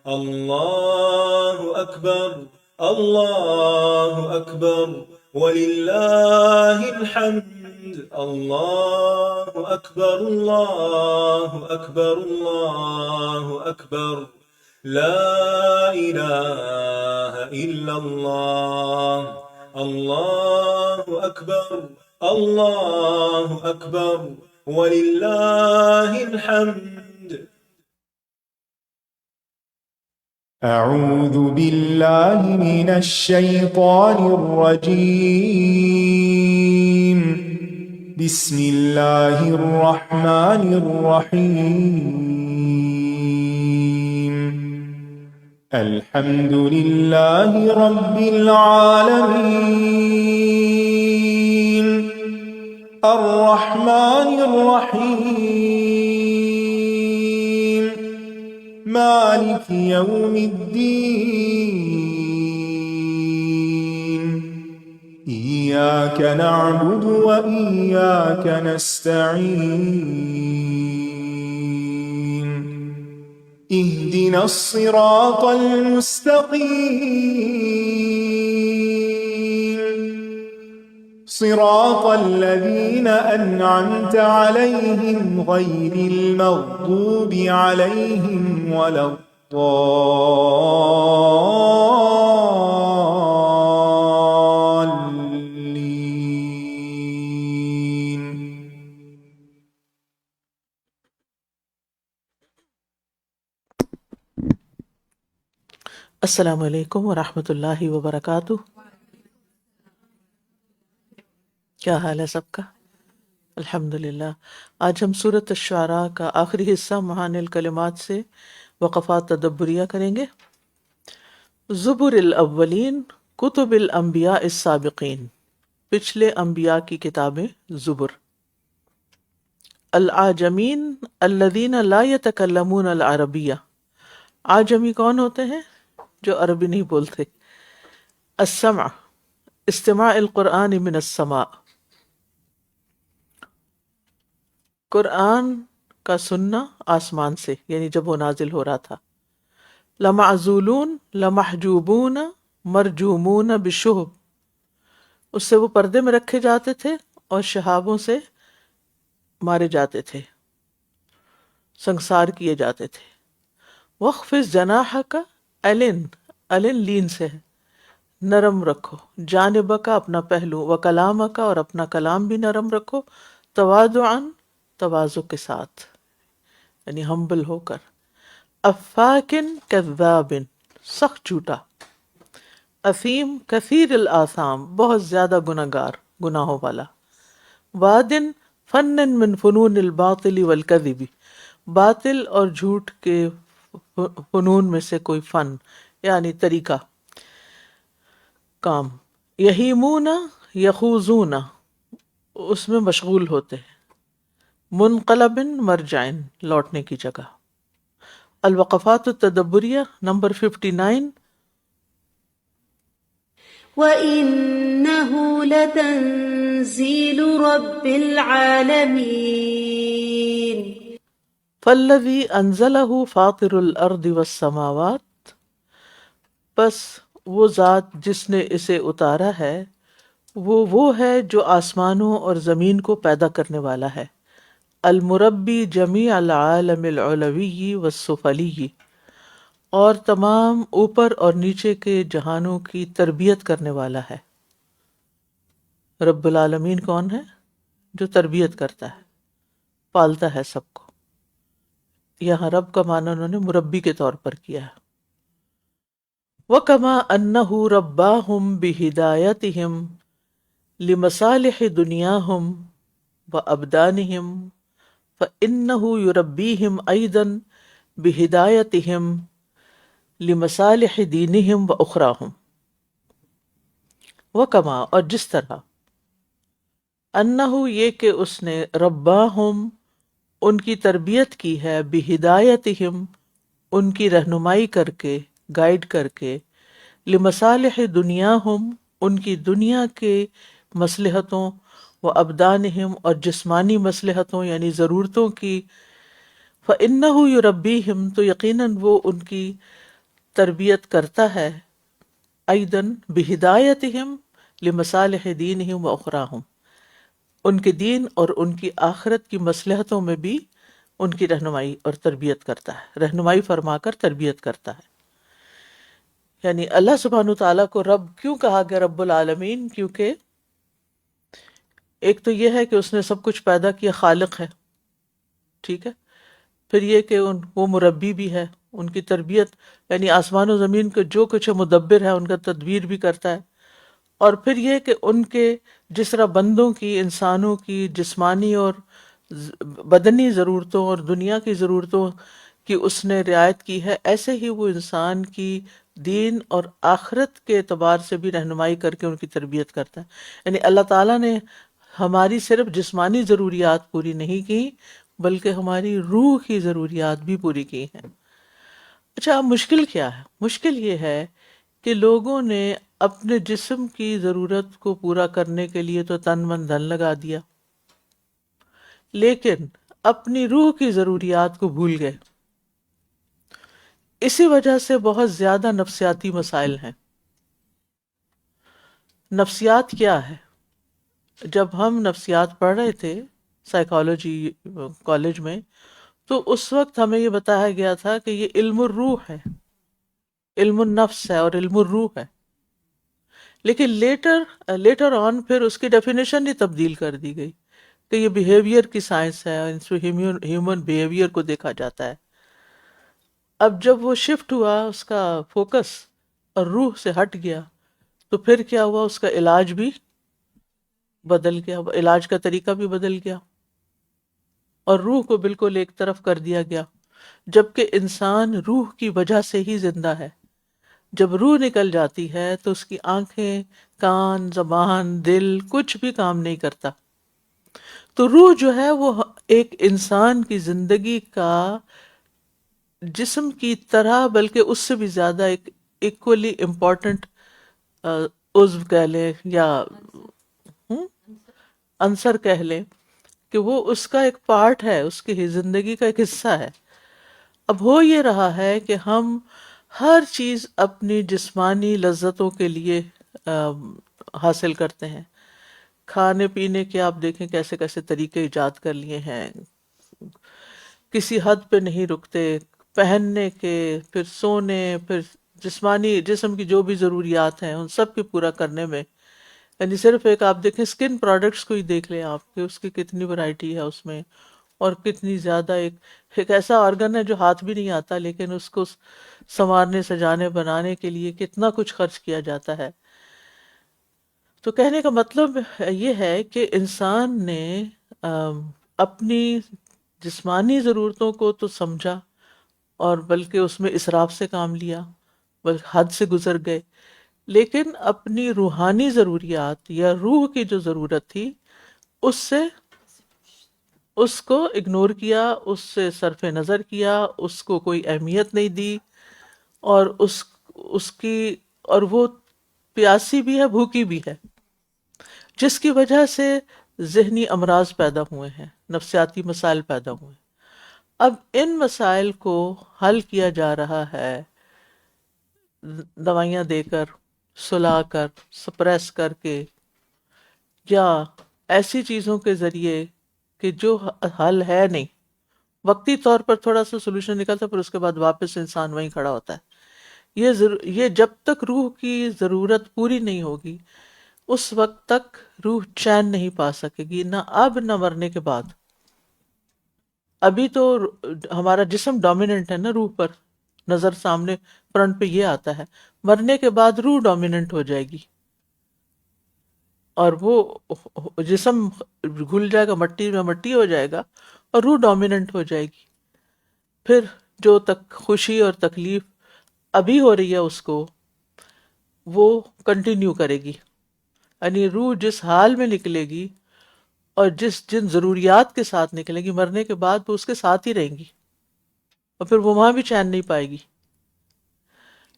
الله أكبر الله أكبر ولله الحمد. الله أكبر الله أكبر الله أكبر. لا إله إلا الله. الله أكبر الله أكبر ولله الحمد. أعوذ بالله من الشيطان الرجيم. بسم الله الرحمن الرحيم. الحمد لله رب العالمين الرحمن الرحيم مالك يوم الدين. إياك نعبد وإياك نستعين. اهدنا الصراط المستقيم صراط الذين أنعمت عليهم غير المغضوب عليهم ولا الضالين. السلام علیکم ورحمۃ اللہ وبرکاتہ. کیا حال ہے سب کا؟ الحمد للہ. آج ہم سورۃ الشعراء کا آخری حصہ معانی الکلمات سے وقفات تدبریہ کریں گے. زبر الاولین کتب الانبیاء السابقین، پچھلے انبیاء کی کتابیں زبر. العاجمین الذین لا یتکلمون العربیہ، عاجمی کون ہوتے ہیں؟ جو عربی نہیں بولتے. السمع استماع القرآن من السماء، قرآن کا سننا آسمان سے، یعنی جب وہ نازل ہو رہا تھا. لمعزولون لمحجوبون مرجومون بالشہب، اس سے وہ پردے میں رکھے جاتے تھے اور شہابوں سے مارے جاتے تھے، سنگسار کیے جاتے تھے. وخفض جناحک، الن لین سے ہے، نرم رکھو. جانب کا اپنا پہلو، و کلام کا اور اپنا کلام بھی نرم رکھو. تواضعا تواضع کے ساتھ، یعنی ہمبل ہو کر. افاکن کذاب سخت جھوٹا. اثیم کثیر الآثام بہت زیادہ گناہگار، گناہوں والا. وادن فن من فنون الباطل والکذب، باطل اور جھوٹ کے فنون میں سے کوئی فن یعنی طریقہ، کام. یہیمون یخوضون اس میں مشغول ہوتے ہیں. منقلب مرجعن لوٹنے کی جگہ. الوقفات التدبریہ نمبر 59. وَإِنَّهُ لَتَنزِيلُ رَبِّ الْعَالَمِينَ فالذی انزلہ فاطر الارض والسماوات، بس وہ ذات جس نے اسے اتارا ہے وہ ہے جو آسمانوں اور زمین کو پیدا کرنے والا ہے. المربی جمیع العالم العلوی والسفلی، اور تمام اوپر اور نیچے کے جہانوں کی تربیت کرنے والا ہے. رب العالمین کون ہے؟ جو تربیت کرتا ہے، پالتا ہے سب کو. یہاں رب کا معنی انہوں نے مربی کے طور پر کیا ہے. وَكَمَا أَنَّهُ رَبَّاهُمْ بِهِدَایَتِهِمْ لِمَصَالِحِ دُنْيَاهُمْ وَأَبْدَانِهِمْ فَإِنَّهُ يُرَبِّيهِمْ أَيْضًا بِهِدَایَتِهِمْ لِمَصَالِحِ دِینِهِمْ وَأُخْرَاهُمْ. وَكَمَا اور جس طرح، أَنَّهُ یہ کہ اس نے رباہم ان کی تربیت کی ہے، بہدایتہم ان کی رہنمائی کر کے، گائیڈ کر کے، لمصالح دنیاہم ان کی دنیا کے مصلحتوں، و ابدانہم اور جسمانی مصلحتوں یعنی ضرورتوں کی. فإنہ یربیہم تو یقیناً وہ ان کی تربیت کرتا ہے ایدن بہدایتہم لمصالح دینہم و اخراہم، ان کے دین اور ان کی آخرت کی مصلحتوں میں بھی ان کی رہنمائی اور تربیت کرتا ہے، رہنمائی فرما کر تربیت کرتا ہے۔ یعنی اللہ سبحانہ تعالیٰ کو رب کیوں کہا گیا رب العالمین؟ کیونکہ ایک تو یہ ہے کہ اس نے سب کچھ پیدا کیا، خالق ہے، ٹھیک ہے، پھر یہ کہ وہ مربی بھی ہے، ان کی تربیت یعنی آسمان و زمین کو جو کچھ مدبر ہے ان کا تدبیر بھی کرتا ہے، اور پھر یہ کہ ان کے جس طرح بندوں کی، انسانوں کی جسمانی اور بدنی ضرورتوں اور دنیا کی ضرورتوں کی اس نے رعایت کی ہے، ایسے ہی وہ انسان کی دین اور آخرت کے اعتبار سے بھی رہنمائی کر کے ان کی تربیت کرتا ہے۔ یعنی اللہ تعالیٰ نے ہماری صرف جسمانی ضروریات پوری نہیں کی بلکہ ہماری روح کی ضروریات بھی پوری کی ہیں۔ اچھا، اب مشکل کیا ہے؟ مشکل یہ ہے کہ لوگوں نے اپنے جسم کی ضرورت کو پورا کرنے کے لیے تو تن من دھن لگا دیا، لیکن اپنی روح کی ضروریات کو بھول گئے۔ اسی وجہ سے بہت زیادہ نفسیاتی مسائل ہیں۔ نفسیات کیا ہے؟ جب ہم نفسیات پڑھ رہے تھے سائیکالوجی کالج میں، تو اس وقت ہمیں یہ بتایا گیا تھا کہ یہ علم الروح ہے، علم النفس ہے اور علم الروح ہے، لیکن لیٹر آن پھر اس کی ڈیفینیشن ہی تبدیل کر دی گئی کہ یہ بیہیویئر کی سائنس ہے، اس میں ہیومن بیہیویئر کو دیکھا جاتا ہے۔ اب جب وہ شفٹ ہوا اس کا فوکس اور روح سے ہٹ گیا تو پھر کیا ہوا؟ اس کا علاج بھی بدل گیا، علاج کا طریقہ بھی بدل گیا اور روح کو بالکل ایک طرف کر دیا گیا، جبکہ انسان روح کی وجہ سے ہی زندہ ہے۔ جب روح نکل جاتی ہے تو اس کی آنکھیں، کان، زبان، دل کچھ بھی کام نہیں کرتا۔ تو روح جو ہے وہ ایک انسان کی زندگی کا جسم کی طرح بلکہ اس سے بھی زیادہ ایک ایکولی امپورٹنٹ عضو کہہ لیں یا عنصر کہہ لیں، کہ وہ اس کا ایک پارٹ ہے، اس کی زندگی کا ایک حصہ ہے۔ اب ہو یہ رہا ہے کہ ہم ہر چیز اپنی جسمانی لذتوں کے لیے حاصل کرتے ہیں۔ کھانے پینے کے آپ دیکھیں کیسے کیسے طریقے ایجاد کر لیے ہیں، کسی حد پہ نہیں رکتے، پہننے کے، پھر سونے، پھر جسمانی جسم کی جو بھی ضروریات ہیں ان سب کے پورا کرنے میں، یعنی صرف ایک آپ دیکھیں اسکن پروڈکٹس کو ہی دیکھ لیں آپ کہ اس کی کتنی ورائٹی ہے اس میں، اور کتنی زیادہ ایک ایسا آرگن ہے جو ہاتھ بھی نہیں آتا لیکن اس کو سنوارنے، سجانے، بنانے کے لیے کتنا کچھ خرچ کیا جاتا ہے۔ تو کہنے کا مطلب یہ ہے کہ انسان نے اپنی جسمانی ضرورتوں کو تو سمجھا اور بلکہ اس میں اسراف سے کام لیا، بلکہ حد سے گزر گئے، لیکن اپنی روحانی ضروریات یا روح کی جو ضرورت تھی اس کو اگنور کیا، اس سے صرف نظر کیا، اس کو کوئی اہمیت نہیں دی، اور اس کی اور وہ پیاسی بھی ہے، بھوکی بھی ہے، جس کی وجہ سے ذہنی امراض پیدا ہوئے ہیں، نفسیاتی مسائل پیدا ہوئے ہیں۔ اب ان مسائل کو حل کیا جا رہا ہے دوائیاں دے کر، سلا کر، سپریس کر کے، یا ایسی چیزوں کے ذریعے کہ جو حل ہے نہیں، وقتی طور پر تھوڑا سا سولوشن نکلتا ہے، پھر اس کے بعد واپس انسان وہیں کھڑا ہوتا ہے۔ یہ جب تک روح کی ضرورت پوری نہیں ہوگی اس وقت تک روح چین نہیں پا سکے گی، نہ اب نہ مرنے کے بعد۔ ابھی تو ہمارا جسم ڈومیننٹ ہے نا روح پر، نظر سامنے فرنٹ پہ یہ آتا ہے، مرنے کے بعد روح ڈومیننٹ ہو جائے گی اور وہ جسم گھل جائے گا، مٹی میں مٹی ہو جائے گا اور روح ڈومیننٹ ہو جائے گی۔ پھر جو تک خوشی اور تکلیف ابھی ہو رہی ہے اس کو وہ کنٹینیو کرے گی، یعنی روح جس حال میں نکلے گی اور جن ضروریات کے ساتھ نکلے گی، مرنے کے بعد وہ اس کے ساتھ ہی رہیں گی اور پھر وہ وہاں بھی چین نہیں پائے گی۔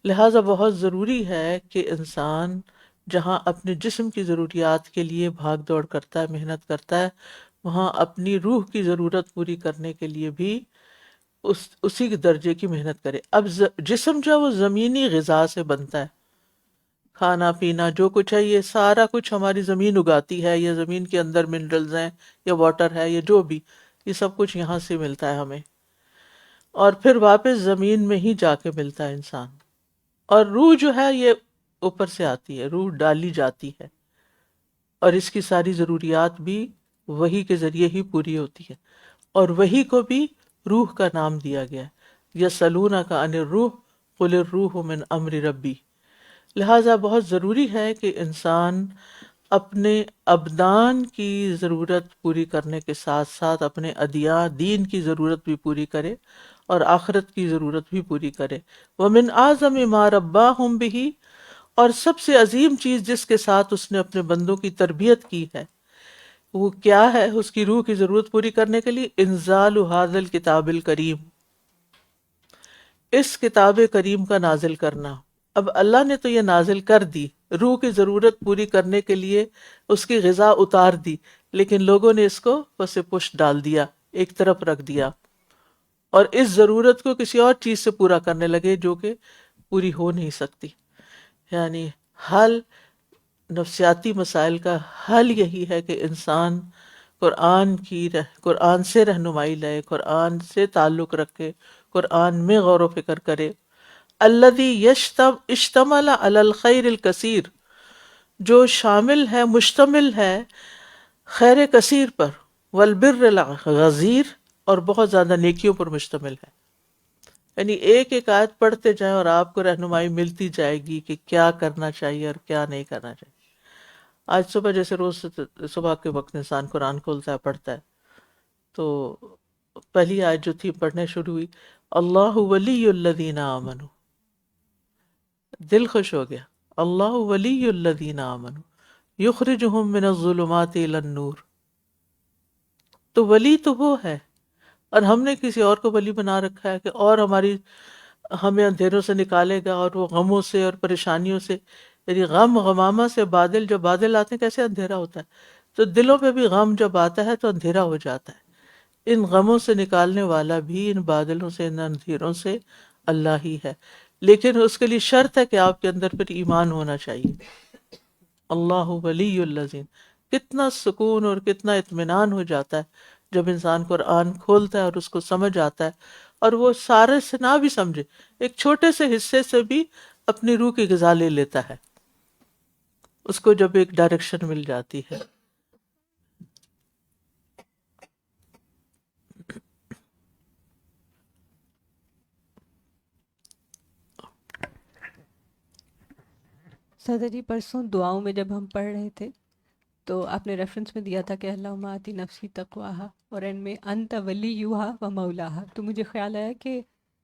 لہٰذا بہت ضروری ہے کہ انسان جہاں اپنے جسم کی ضروریات کے لیے بھاگ دوڑ کرتا ہے، محنت کرتا ہے، وہاں اپنی روح کی ضرورت پوری کرنے کے لیے بھی اسی کے درجے کی محنت کرے. اب جسم جو ہے وہ زمینی غذا سے بنتا ہے، کھانا پینا جو کچھ ہے یہ سارا کچھ ہماری زمین اگاتی ہے، یا زمین کے اندر منرلز ہیں یا واٹر ہے یا جو بھی، یہ سب کچھ یہاں سے ملتا ہے ہمیں، اور پھر واپس زمین میں ہی جا کے ملتا ہے انسان. اور روح جو ہے یہ اوپر سے آتی ہے، روح ڈالی جاتی ہے، اور اس کی ساری ضروریات بھی وحی کے ذریعے ہی پوری ہوتی ہے. اور وحی کو بھی روح کا نام دیا گیا ہے، یسألونک عن الروح قل الروح من امر ربی. لہٰذا بہت ضروری ہے کہ انسان اپنے ابدان کی ضرورت پوری کرنے کے ساتھ ساتھ اپنے دین کی ضرورت بھی پوری کرے اور آخرت کی ضرورت بھی پوری کرے. وَمِنْ أَعْظَمِ مَا رَبَّاهُمْ بِهِ، اور سب سے عظیم چیز جس کے ساتھ اس نے اپنے بندوں کی تربیت کی ہے وہ کیا ہے؟ اس کی روح کی ضرورت پوری کرنے کے لیے انزال هذا الکتاب الکریم، اس کتاب کریم کا نازل کرنا. اب اللہ نے تو یہ نازل کر دی، روح کی ضرورت پوری کرنے کے لیے اس کی غذا اتار دی، لیکن لوگوں نے اس کو پس پشت ڈال دیا، ایک طرف رکھ دیا، اور اس ضرورت کو کسی اور چیز سے پورا کرنے لگے جو کہ پوری ہو نہیں سکتی. یعنی حل نفسیاتی مسائل کا حل یہی ہے کہ انسان قرآن سے رہنمائی لے، قرآن سے تعلق رکھے، قرآن میں غور و فکر کرے. الذی اشتمل علی الخیر الکثیر، جو شامل ہے، مشتمل ہے خیر کثیر پر، والبر الغزیر، اور بہت زیادہ نیکیوں پر مشتمل ہے. یعنی ایک ایک آیت پڑھتے جائیں اور آپ کو رہنمائی ملتی جائے گی کہ کیا کرنا چاہیے اور کیا نہیں کرنا چاہیے. آج صبح جیسے روز صبح کے وقت انسان قرآن کھولتا ہے، پڑھتا ہے، تو پہلی آیت جو تھی پڑھنے شروع ہوئی، اللہ ولی الذین آمنوا، دل خوش ہو گیا. اللہ ولی الذین آمنوا یخرجہم من الظلمات الی النور. تو ولی تو وہ ہے، اور ہم نے کسی اور کو ولی بنا رکھا ہے کہ اور ہمیں اندھیروں سے نکالے گا، اور وہ غموں سے اور پریشانیوں سے، یعنی غم غمامہ سے بادل، جب بادل آتے ہیں کیسے اندھیرا ہوتا ہے، تو دلوں پہ بھی غم جب آتا ہے تو اندھیرا ہو جاتا ہے. ان غموں سے نکالنے والا بھی، ان بادلوں سے، ان اندھیروں سے اللہ ہی ہے. لیکن اس کے لیے شرط ہے کہ آپ کے اندر پھر ایمان ہونا چاہیے. اللہ ولی الذین، کتنا سکون اور کتنا اطمینان ہو جاتا ہے جب انسان قرآن کھولتا ہے اور اس کو سمجھ آتا ہے، اور وہ سارے سے نہ بھی سمجھے، ایک چھوٹے سے حصے سے بھی اپنی روح کی غذا لے لیتا ہے، اس کو جب ایک ڈائریکشن مل جاتی ہے. سادہ جی، پرسوں دعاؤں میں جب ہم پڑھ رہے تھے تو آپ نے ریفرنس میں دیا تھا کہ اللہم آتی نفسی تقواہا، اور ان میں انت ولیہا و مولاہا. تو مجھے خیال آیا کہ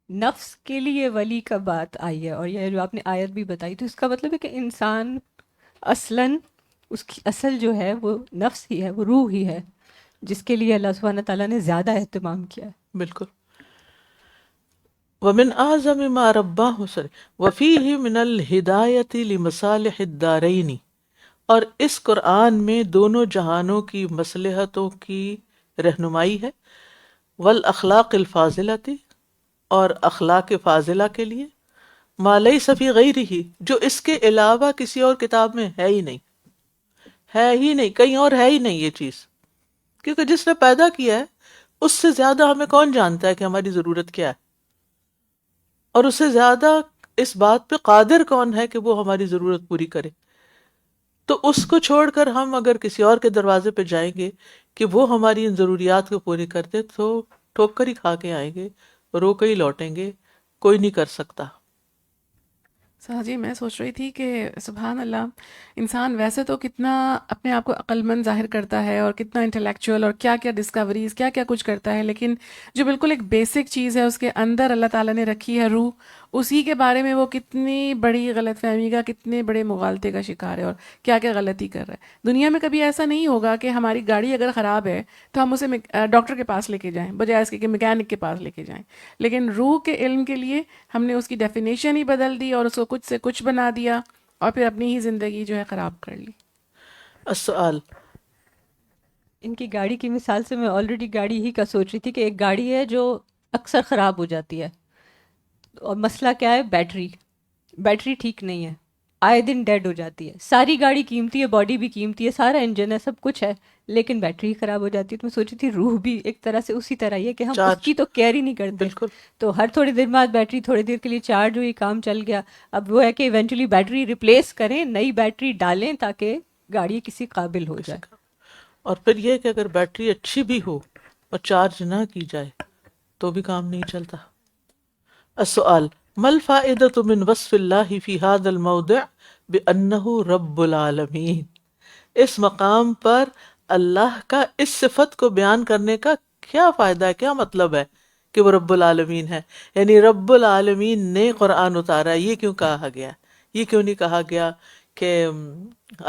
نفس کے لیے ولی کا بات آئی ہے، اور یہ جو آپ نے آیت بھی بتائی، تو اس کا مطلب ہے کہ انسان اصلاً اس کی اصل جو ہے وہ نفس ہی ہے، وہ روح ہی ہے، جس کے لیے اللہ سبحانہ تعالیٰ نے زیادہ اہتمام کیا ہے. بالکل. ومن اعظم ما رباہ وفیہ من الہدایۃ لمصالح الدارین، اور اس قرآن میں دونوں جہانوں کی مصلحتوں کی رہنمائی ہے. والاخلاق الفاضلۃ، اور اخلاق فاضلہ کے لیے. ما لیس فی غیرہ، جو اس کے علاوہ کسی اور کتاب میں ہے ہی نہیں، ہے ہی نہیں، کہیں اور ہے ہی نہیں یہ چیز. کیونکہ جس نے پیدا کیا ہے اس سے زیادہ ہمیں کون جانتا ہے کہ ہماری ضرورت کیا ہے، اور اس سے زیادہ اس بات پہ قادر کون ہے کہ وہ ہماری ضرورت پوری کرے. تو اس کو چھوڑ کر ہم اگر کسی اور کے دروازے پہ جائیں گے کہ وہ ہماری ان ضروریات کو پوری کر دے، تو ٹھوکر ہی کھا کے آئیں گے، رو کے ہی لوٹیں گے، کوئی نہیں کر سکتا. جی میں سوچ رہی تھی کہ سبحان اللہ، انسان ویسے تو کتنا اپنے آپ کو عقل مند ظاہر کرتا ہے اور کتنا انٹلیکچوئل اور کیا کیا ڈسکوریز کیا کیا کچھ کرتا ہے، لیکن جو بالکل ایک بیسک چیز ہے اس کے اندر اللہ تعالیٰ نے رکھی ہے، روح، اسی کے بارے میں وہ کتنی بڑی غلط فہمی کا، کتنے بڑے مغالطے کا شکار ہے اور کیا کیا غلطی کر رہا ہے. دنیا میں کبھی ایسا نہیں ہوگا کہ ہماری گاڑی اگر خراب ہے تو ہم اسے ڈاکٹر کے پاس لے کے جائیں بجائے اس کے کہ میکینک کے پاس لے کے جائیں، لیکن روح کے علم کے لیے ہم نے اس کی ڈیفینیشن ہی بدل دی اور اس کو کچھ سے کچھ بنا دیا اور پھر اپنی ہی زندگی جو ہے خراب کر لی. السؤال، ان کی گاڑی کی مثال سے میں آلریڈی گاڑی ہی کا سوچ رہی تھی کہ ایک گاڑی ہے جو اکثر خراب ہو جاتی ہے. اور مسئلہ کیا ہے؟ بیٹری ٹھیک نہیں ہے، آئے دن ڈیڈ ہو جاتی ہے. ساری گاڑی قیمتی ہے، باڈی بھی قیمتی ہے، سارا انجن ہے، سب کچھ ہے، لیکن بیٹری خراب ہو جاتی ہے. تو میں سوچی تھی روح بھی ایک طرح سے اسی طرح ہی ہے کہ ہم اس چارج، کی تو کیئر ہی نہیں کرتے. بالکل. تو ہر تھوڑی دیر بعد بیٹری تھوڑی دیر کے لیے چارج ہوئی، کام چل گیا. اب وہ ہے کہ ایونچولی بیٹری ریپلیس کریں، نئی بیٹری ڈالیں تاکہ گاڑی کسی قابل ہو کسی جائے. کا. اور پھر یہ کہ اگر بیٹری اچھی بھی ہو اور چارج نہ کی جائے تو بھی کام نہیں چلتا. السؤال: ما الفائدة من وصف الله في هذا الموضع بأنه رب العالمین؟ اس مقام پر اللہ کا اس صفت کو بیان کرنے کا کیا فائدہ ہے، کیا مطلب ہے کہ وہ رب العالمین ہے؟ یعنی رب العالمین نے قرآن اتارا، یہ کیوں کہا گیا؟ یہ کیوں نہیں کہا گیا کہ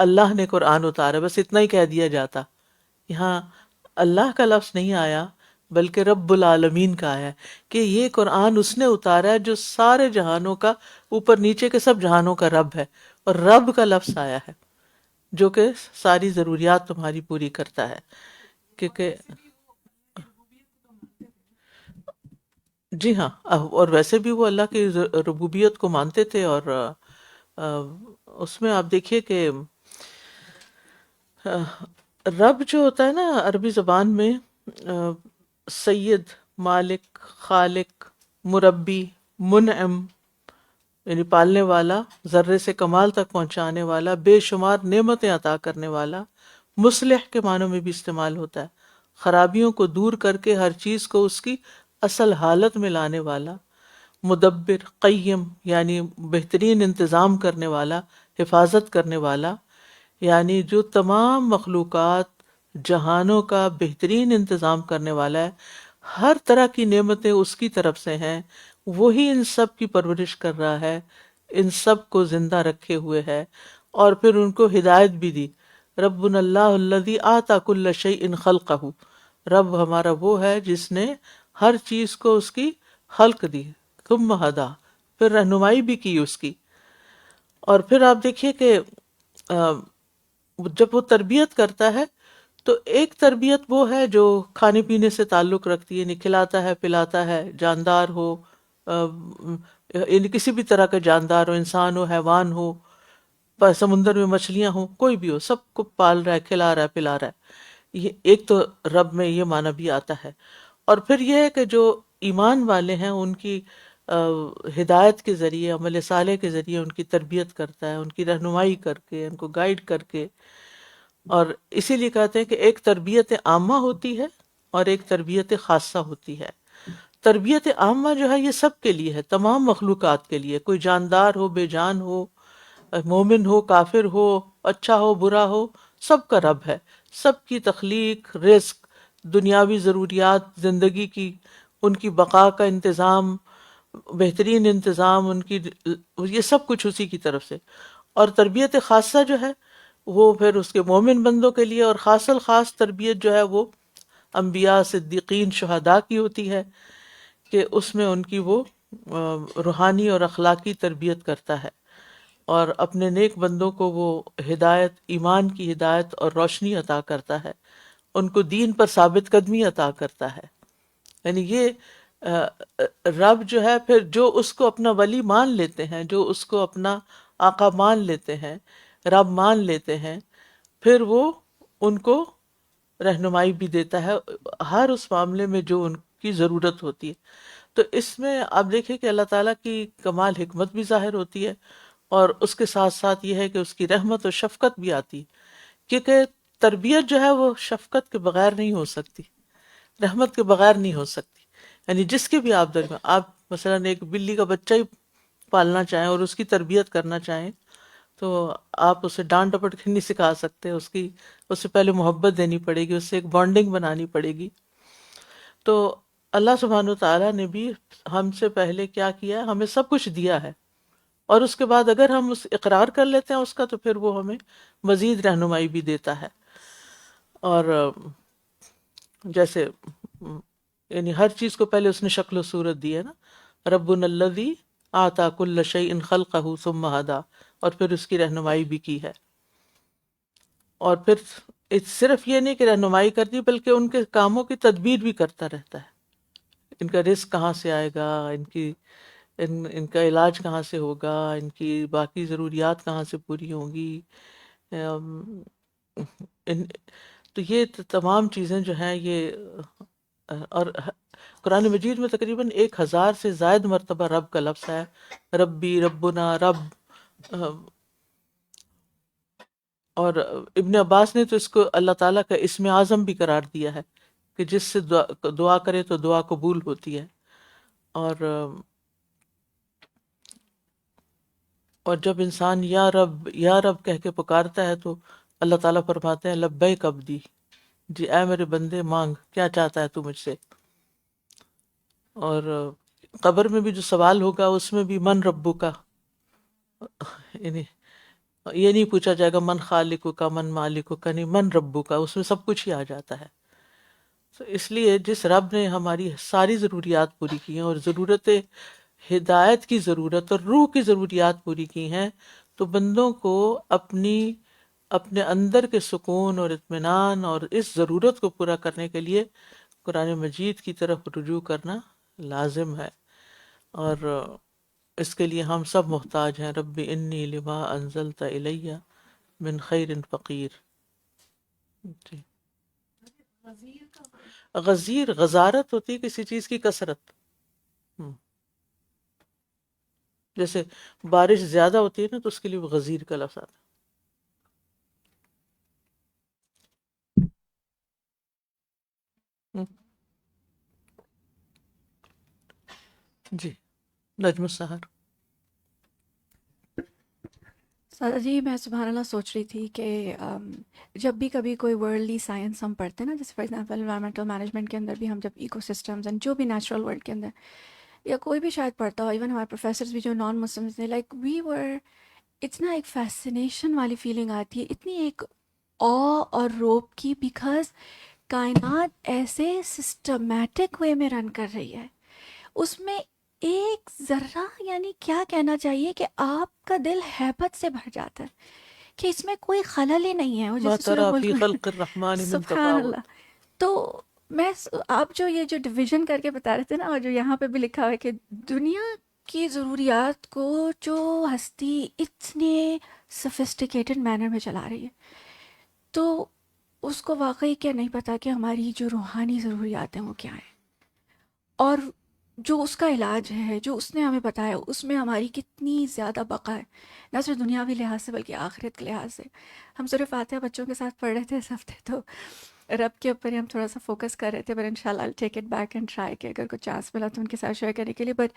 اللہ نے قرآن اتارا؟ بس اتنا ہی کہہ دیا جاتا. یہاں اللہ کا لفظ نہیں آیا بلکہ رب العالمین کا آیا کہ یہ قرآن اس نے اتارا ہے جو سارے جہانوں کا، اوپر نیچے کے سب جہانوں کا رب ہے. اور رب کا لفظ آیا ہے جو کہ ساری ضروریات تمہاری پوری کرتا ہے. کیونکہ جی ہاں، اور ویسے بھی وہ اللہ کی ربوبیت کو مانتے تھے. اور اس میں آپ دیکھیے کہ رب جو ہوتا ہے نا عربی زبان میں، سید، مالک، خالق، مربی، منعم یعنی پالنے والا، ذرے سے کمال تک پہنچانے والا، بے شمار نعمتیں عطا کرنے والا، مصلح کے معنوں میں بھی استعمال ہوتا ہے، خرابیوں کو دور کر کے ہر چیز کو اس کی اصل حالت میں لانے والا، مدبر، قیم یعنی بہترین انتظام کرنے والا، حفاظت کرنے والا، یعنی جو تمام مخلوقات جہانوں کا بہترین انتظام کرنے والا ہے. ہر طرح کی نعمتیں اس کی طرف سے ہیں، وہی ان سب کی پرورش کر رہا ہے، ان سب کو زندہ رکھے ہوئے ہے اور پھر ان کو ہدایت بھی دی. ربنا اللہ الذی آتا کل شیء خلقہ، رب ہمارا وہ ہے جس نے ہر چیز کو اس کی خلق دی. ثم ہدا، پھر رہنمائی بھی کی اس کی. اور پھر آپ دیکھیے کہ جب وہ تربیت کرتا ہے تو ایک تربیت وہ ہے جو کھانے پینے سے تعلق رکھتی ہے، یعنی کھلاتا ہے پلاتا ہے، جاندار ہو، یعنی کسی بھی طرح کا جاندار ہو، انسان ہو، حیوان ہو، سمندر میں مچھلیاں ہوں، کوئی بھی ہو، سب کو پال رہا ہے، کھلا رہا ہے، پلا رہا ہے. یہ ایک تو رب میں یہ معنی بھی آتا ہے. اور پھر یہ ہے کہ جو ایمان والے ہیں ان کی ہدایت کے ذریعے، عمل صالح کے ذریعے ان کی تربیت کرتا ہے، ان کی رہنمائی کر کے، ان کو گائیڈ کر کے. اور اسی لیے کہتے ہیں کہ ایک تربیت عامہ ہوتی ہے اور ایک تربیت خاصہ ہوتی ہے. تربیت عامہ جو ہے یہ سب کے لیے ہے، تمام مخلوقات کے لیے، کوئی جاندار ہو، بے جان ہو، مومن ہو، کافر ہو، اچھا ہو، برا ہو، سب کا رب ہے. سب کی تخلیق، رزق، دنیاوی ضروریات زندگی کی، ان کی بقا کا انتظام، بہترین انتظام ان کی، یہ سب کچھ اسی کی طرف سے. اور تربیت خاصہ جو ہے وہ پھر اس کے مومن بندوں کے لیے، اور خاص الخاص تربیت جو ہے وہ انبیاء، صدیقین، شہداء کی ہوتی ہے کہ اس میں ان کی وہ روحانی اور اخلاقی تربیت کرتا ہے اور اپنے نیک بندوں کو وہ ہدایت، ایمان کی ہدایت اور روشنی عطا کرتا ہے، ان کو دین پر ثابت قدمی عطا کرتا ہے. یعنی یہ رب جو ہے پھر جو اس کو اپنا ولی مان لیتے ہیں، جو اس کو اپنا آقا مان لیتے ہیں، رب مان لیتے ہیں، پھر وہ ان کو رہنمائی بھی دیتا ہے ہر اس معاملے میں جو ان کی ضرورت ہوتی ہے. تو اس میں آپ دیکھیں کہ اللہ تعالیٰ کی کمال حکمت بھی ظاہر ہوتی ہے اور اس کے ساتھ ساتھ یہ ہے کہ اس کی رحمت و شفقت بھی آتی ہے، کیونکہ تربیت جو ہے وہ شفقت کے بغیر نہیں ہو سکتی، رحمت کے بغیر نہیں ہو سکتی. یعنی جس کے بھی آپ درمیان، آپ مثلا ایک بلی کا بچہ ہی پالنا چاہیں اور اس کی تربیت کرنا چاہیں تو آپ اسے ڈانٹ ڈپٹ کے نہیں سکھا سکتے، اس سے پہلے محبت دینی پڑے گی، اس سے ایک بانڈنگ بنانی پڑے گی. تو اللہ سبحانہ وتعالیٰ نے بھی ہم سے پہلے کیا کیا ہے، ہمیں سب کچھ دیا ہے، اور اس کے بعد اگر ہم اس اقرار کر لیتے ہیں اس کا تو پھر وہ ہمیں مزید رہنمائی بھی دیتا ہے. اور جیسے یعنی ہر چیز کو پہلے اس نے شکل و صورت دی ہے نا، ربنا الذی آتا کل شیء خلقہ ثم ہدی، اور پھر اس کی رہنمائی بھی کی ہے. اور پھر صرف یہ نہیں کہ رہنمائی کرتی بلکہ ان کے کاموں کی تدبیر بھی کرتا رہتا ہے. ان کا رزق کہاں سے آئے گا، ان کا علاج کہاں سے ہوگا، ان کی باقی ضروریات کہاں سے پوری ہوں گی. ام، تو یہ تمام چیزیں جو ہیں یہ اور قرآن مجید میں تقریباً 1000 سے زائد مرتبہ رب کا لفظ ہے. ربی، ربنا، رب. اور ابن عباس نے تو اس کو اللہ تعالیٰ کا اسم اعظم بھی قرار دیا ہے کہ جس سے دعا کرے تو دعا قبول ہوتی ہے. اور جب انسان یا رب کہہ کے پکارتا ہے تو اللہ تعالیٰ فرماتے ہیں لبیک عبدی، جی اے میرے بندے مانگ، کیا چاہتا ہے تو مجھ سے. اور قبر میں بھی جو سوال ہوگا اس میں بھی من ربو کا، یعنی یہ نہیں پوچھا جائے گا من خالق کا، من مالک کا، نہیں، من ربو کا، اس میں سب کچھ ہی آ جاتا ہے. تو اس لیے جس رب نے ہماری ساری ضروریات پوری کی ہیں اور ضرورت ہدایت کی ضرورت اور روح کی ضروریات پوری کی ہیں، تو بندوں کو اپنے اندر کے سکون اور اطمینان اور اس ضرورت کو پورا کرنے کے لیے قرآن مجید کی طرف رجوع کرنا لازم ہے. اور اس کے لیے ہم سب محتاج ہیں. رب انی لما انزلت الی من خیر فقیر. جی. غزیر، غزارت ہوتی ہے کسی چیز کی کثرت. جیسے بارش زیادہ ہوتی ہے نا تو اس کے لیے غزیر کا لفظ آتا ہے. جی. نجم السحر. سادہ جی میں سبحان اللہ سوچ رہی تھی کہ جب بھی کبھی کوئی ورلڈلی سائنس ہم پڑھتے ہیں نا، جیسے فار ایگزامپل انوائرمنٹل مینجمنٹ کے اندر بھی ہم جب ایکو سسٹمز اینڈ جو بھی نیچرل ورلڈ کے اندر یا کوئی بھی شاید پڑھتا ہو، ایون ہمارے پروفیسرز بھی جو نان مسلمز تھے، لائک وی ور، اتنا ایک فیسینیشن والی فیلنگ آتی ہے، اتنی ایک آ اور روب کی، بیکاز کائنات ایسے سسٹمیٹک وے میں رن کر رہی ہے، اس میں ایک ذرہ، یعنی کیا کہنا چاہیے کہ آپ کا دل ہیبت سے بھر جاتا ہے کہ اس میں کوئی خلل ہی نہیں ہے. اور ما جیسے سورہ تری فی ملک خلق الرحمن من سبحان تفاوت. اللہ. تو میں آپ جو یہ جو ڈویژن کر کے بتا رہے تھے نا، اور جو یہاں پہ بھی لکھا ہوا ہے کہ دنیا کی ضروریات کو جو ہستی اتنے سفسٹیکیٹڈ مینر میں چلا رہی ہے، تو اس کو واقعی کیا نہیں پتا کہ ہماری جو روحانی ضروریات ہیں وہ کیا ہیں، اور جو اس کا علاج ہے جو اس نے ہمیں بتایا اس میں ہماری کتنی زیادہ بقا ہے، نہ صرف دنیاوی لحاظ سے بلکہ آخرت کے لحاظ سے. ہم سورہ فاتحہ بچوں کے ساتھ پڑھ رہے تھے اس ہفتے، تو رب کے اوپر ہی ہم تھوڑا سا فوکس کر رہے تھے، بٹ انشاءاللہ I'll take it back and try کہ اگر کوئی چانس ملا تو ان کے ساتھ شیئر کرنے کے لیے. بٹ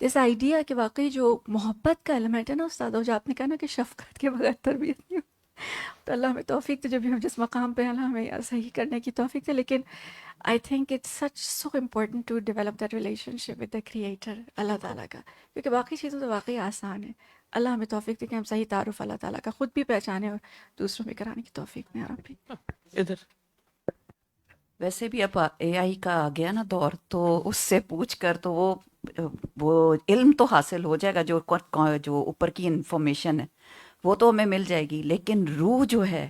دس آئیڈیا کہ واقعی جو محبت کا ایلیمنٹ ہے نا استاد، جو آپ نے کہا نا کہ شفقت کے بغیر تربیت نہیں ہو، تو اللہ ہمیں توفیق دے جو بھی ہم جس مقام پہ ہیں اللہ ہمیں صحیح کرنے کی توفیق دے. لیکن I think it's so important to develop that relationship with the creator اللہ تعالیٰ کا، کیونکہ باقی چیزیں تو واقعی آسان ہیں. اللہ ہمیں توفیق دے کہ ہم صحیح تعارف اللہ تعالیٰ کا خود بھی پہچانے اور دوسروں میں کرانے کی توفیق میں. رب بھی ادھر ویسے بھی اب اے آئی کا آ گیا نا دور، تو اس سے پوچھ کر تو وہ علم تو حاصل ہو جائے گا، جو اوپر کی انفارمیشن ہے وہ تو ہمیں مل جائے گی، لیکن روح جو ہے،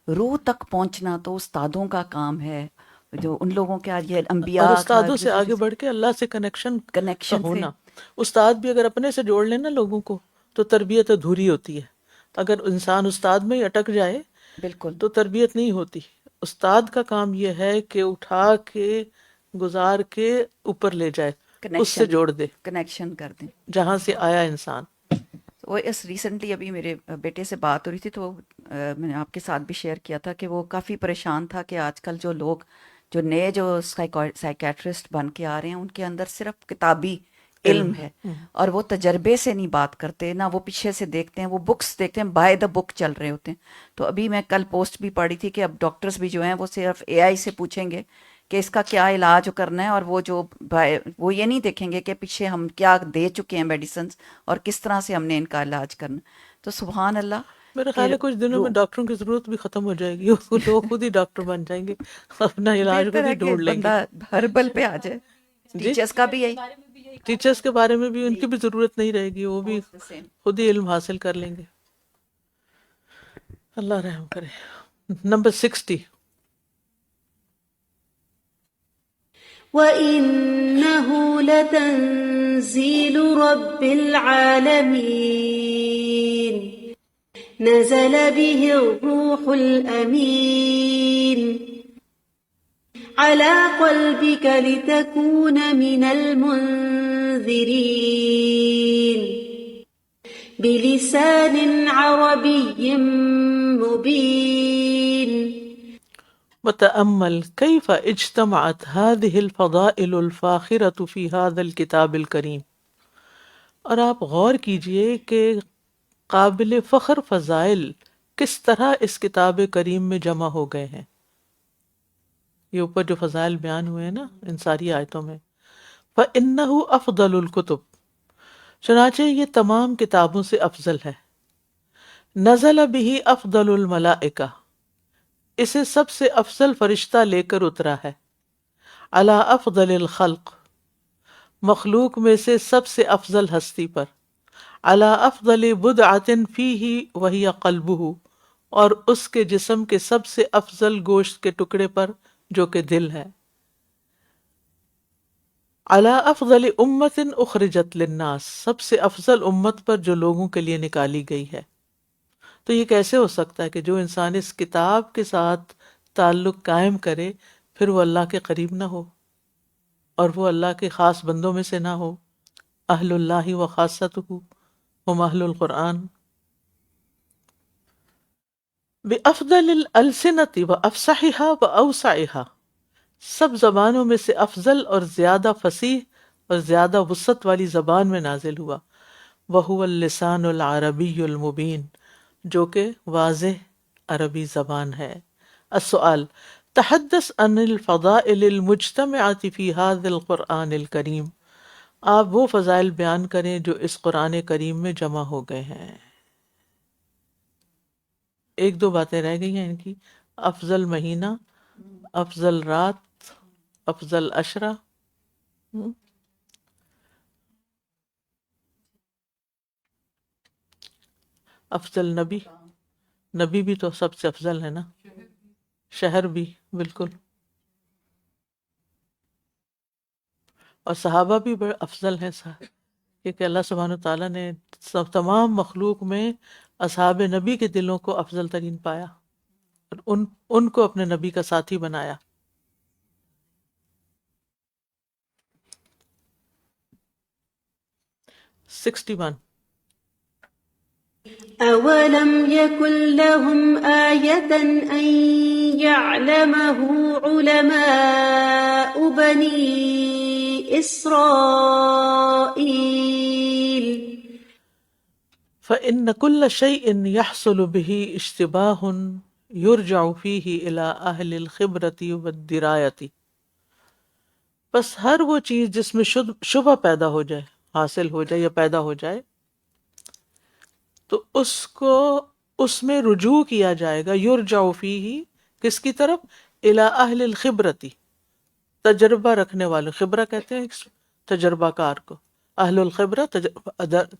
روح تک پہنچنا تو استادوں کا کام ہے، جو ان لوگوں کے آج یہ انبیاء اور کا استادوں سے آگے بڑھ کے اللہ سے کنیکشن کا کنیکشن سے، ہونا. استاد بھی اگر اپنے سے جوڑ لینا لوگوں کو تو تربیت ادھوری ہوتی ہے. اگر انسان استاد میں ہی اٹک جائے بالکل تو تربیت نہیں ہوتی. استاد کا کام یہ ہے کہ اٹھا کے گزار کے اوپر لے جائے، اس سے جوڑ دے کنیکشن کر دیں جہاں سے آیا انسان. وہ ریسنٹلی ابھی میرے بیٹے سے بات ہو رہی تھی، تو میں نے آپ کے ساتھ بھی شیئر کیا تھا کہ وہ کافی پریشان تھا کہ آج کل جو لوگ جو نئے جو سائیکیٹرسٹ بن کے آ رہے ہیں ان کے اندر صرف کتابی علم ہے، اور وہ تجربے سے نہیں بات کرتے، نہ وہ پیچھے سے دیکھتے ہیں، وہ بکس دیکھتے ہیں، بائی دا بک چل رہے ہوتے ہیں. تو ابھی میں کل پوسٹ بھی پڑھی تھی کہ اب ڈاکٹرز بھی جو ہیں وہ صرف اے آئی سے پوچھیں گے کہ اس کا کیا علاج کرنا ہے، اور وہ یہ نہیں دیکھیں گے کہ پیچھے ہم کیا دے چکے ہیں میڈیسنز اور کس طرح سے ہم نے ان کا علاج کرنا. تو سبحان اللہ، میرا خیال ہے کچھ دنوں میں ڈاکٹروں کی ضرورت بھی ختم ہو جائے گی، لوگ خود ہی ڈاکٹر بن جائیں گے، اپنا علاج بہتر خود ہی ہے کہ ڈھونڈ لیں گے. بندہ ہربل پہ آ جائے. جی، ٹیچرز کا بھی یہی، ٹیچرز کے بارے میں بھی ان کی بھی ضرورت نہیں رہے گی، وہ بھی خود ہی علم حاصل کر لیں گے. اللہ رحم کرے. نمبر 60. وإنه لتنزيل رب العالمين نزل به الروح الأمين على قلبك لتكون من المنذرين بلسان عربي مبين. وتأمل كيف اجتمعت هذه الفضائل الفاخرة في هذا الكتاب الكريم، اور آپ غور کیجئے کہ قابل فخر فضائل کس طرح اس کتاب کریم میں جمع ہو گئے ہیں. یہ اوپر جو فضائل بیان ہوئے ہیں نا ان ساری آیتوں میں، فَإِنَّهُ أَفْضَلُ الْكُتُبِ، چنانچہ یہ تمام کتابوں سے افضل ہے. نزل به افضل الملائکہ، اسے سب سے افضل فرشتہ لے کر اترا ہے. علی افضل الخلق، مخلوق میں سے سب سے افضل ہستی پر. علی افضل بدعۃ فیہ وہی قلبہ، اور اس کے جسم کے سب سے افضل گوشت کے ٹکڑے پر جو کہ دل ہے. علی افضل امت اخرجت للناس، سب سے افضل امت پر جو لوگوں کے لیے نکالی گئی ہے. تو یہ کیسے ہو سکتا ہے کہ جو انسان اس کتاب کے ساتھ تعلق قائم کرے پھر وہ اللہ کے قریب نہ ہو اور وہ اللہ کے خاص بندوں میں سے نہ ہو؟ اہل اللہ و خاصتہ ہم اہل القرآن. بافضل الالسنۃ وافصحها واوسعها، سب زبانوں میں سے افضل اور زیادہ فصیح اور زیادہ وسعت والی زبان میں نازل ہوا. وہو اللسان العربی المبین، جو کہ واضح عربی زبان ہے. السؤال، تحدث عن الفضائل المجتمعۃ فی ھذا القرآن الکریم، آپ وہ فضائل بیان کریں جو اس قرآن کریم میں جمع ہو گئے ہیں. ایک دو باتیں رہ گئی ہیں ان کی، افضل مہینہ، افضل رات، افضل عشرہ. افضل نبی، نبی بھی تو سب سے افضل ہے نا، شہر بھی بالکل، اور صحابہ بھی بڑے افضل ہیں کیونکہ اللہ سبحانہ تعالیٰ نے تمام مخلوق میں اصحاب نبی کے دلوں کو افضل ترین پایا اور ان کو اپنے نبی کا ساتھی بنایا. ون أولم يكن لهم آية أن يعلمه علماء بني إسرائيل فإن كل شيء يحصل به اشتباه يرجع فيه إلى أهل الخبرة والدراية، بس ہر وہ چیز جس میں شبہ پیدا ہو جائے، حاصل ہو جائے یا پیدا ہو جائے، تو اس کو اس میں رجوع کیا جائے گا. یرجع فیہ، کس کی طرف؟ الی اہل الخبرۃ، تجربہ رکھنے والے. خبرہ کہتے ہیں تجربہ کار کو، اہل الخبرہ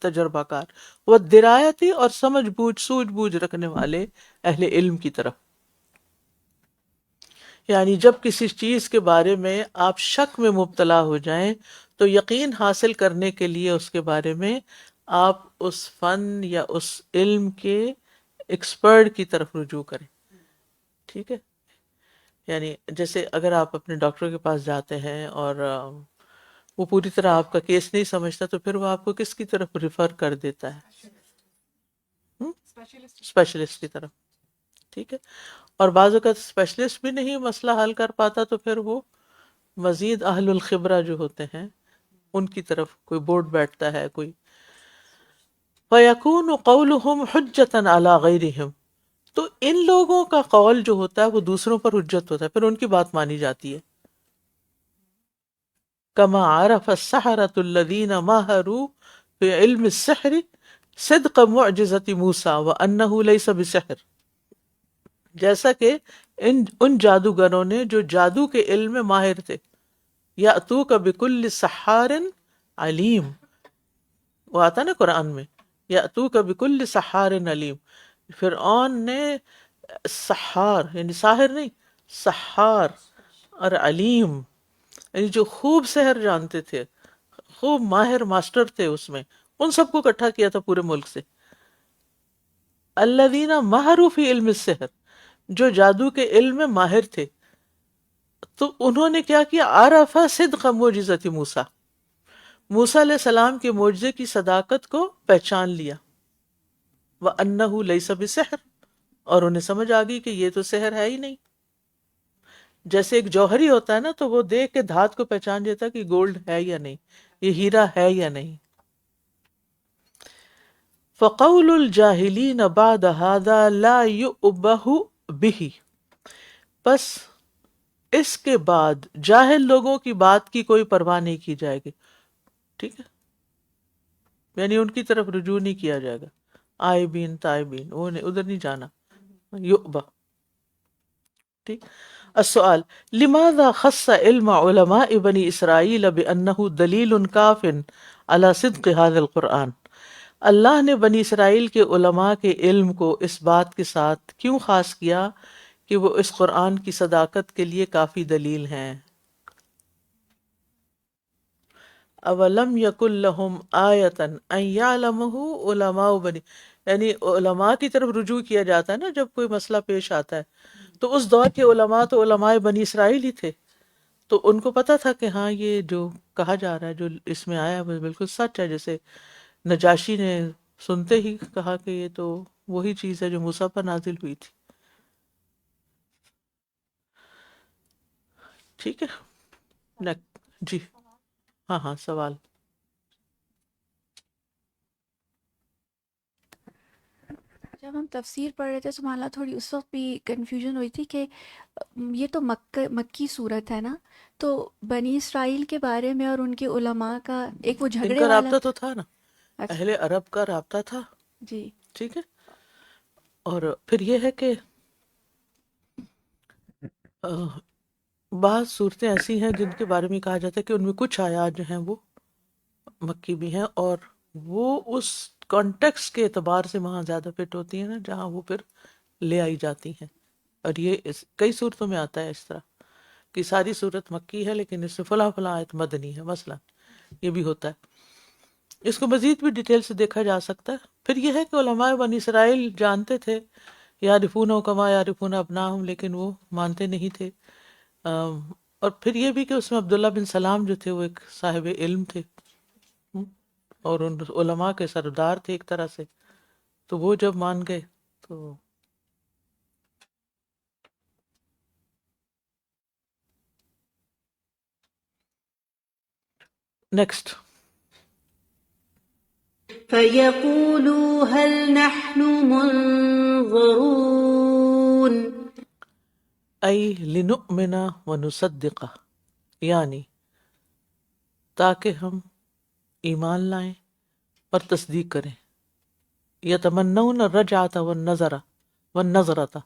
تجربہ کار، والدرایت، اور سمجھ بوجھ سوجھ بوجھ رکھنے والے اہل علم کی طرف. یعنی جب کسی چیز کے بارے میں آپ شک میں مبتلا ہو جائیں تو یقین حاصل کرنے کے لیے اس کے بارے میں آپ اس فن یا اس علم کے ایکسپرٹ کی طرف رجوع کریں. ٹھیک ہے، یعنی جیسے اگر آپ اپنے ڈاکٹر کے پاس جاتے ہیں اور وہ پوری طرح آپ کا کیس نہیں سمجھتا تو پھر وہ آپ کو کس کی طرف ریفر کر دیتا ہے؟ اسپیشلسٹ کی طرف. ٹھیک ہے، اور بعض اوقات اسپیشلسٹ بھی نہیں مسئلہ حل کر پاتا تو پھر وہ مزید اہل الخبرہ جو ہوتے ہیں ان کی طرف کوئی بورڈ بیٹھتا ہے کوئی. فَيَكُونُ قَوْلُهُمْ حُجَّةً عَلَى غَيْرِهِمْ، تو ان لوگوں کا قول جو ہوتا ہے وہ دوسروں پر حجت ہوتا ہے، پھر ان کی بات مانی جاتی ہے. كَمَا عَرَفَ السَّحَرَةُ الَّذِينَ مَاهَرُوا فِي عِلْمِ السِّحْرِ صِدْقَ مُعْجِزَةِ مُوسَى وَأَنَّهُ لَيْسَ بِسِحْرٍ، جیسا کہ ان جادوگروں نے جو جادو کے علم میں ماہر تھے. یأتوک بکل سحار علیم، وہ آتا نا قرآن میں، یأتوک بکل سحار علیم. فرعون نے سحار یعنی ساحر نہیں، سحار اور علیم یعنی جو خوب سحر جانتے تھے، خوب ماہر ماسٹر تھے اس میں، ان سب کو اکٹھا کیا تھا پورے ملک سے. الذین مہروا فی علم السحر، جو جادو کے علم میں ماہر تھے. تو انہوں نے کیا کیا؟ عرف صدق معجزت موسیٰ، موسیٰ علیہ السلام کے معجزے کی صداقت کو پہچان لیا. وَأَنَّهُ لَيْسَ بِسِحْرٍ، اور انہیں سمجھ آ گئی کہ یہ تو سحر ہے ہی نہیں. جیسے ایک جوہری ہوتا ہے نا، تو وہ دیکھ کے دھات کو پہچان لیتا ہے کہ گولڈ ہے یا نہیں، یہ ہیرا ہے یا نہیں. فَقَوْلُ الْجَاهِلِينَ بَعْدَ هَذَا لَا يُؤْبَهُ بِهِ، پس اس کے بعد جاہل لوگوں کی بات کی کوئی پرواہ نہیں کی جائے گی. ٹھیک ہے، یعنی ان کی طرف رجوع نہیں کیا جائے گا. آئبین تائبین، وہ ادھر نہیں جانا. یؤبا. ٹھیک. السؤال، لماذا خص علم علماء بنی اسرائیل بأنه دلیل کاف علی صدق هذا القرآن، اللہ نے بنی اسرائیل کے علماء کے علم کو اس بات کے ساتھ کیوں خاص کیا کہ وہ اس قرآن کی صداقت کے لیے کافی دلیل ہیں؟ اولم یکن لہم آیۃ ان یعلمہ علماء بنی، یعنی علماء کی طرف رجوع کیا جاتا ہے نا جب کوئی مسئلہ پیش آتا ہے. تو اس دور کے علماء تو علماء بنی اسرائیل ہی تھے، تو ان کو پتا تھا کہ ہاں یہ جو کہا جا رہا ہے، جو اس میں آیا ہے وہ بالکل سچ ہے. جیسے نجاشی نے سنتے ہی کہا کہ یہ تو وہی چیز ہے جو موسیٰ پر نازل ہوئی تھی. ٹھیک ہے. جی ہاں سوال. جب ہم تفسیر پڑھ رہے تھے سبحان اللہ، تھوڑی اس وقت بھی کنفیوژن ہوئی تھی کہ یہ تو مکی صورت ہے نا، تو بنی اسرائیل کے بارے میں اور ان کے علماء کا ایک وہ ان جھگڑے کا والا. رابطہ تو تھا نا، اچھا اہل عرب کا رابطہ تھا. جی. ٹھیک ہے. اور پھر یہ ہے کہ بعض صورتیں ایسی ہیں جن کے بارے میں کہا جاتا ہے کہ ان میں کچھ آیات جو ہیں وہ مکی بھی ہیں، اور وہ اس کانٹیکس کے اعتبار سے وہاں زیادہ فٹ ہوتی ہیں نا جہاں وہ پھر لے آئی جاتی ہیں. اور یہ کئی صورتوں میں آتا ہے اس طرح کہ ساری صورت مکی ہے لیکن اس سے فلاں فلاں آیت مدنی ہے مثلا، یہ بھی ہوتا ہے. اس کو مزید بھی ڈیٹیل سے دیکھا جا سکتا ہے. پھر یہ ہے کہ علماء بنی اسرائیل جانتے تھے یعرفون کما یعرفون ابناہم، لیکن وہ مانتے نہیں تھے. اور پھر یہ بھی کہ اس میں عبداللہ بن سلام جو تھے وہ ایک صاحب علم تھے اور ان علماء کے سردار تھے ایک طرح سے، تو وہ جب مان گئے تو نیکسٹ. فيقولوا هل نحن منظرون ای لنؤمن ونصدق، یعنی تاکہ ہم ایمان لائیں اور تصدیق کریں. یتمنون الرجعۃ والنظرۃ،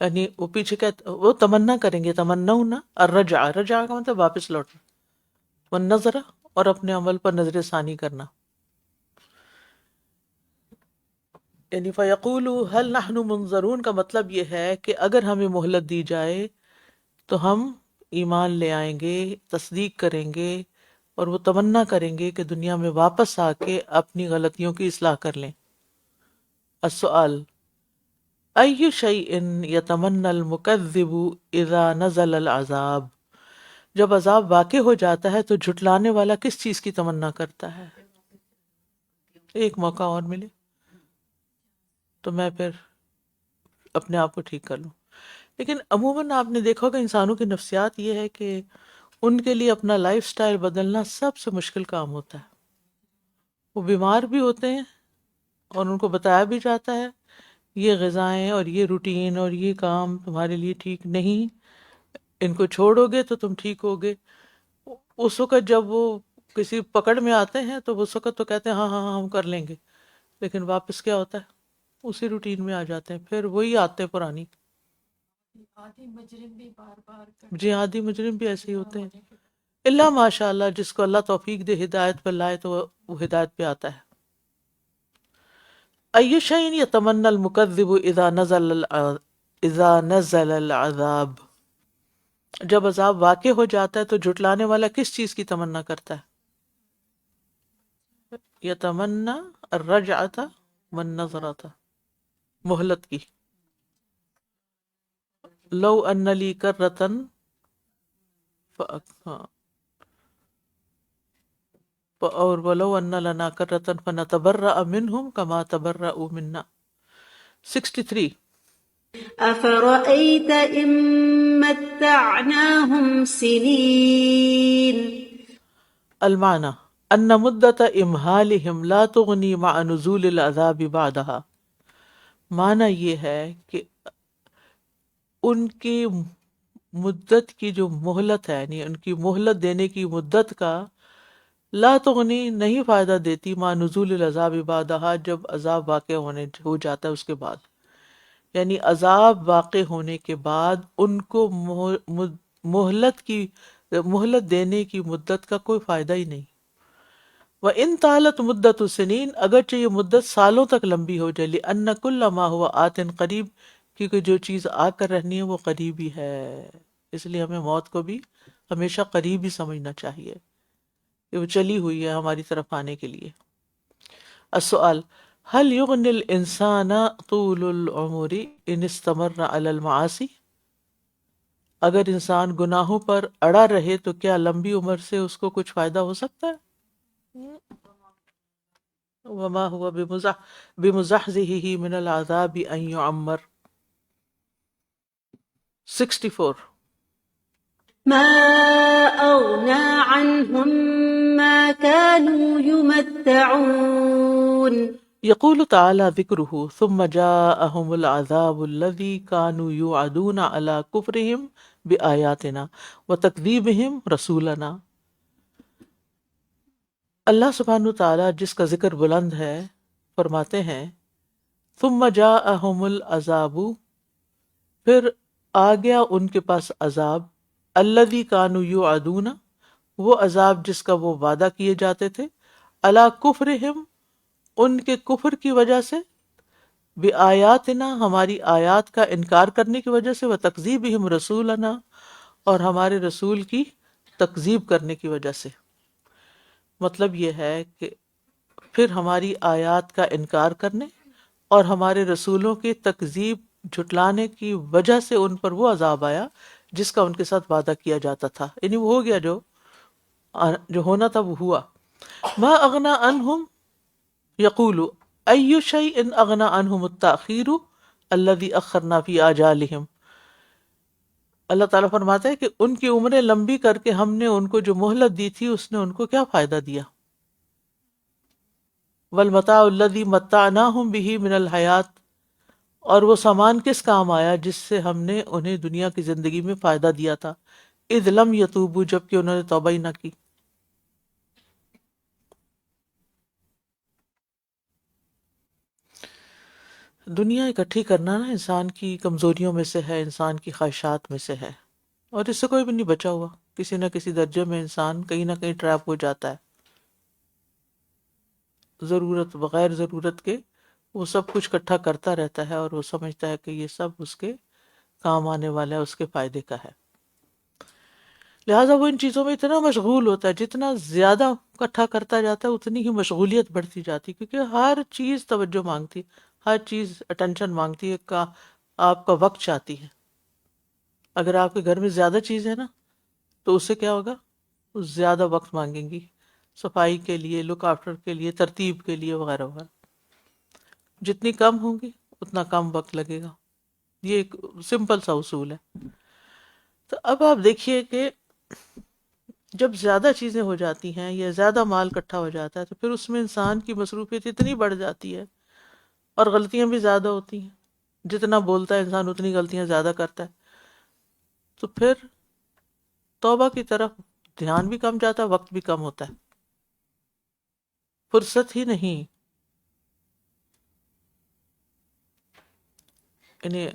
یعنی وہ پیچھے وہ تمنا کریں گے. تمنون الرجع، رجع کا مطلب واپس لوٹنا، والنظر، اور اپنے عمل پر نظر ثانی کرنا. یعنی فیقولوا هل نحن منظرون کا مطلب یہ ہے کہ اگر ہمیں مہلت دی جائے تو ہم ایمان لے آئیں گے، تصدیق کریں گے، اور وہ تمنا کریں گے کہ دنیا میں واپس آ کے اپنی غلطیوں کی اصلاح کر لیں. السؤال، ای شیء یتمنى المکذب اذا نزل العذاب، جب عذاب واقع ہو جاتا ہے تو جھٹلانے والا کس چیز کی تمنا کرتا ہے؟ ایک موقع اور ملے تو میں پھر اپنے آپ کو ٹھیک کر لوں. لیکن عموماً آپ نے دیکھا ہوگا انسانوں کی نفسیات یہ ہے کہ ان کے لیے اپنا لائف سٹائل بدلنا سب سے مشکل کام ہوتا ہے. وہ بیمار بھی ہوتے ہیں اور ان کو بتایا بھی جاتا ہے یہ غذائیں اور یہ روٹین اور یہ کام تمہارے لیے ٹھیک نہیں، ان کو چھوڑو گے تو تم ٹھیک ہوگے. اس وقت جب وہ کسی پکڑ میں آتے ہیں تو اس وقت تو کہتے ہیں ہاں ہاں ہم کر لیں گے، لیکن واپس کیا ہوتا ہے؟ اسی روٹین میں آ جاتے ہیں، پھر وہی آتے ہیں پرانی. جی عادی مجرم بھی ایسے ہی ہوتے ہیں، اللہ ماشاء اللہ جس کو اللہ توفیق دے ہدایت پر لائے تو وہ ہدایت پہ آتا ہے. ای شیء یتمنى المکذب اذا نزل العذاب، جب عذاب واقع ہو جاتا ہے تو جھٹلانے والا کس چیز کی تمنا کرتا ہے؟ یتمنا الرجعۃ والنظرۃ، مہلت کی. لو ان لی کرۃ ہاں، اور ولو ان لنا کرۃ فنتبرأ منہم کما تبرؤوا منا. 63. أفرأيت إن متعناهم سنين المعنى ان مدت امہالہم لا تغنی مع نزول العذاب بعدها. معنی یہ ہے کہ ان کی مدت کی جو مہلت ہے، یعنی ان کی مہلت دینے کی مدت کا، لا تغنی نہیں فائدہ دیتی مع نزول العذاب بعدها، جب عذاب واقع ہو جاتا ہے اس کے بعد. یعنی عذاب واقع ہونے کے بعد ان کو مہلت دینے کی مدت کا کوئی فائدہ ہی نہیں. وَإِن طالت مدت السنین، اگرچہ یہ مدت سالوں تک لمبی ہو جائے، لأن كل ما هو آت قریب، کیونکہ جو چیز آ کر رہنی ہے وہ قریب ہی ہے. اس لیے ہمیں موت کو بھی ہمیشہ قریب ہی سمجھنا چاہیے کہ وہ چلی ہوئی ہے ہماری طرف آنے کے لیے. السؤال هل يغني الانسان طول العمر ان استمر على المعاصی؟ اگر انسان گناہوں پر اڑا رہے تو کیا لمبی عمر سے اس کو کچھ فائدہ ہو سکتا ہے؟ وما هو بمزحزحه من العذاب ان يعمر. 64. ما أغنى عنهم ما كانوا يمتعون يقول تعالى ذكره ثم جاءهم العذاب الذي كانوا يوعدون على كفرهم بآياتنا وتكذيبهم رسولنا. اللہ سبحانہ وتعالیٰ جس کا ذکر بلند ہے فرماتے ہیں ثم جاءهم العذاب، پھر آ گیا ان کے پاس عذاب، الذی كانوا یوعدون، وہ عذاب جس کا وہ وعدہ کیے جاتے تھے، علی کفرہم، ان کے کفر کی وجہ سے، بآیاتنا، ہماری آیات کا انکار کرنے کی وجہ سے، وتکذیبہم رسولنا، اور ہمارے رسول کی تکذیب کرنے کی وجہ سے. مطلب یہ ہے کہ پھر ہماری آیات کا انکار کرنے اور ہمارے رسولوں کی تکذیب جھٹلانے کی وجہ سے ان پر وہ عذاب آیا جس کا ان کے ساتھ وعدہ کیا جاتا تھا. یعنی وہ ہو گیا، جو ہونا تھا وہ ہوا. ما اغنا عنہم یقول ای شیء اغنا عنہم التاخیر الذی اخرنا فی آجالہم. اللہ تعالیٰ فرماتے ہیں کہ ان کی عمریں لمبی کر کے ہم نے ان کو جو مہلت دی تھی اس نے ان کو کیا فائدہ دیا. والمتاع الذی متعناہم بہ من الحیات، اور وہ سامان کس کام آیا جس سے ہم نے انہیں دنیا کی زندگی میں فائدہ دیا تھا. اذ لم یتوبوا، جبکہ انہوں نے توبہ ہی نہ کی. دنیا اکٹھی کرنا نا انسان کی کمزوریوں میں سے ہے، انسان کی خواہشات میں سے ہے، اور اس سے کوئی بھی نہیں بچا ہوا. کسی نہ کسی درجے میں انسان کہیں نہ کہیں ٹریپ ہو جاتا ہے. ضرورت بغیر ضرورت کے وہ سب کچھ اکٹھا کرتا رہتا ہے اور وہ سمجھتا ہے کہ یہ سب اس کے کام آنے والا ہے، اس کے فائدے کا ہے. لہٰذا وہ ان چیزوں میں اتنا مشغول ہوتا ہے، جتنا زیادہ اکٹھا کرتا جاتا ہے اتنی ہی مشغولیت بڑھتی جاتی، کیونکہ ہر چیز توجہ مانگتی، ہر چیز اٹینشن مانگتی ہے، آپ کا وقت چاہتی ہے. اگر آپ کے گھر میں زیادہ چیز ہے نا تو اس سے کیا ہوگا، زیادہ وقت مانگیں گی، صفائی کے لیے، لک آفٹر کے لیے، ترتیب کے لیے، وغیرہ وغیرہ. جتنی کم ہوں گی اتنا کم وقت لگے گا. یہ ایک سمپل سا اصول ہے. تو اب آپ دیکھیے کہ جب زیادہ چیزیں ہو جاتی ہیں یا زیادہ مال اکٹھا ہو جاتا ہے تو پھر اس میں انسان کی مصروفیت اتنی بڑھ جاتی ہے اور غلطیاں بھی زیادہ ہوتی ہیں. جتنا بولتا ہے انسان اتنی غلطیاں زیادہ کرتا ہے. تو پھر توبہ کی طرف دھیان بھی کم جاتا ہے، وقت بھی کم ہوتا ہے، فرصت ہی نہیں. یعنی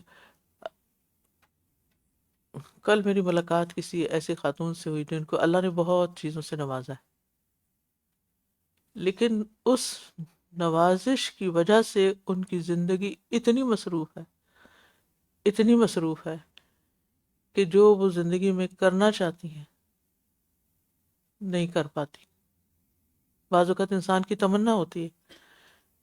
کل میری ملاقات کسی ایسی خاتون سے ہوئی جن کو اللہ نے بہت چیزوں سے نوازا ہے، لیکن اس نوازش کی وجہ سے ان کی زندگی اتنی مصروف ہے کہ جو وہ زندگی میں کرنا چاہتی ہیں نہیں کر پاتی. بعض اوقات انسان کی تمنا ہوتی ہے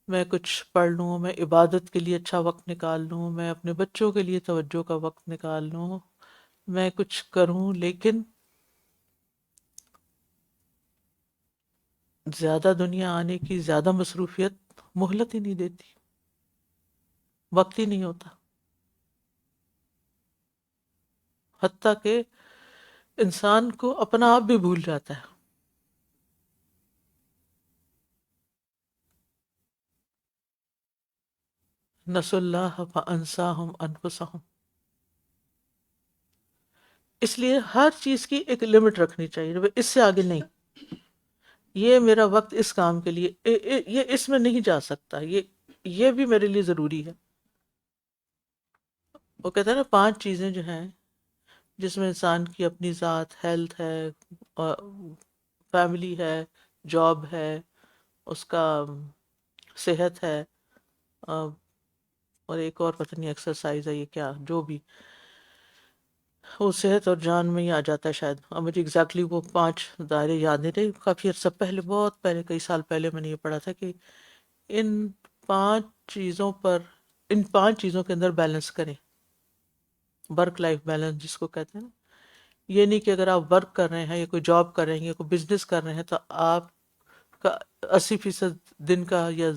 میں کچھ پڑھ لوں، میں عبادت کے لیے اچھا وقت نکال لوں، میں اپنے بچوں کے لیے توجہ کا وقت نکال لوں، میں کچھ کروں، لیکن زیادہ دنیا آنے کی زیادہ مصروفیت مہلت ہی نہیں دیتی، وقت ہی نہیں ہوتا. حتیٰ کہ انسان کو اپنا آپ بھی بھول جاتا ہے. نسوا اللہ فانساہم انفسہم. اس لیے ہر چیز کی ایک لمٹ رکھنی چاہیے، اس سے آگے نہیں. یہ میرا وقت اس کام کے لیے یہ اس میں نہیں جا سکتا، یہ بھی میرے لیے ضروری ہے. وہ کہتے ہیں نا 5 چیزیں جو ہیں جس میں انسان کی اپنی ذات، ہیلتھ ہے، فیملی ہے، جاب ہے، اس کا صحت ہے، اور ایک اور پتہ نہیں ایکسرسائز ہے، یہ کیا جو بھی، وہ صحت اور جان میں ہی آ جاتا ہے شاید. اور مجھے ایگزیکٹلی وہ 5 دائرے یاد نہیں رہے. کافی عرصہ پہلے، بہت پہلے، کئی سال پہلے میں نے یہ پڑھا تھا کہ ان 5 چیزوں پر، ان 5 چیزوں کے اندر بیلنس کریں. ورک لائف بیلنس جس کو کہتے ہیں نا. یہ نہیں کہ اگر آپ ورک کر رہے ہیں یا کوئی جاب کر رہے ہیں یا کوئی بزنس کر رہے ہیں تو آپ کا 80% دن کا یا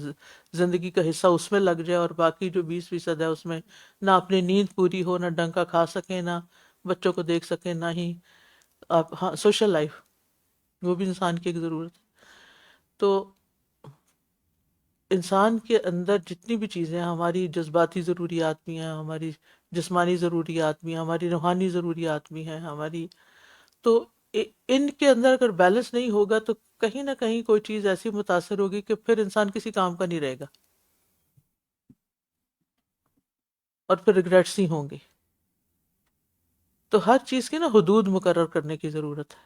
زندگی کا حصہ اس میں لگ جائے، اور باقی جو 20% ہے اس میں نہ اپنی نیند پوری ہو، نہ ڈنگ کا کھا سکیں، نہ بچوں کو دیکھ سکیں، نہ ہی آپ. ہاں، سوشل لائف وہ بھی انسان کی ایک ضرورت ہے. تو انسان کے اندر جتنی بھی چیزیں ہیں، ہماری جذباتی ضروریات بھی ہیں، ہماری جسمانی ضروریات بھی ہیں، ہماری روحانی ضروریات بھی ہیں ہماری. تو ان کے اندر اگر بیلنس نہیں ہوگا تو کہیں نہ کہیں کوئی چیز ایسی متاثر ہوگی کہ پھر انسان کسی کام کا نہیں رہے گا، اور پھر ریگریٹس ہی ہوں گے. تو ہر چیز کی نا حدود مقرر کرنے کی ضرورت ہے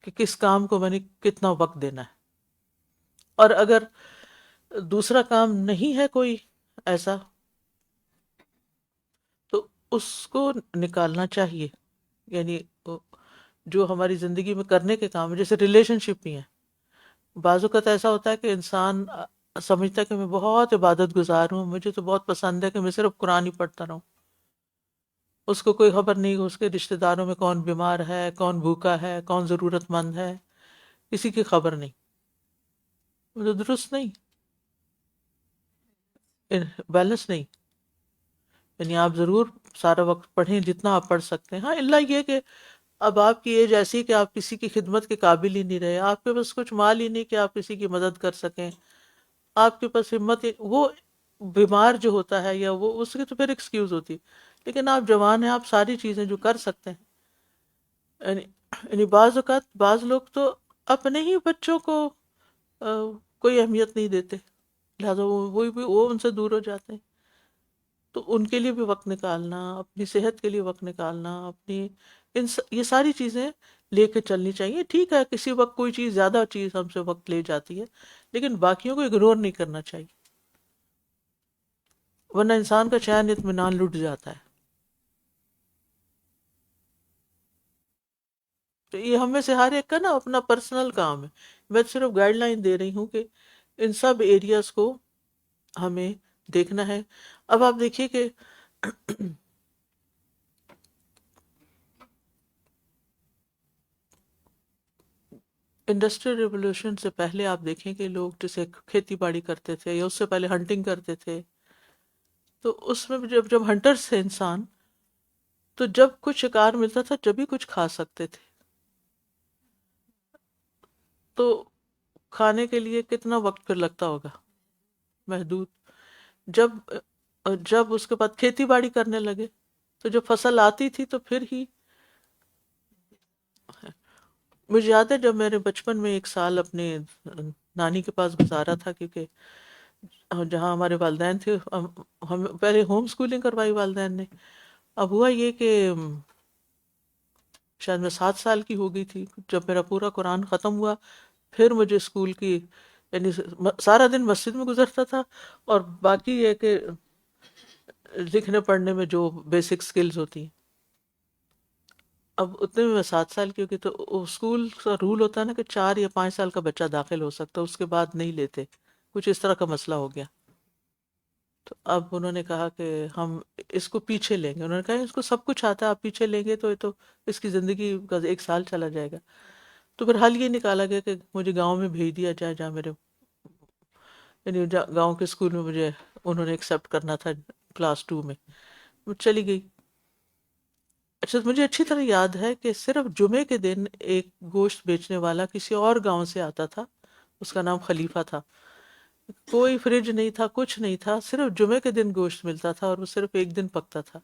کہ کس کام کو میں نے کتنا وقت دینا ہے. اور اگر دوسرا کام نہیں ہے کوئی ایسا تو اس کو نکالنا چاہیے. یعنی جو ہماری زندگی میں کرنے کے کام ہیں، جیسے ریلیشن شپ بھی ہیں. بعض اوقات ایسا ہوتا ہے کہ انسان سمجھتا ہے کہ میں بہت عبادت گزار ہوں، مجھے تو بہت پسند ہے کہ میں صرف قرآن ہی پڑھتا رہوں. اس کو کوئی خبر نہیں کہ اس کے رشتہ داروں میں کون بیمار ہے، کون بھوکا ہے، کون ضرورت مند ہے، کسی کی خبر نہیں. وہ تو درست نہیں، بیلنس نہیں. یعنی آپ ضرور سارا وقت پڑھیں جتنا آپ پڑھ سکتے ہیں. ہاں، اللہ یہ کہ اب آپ کی ایج ایسی کہ آپ کسی کی خدمت کے قابل ہی نہیں رہے، آپ کے پاس کچھ مال ہی نہیں کہ آپ کسی کی مدد کر سکیں، آپ کے پاس ہمت وہ بیمار جو ہوتا ہے یا وہ اس کی تو پھر ایکسکیوز ہوتی ہے. لیکن آپ جوان ہیں، آپ ساری چیزیں جو کر سکتے ہیں. یعنی بعض اوقات بعض لوگ تو اپنے ہی بچوں کو کوئی اہمیت نہیں دیتے، لہٰذا وہ ان سے دور ہو جاتے ہیں. تو ان کے لیے بھی وقت نکالنا، اپنی صحت کے لیے وقت نکالنا، اپنی یہ ساری چیزیں لے کے چلنی چاہیے. ٹھیک ہے کسی وقت کوئی چیز زیادہ چیز ہم سے وقت لے جاتی ہے، لیکن باقیوں کو اگنور نہیں کرنا چاہیے، ورنہ انسان کا چین اطمینان لٹ جاتا ہے. تو یہ ہم میں سے ہر ایک کا نا اپنا پرسنل کام ہے. میں صرف گائیڈ لائن دے رہی ہوں کہ ان سب ایریاز کو ہمیں دیکھنا ہے. اب آپ دیکھیے کہ انڈسٹریل ریولوشن سے پہلے آپ دیکھیں کہ لوگ جیسے کھیتی باڑی کرتے تھے یا اس سے پہلے ہنٹنگ کرتے تھے، تو اس میں جب ہنٹرز تھے انسان، تو جب کچھ شکار ملتا تھا جب ہی کچھ کھا سکتے تھے. تو کھانے کے لیے کتنا وقت پھر لگتا ہوگا؟ محدود. جب جب اس کے بعد کھیتی باڑی کرنے لگے تو جو فصل آتی تھی تو پھر ہی. مجھے یاد ہے جب میرے بچپن میں ایک سال اپنے نانی کے پاس گزارا تھا، کیونکہ جہاں ہمارے والدین تھے، ہم پہلے ہوم سکولنگ کروائی والدین نے. اب ہوا یہ کہ شاید میں 7 سال کی ہو گئی تھی جب میرا پورا قرآن ختم ہوا. پھر مجھے اسکول کی، یعنی سارا دن مسجد میں گزرتا تھا، اور باقی یہ کہ لکھنے پڑھنے میں جو بیسک سکلز ہوتی ہیں. اب اتنے میں 7 سال کی ہوگی تو اسکول کا رول ہوتا ہے نا کہ 4 یا 5 سال کا بچہ داخل ہو سکتا ہے، اس کے بعد نہیں لیتے. کچھ اس طرح کا مسئلہ ہو گیا. تو اب انہوں نے کہا کہ ہم اس کو پیچھے لیں گے. انہوں نے کہا اس کو سب کچھ آتا ہے، آپ پیچھے لیں گے تو یہ تو اس کی زندگی کا 1 سال چلا جائے گا. تو پھر حل یہ نکالا گیا کہ مجھے گاؤں میں بھیج دیا جائے، جہاں میرے یعنی گاؤں کے اسکول میں مجھے انہوں نے ایکسیپٹ کرنا تھا کلاس 2 میں. میں چلی گئی. اچھا مجھے اچھی طرح یاد ہے کہ صرف جمعے کے دن ایک گوشت بیچنے والا کسی اور گاؤں سے آتا تھا، اس کا نام خلیفہ تھا. کوئی فریج نہیں تھا، کچھ نہیں تھا، صرف جمعے کے دن گوشت ملتا تھا اور وہ صرف ایک دن پکتا تھا.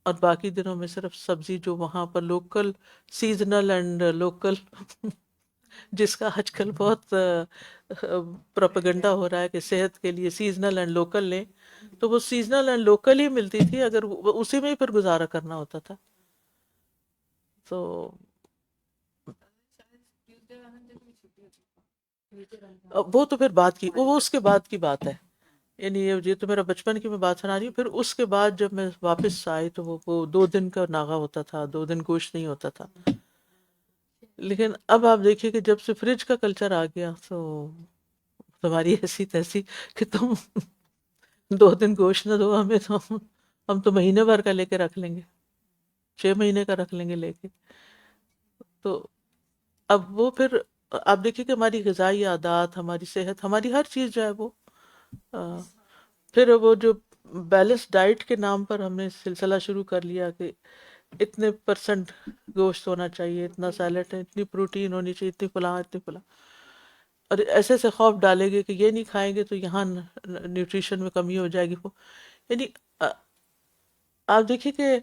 اور باقی دنوں میں صرف سبزی جو وہاں پر لوکل سیزنل اینڈ لوکل جس کا آج کل بہت پروپیگنڈا ہو رہا ہے کہ صحت کے لیے سیزنل اینڈ لوکل لیں، تو وہ سیزنل اینڈ لوکل ہی ملتی تھی. اگر اسی میں ہی پھر گزارا کرنا ہوتا تھا. تو وہ تو پھر بات کی، وہ اس کے بعد کی بات ہے. یعنی یہ تو میرا بچپن کی میں بات سنا رہی ہوں. پھر اس کے بعد جب میں واپس آئی تو وہ 2 دن کا ناغہ ہوتا تھا، 2 دن گوشت نہیں ہوتا تھا. لیکن اب آپ دیکھیے کہ جب سے فریج کا کلچر آ گیا تو تمہاری ایسی تیسی کہ تم 2 دن گوشت نہ دو ہمیں تو ہم تو مہینے بھر کا لے کے رکھ لیں گے، 6 مہینے کا رکھ لیں گے لے کے. تو اب وہ پھر آپ دیکھیے کہ ہماری غذائی عادات، ہماری صحت، ہماری ہر چیز جو ہے وہ پھر وہ جو بیلنس ڈائٹ کے نام پر ہم نے سلسلہ شروع کر لیا کہ اتنے پرسنٹ گوشت ہونا چاہیے، اتنا سیلڈ ہے، اتنی پروٹین ہونی چاہیے، اتنی فلاں اتنی فلاں، اور ایسے ایسے خوف ڈالے گے کہ یہ نہیں کھائیں گے تو یہاں نیوٹریشن میں کمی ہو جائے گی. وہ یعنی آپ دیکھیے کہ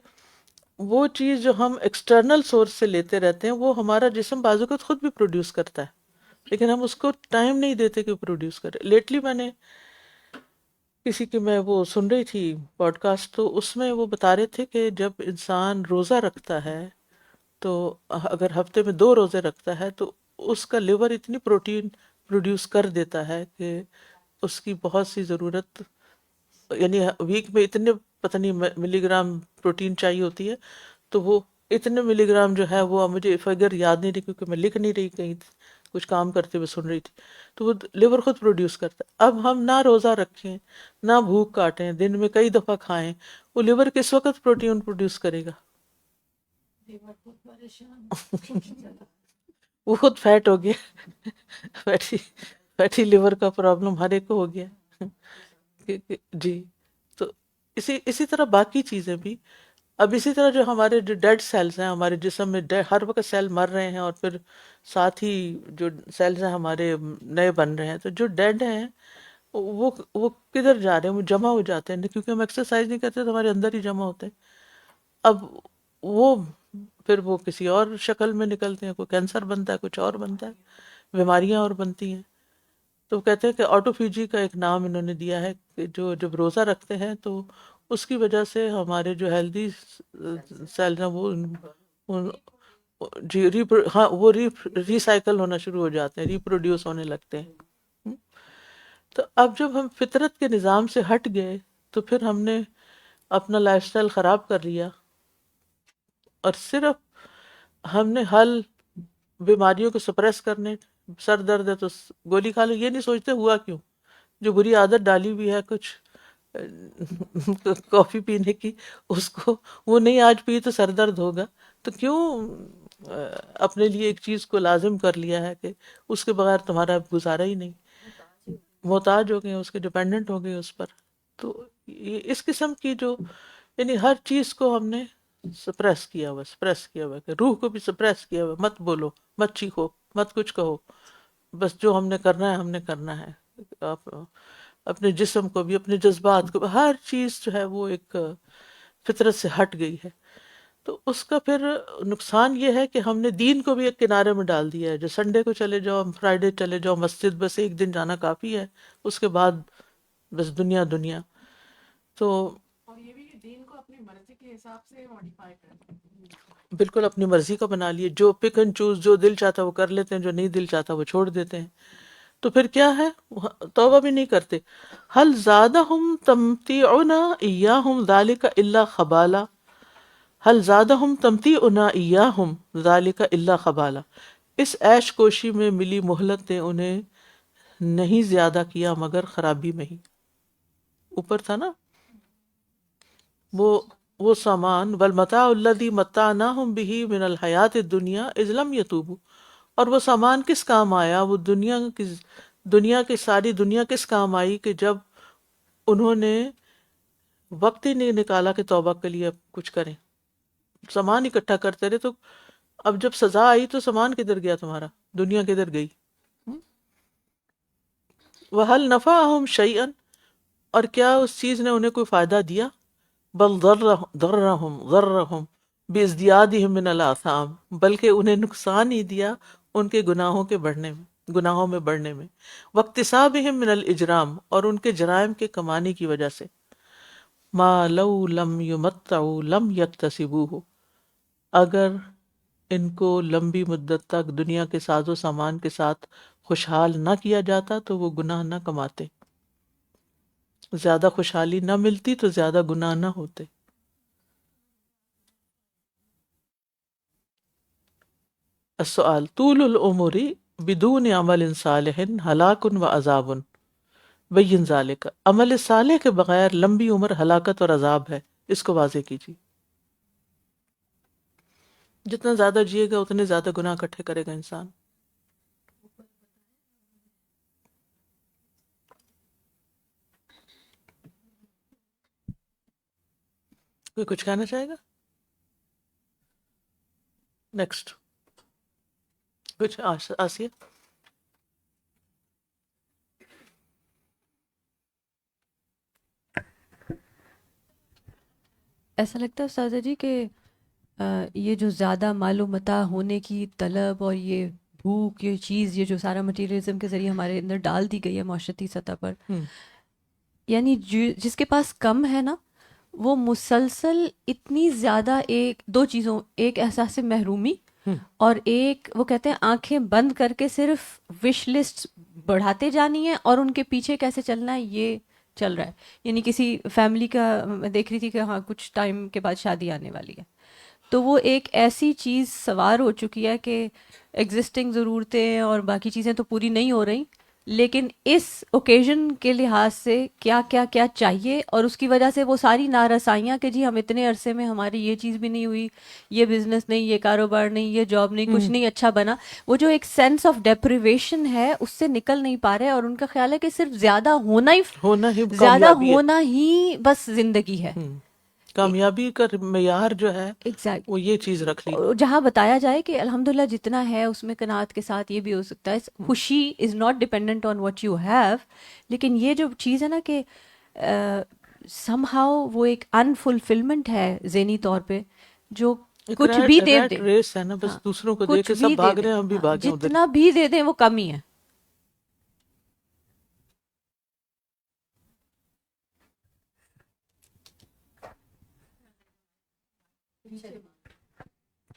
وہ چیز جو ہم ایکسٹرنل سورس سے لیتے رہتے ہیں وہ ہمارا جسم بعض اوقات خود بھی پروڈیوس کرتا ہے، لیکن ہم اس کو ٹائم نہیں دیتے کہ پروڈیوس کرے. لیٹلی میں نے کسی کی میں وہ سن رہی تھی پوڈ کاسٹ، تو اس میں وہ بتا رہے تھے کہ جب انسان روزہ رکھتا ہے تو اگر ہفتے میں 2 روزے رکھتا ہے تو اس کا لیور اتنی پروٹین پروڈیوس کر دیتا ہے کہ اس کی بہت سی ضرورت، یعنی ویک میں اتنے پتہ نہیں ملی گرام پروٹین چاہیے ہوتی ہے، تو وہ اتنے ملی گرام جو ہے وہ مجھے فگر یاد نہیں رہی کیونکہ میں لکھ نہیں رہی، کہیں کچھ کام کرتے ہوئے سن رہی تھی، تو وہ لیور خود پروڈیوس کرتا ہے. اب ہم نہ روزہ رکھیں، نہ بھوک کاٹیں، دن میں کئی دفعہ کھائیں، وہ لیور کس وقت پروٹین پروڈیوس کرے گا؟ وہ خود فیٹ ہو گیا. فیٹی لیور کا پرابلم ہر ایک کو ہو گیا. جی. تو اسی طرح باقی چیزیں بھی. اب اسی طرح جو ہمارے جو ڈیڈ سیلز ہیں ہمارے جسم میں، ہر وقت سیل مر رہے ہیں اور پھر ساتھ ہی جو سیلز ہیں ہمارے نئے بن رہے ہیں، تو جو ڈیڈ ہیں وہ کدھر جا رہے ہیں؟ وہ جمع ہو جاتے ہیں کیونکہ ہم ایکسرسائز نہیں کرتے تو ہمارے اندر ہی جمع ہوتے ہیں. اب وہ پھر وہ کسی اور شکل میں نکلتے ہیں، کوئی کینسر بنتا ہے، کچھ اور بنتا ہے، بیماریاں اور بنتی ہیں. تو وہ کہتے ہیں کہ آٹوفیجی کا ایک نام انہوں نے دیا ہے کہ جو جب روزہ رکھتے ہیں تو اس کی وجہ سے ہمارے جو ہیلدی سیل ہیں وہ جی ہاں وہ ریسائیکل ہونا شروع ہو جاتے ہیں، ریپروڈیوس ہونے لگتے ہیں. تو اب جب ہم فطرت کے نظام سے ہٹ گئے تو پھر ہم نے اپنا لائف سٹائل خراب کر لیا اور صرف ہم نے حل بیماریوں کو سپریس کرنے، سر درد ہے تو گولی کھا لو، یہ نہیں سوچتے ہوا کیوں. جو بری عادت ڈالی ہوئی ہے کچھ کافی پینے کی، اس کو وہ نہیں آج پی تو سر درد ہوگا، تو کیوں اپنے لیے ایک چیز کو لازم کر لیا ہے کہ اس کے بغیر تمہارا گزارا ہی نہیں. محتاج ہو گئے، اس کے ڈیپینڈنٹ ہو گئے اس پر. تو اس قسم کی جو یعنی ہر چیز کو ہم نے سپریس کیا ہوا کہ روح کو بھی سپریس کیا ہوا، مت بولو، مت چیخو، مت کچھ کہو، بس جو ہم نے کرنا ہے ہم نے کرنا ہے. آپ اپنے جسم کو بھی، اپنے جذبات کو بھی، ہر چیز جو ہے وہ ایک فطرت سے ہٹ گئی ہے. تو اس کا پھر نقصان یہ ہے کہ ہم نے دین کو بھی ایک کنارے میں ڈال دیا ہے. جو سنڈے کو چلے جاؤ، فرائیڈے چلے جاؤ مسجد، بس ایک دن جانا کافی ہے، اس کے بعد بس دنیا. تو اور یہ بھی کہ دین کو اپنی مرضی کے حساب سے ماڈیفائی کریں. بالکل اپنی مرضی کا بنا لیے، جو پک اینڈ چوز، جو دل چاہتا وہ کر لیتے ہیں، جو نہیں دل چاہتا وہ چھوڑ دیتے ہیں. تو پھر کیا ہے؟ توبہ بھی نہیں کرتے. حل زادہم تمتیعنا ایاہم ذالک الا خبالا. حل زادہم تمتیعنا ایاہم ذالک الا خبالا. اس عیش کوشی میں ملی مہلت نے انہیں نہیں زیادہ کیا مگر خرابی میں ہی. اوپر تھا نا وہ سامان والمتاع الذی متعناہم بہ من الحیات الدنیا اذ لم یتوبوا. اور وہ سامان کس کام آیا، وہ دنیا کی ساری دنیا کس کام آئی کہ جب انہوں نے وقت ہی نہیں نکالا کہ توبہ کے لیے کچھ کریں. سامان اکٹھا کرتے رہے، تو اب جب سزا آئی تو سامان کدھر گیا تمہارا، دنیا کدھر گئی؟ وَهَلْ نَفَعَهُمْ شَيْئًا. اور کیا اس چیز نے انہیں کوئی فائدہ دیا؟ بل ضرهم بازدیادهم من الآثام. بلکہ انہیں نقصان ہی دیا ان کے گناہوں میں بڑھنے میں. واکتسابهم من الاجرام. اور ان کے جرائم کے کمانے کی وجہ سے. ما لو لم یمتعوا لم یکتسبوه. اگر ان کو لمبی مدت تک دنیا کے ساز و سامان کے ساتھ خوشحال نہ کیا جاتا تو وہ گناہ نہ کماتے. زیادہ خوشحالی نہ ملتی تو زیادہ گناہ نہ ہوتے. السؤال طول العمر بدون عمل صالح ہلاک و عذاب. بین ذالک. عمل صالح کے بغیر لمبی عمر ہلاکت اور عذاب ہے، اس کو واضح کیجیے. جتنا زیادہ جیے گا اتنے زیادہ گناہ اکٹھے کرے گا انسان. کوئی کچھ کہنا چاہے گا؟ نیکسٹ کچھ آسیہ. ایسا لگتا ہے استاذہ جی کہ یہ جو زیادہ مال و متاع ہونے کی طلب اور یہ بھوک، یہ چیز، یہ جو سارا مٹیریلزم کے ذریعے ہمارے اندر ڈال دی گئی ہے معاشرتی سطح پر، یعنی جس کے پاس کم ہے نا، وہ مسلسل اتنی زیادہ دو چیزوں، ایک احساس محرومی اور ایک وہ کہتے ہیں آنکھیں بند کر کے صرف وش لسٹ بڑھاتے جانی ہے اور ان کے پیچھے کیسے چلنا ہے یہ چل رہا ہے. یعنی کسی فیملی کا میں دیکھ رہی تھی کہ ہاں کچھ ٹائم کے بعد شادی آنے والی ہے، تو وہ ایک ایسی چیز سوار ہو چکی ہے کہ ایگزسٹنگ ضرورتیں اور باقی چیزیں تو پوری نہیں ہو رہی، لیکن اس اوکیزن کے لحاظ سے کیا کیا کیا چاہیے، اور اس کی وجہ سے وہ ساری نارسائیاں کہ جی ہم اتنے عرصے میں ہماری یہ چیز بھی نہیں ہوئی، یہ بزنس نہیں، یہ کاروبار نہیں، یہ جاب نہیں، کچھ نہیں اچھا بنا. وہ جو ایک سینس آف ڈیپریویشن ہے اس سے نکل نہیں پا رہے، اور ان کا خیال ہے کہ صرف زیادہ ہونا ہی بس زندگی ہے. کامیابی کا معیار جو ہے ایگزیکٹ وہ یہ چیز رکھ لی. جہاں بتایا جائے کہ الحمدللہ جتنا ہے اس میں قناعت کے ساتھ یہ بھی ہو سکتا ہے. خوشی is not dependent on what you have, لیکن یہ جو چیز ہے نا کہ سم ہاؤ وہ ایک انفلفلمنٹ ہے ذہنی طور پہ، جو کچھ بھی دے دیں، ریس ہے نا، بس دوسروں کو دیکھ کے سب بھاگ رہے ہیں، ہم بھی بھاگیں ادھر. جتنا بھی دے دیں وہ کم ہی ہے.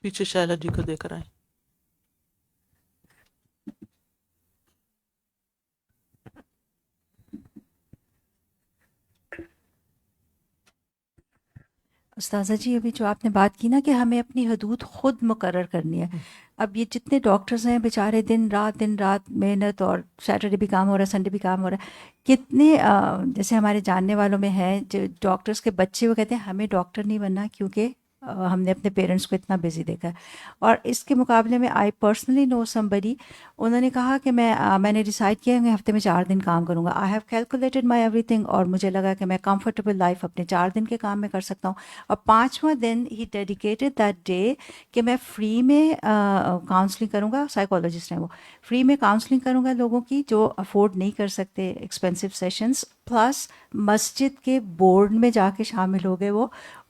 پیچھے شائلہ جی کو دے کر آئیں. استاذہ جی ابھی جو آپ نے بات کی نا کہ ہمیں اپنی حدود خود مقرر کرنی ہے. اب یہ جتنے ڈاکٹرز ہیں بیچارے دن رات محنت، اور سیٹرڈے بھی کام ہو رہا ہے، سنڈے بھی کام ہو رہا ہے. کتنے جیسے ہمارے جاننے والوں میں ہیں جو ڈاکٹرز کے بچے، وہ کہتے ہیں ہمیں ڈاکٹر نہیں بننا کیونکہ ہم نے اپنے پیرنٹس کو اتنا بزی دیکھا ہے. اور اس کے مقابلے میں آئی پرسنلی نو سمبڈی، انہوں نے کہا کہ میں نے ڈیسائیڈ کیا کہ ہفتے میں 4 دن کام کروں گا. آئی ہیو کیلکولیٹڈ مائی ایوری تھنگ، اور مجھے لگا کہ میں کمفرٹیبل لائف اپنے 4 دن کے کام میں کر سکتا ہوں. اور 5واں دن ہی ڈیڈیکیٹڈ دیٹ ڈے کہ میں فری میں کاؤنسلنگ کروں گا. سائیکالوجسٹ ہیں وہ، فری میں کاؤنسلنگ کروں گا لوگوں کی جو افورڈ نہیں کر سکتے ایکسپینسو سیشنز، پلس مسجد کے بورڈ میں جا کے شامل ہو گئے.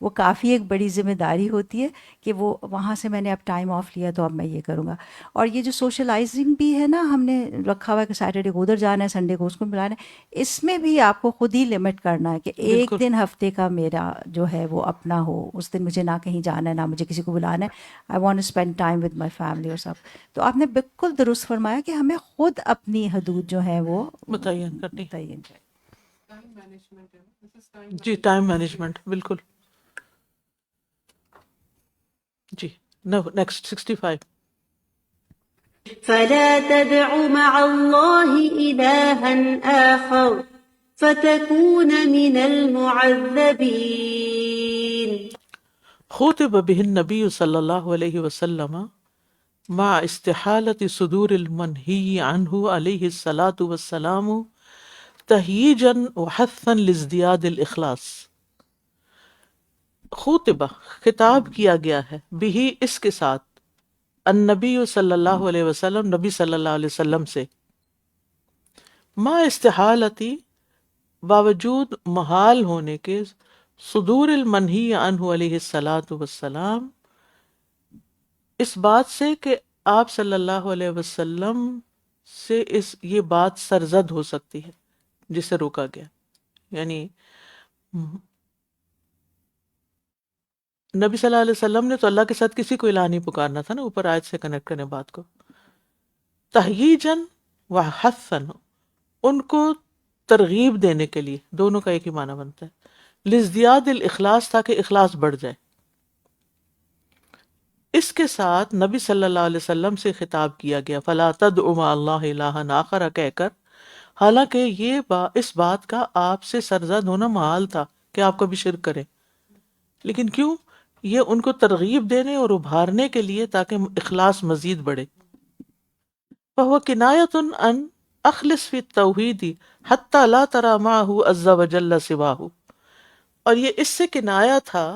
وہ کافی ایک بڑی ذمہ داری تیاری ہوتی ہے کہ وہ وہاں سے میں نے اب ٹائم آف لیا تو اب میں یہ کروں گا. اور یہ جو سوشلائزنگ بھی ہے نا ہم نے رکھا ہوا ہے کہ سیٹرڈے کو ادھر جانا ہے، سنڈے کو اس کو بلانا ہے، اس میں بھی آپ کو خود ہی لمٹ کرنا ہے کہ ایک بالکل دن ہفتے کا میرا جو ہے وہ اپنا ہو، اس دن مجھے نہ کہیں جانا ہے نہ مجھے کسی کو بلانا ہے. I want to spend time with my family اور سب. تو آپ نے بالکل درست فرمایا کہ ہمیں خود اپنی حدود جو ہیں وہ متعین کرنی. متعین کریں. جی ٹائم مینجمنٹ بالکل. جی نیکسٹ 65. فلا تدع مع الله إلها آخر فتكون من المعذبين. خطب به النبی صلی اللہ علیہ وسلم مع استحالة صدور المنہی عنہ علیہ الصلاۃ والسلام تہییجا وحثا لازدیاد الاخلاص. خطبہ خطاب کیا گیا ہے، بھی اس کے ساتھ، النبی صلی اللہ علیہ وسلم نبی صلی اللہ علیہ وسلم سے، ما استحالتی باوجود محال ہونے کے، صدور المنہی عنہ علیہ الصلاۃ والسلام اس بات سے کہ آپ صلی اللہ علیہ وسلم سے یہ بات سرزد ہو سکتی ہے جسے روکا گیا. یعنی نبی صلی اللہ علیہ وسلم نے تو اللہ کے ساتھ کسی کو الہ نہیں پکارنا تھا نا، اوپر آیت سے کنیکٹ کرنے بات کو. تہییجن و حثن، ان کو ترغیب دینے کے لیے، دونوں کا ایک ہی معنی بنتا ہے، لازدیاد الاخلاص، تاکہ اخلاص بڑھ جائے. اس کے ساتھ نبی صلی اللہ علیہ وسلم سے خطاب کیا گیا، فلا تدع مع اللہ الہا آخر کہہ کر، حالانکہ یہ اس بات کا آپ سے سرزد ہونا محال تھا کہ آپ کبھی شرک کریں، لیکن کیوں؟ یہ ان کو ترغیب دینے اور ابھارنے کے لیے تاکہ اخلاص مزید بڑھے. فهو کنایۃ عن اخلص فی التوحید حتی لا تری معہ عز وجل سواہ، اور یہ اس سے کنایا تھا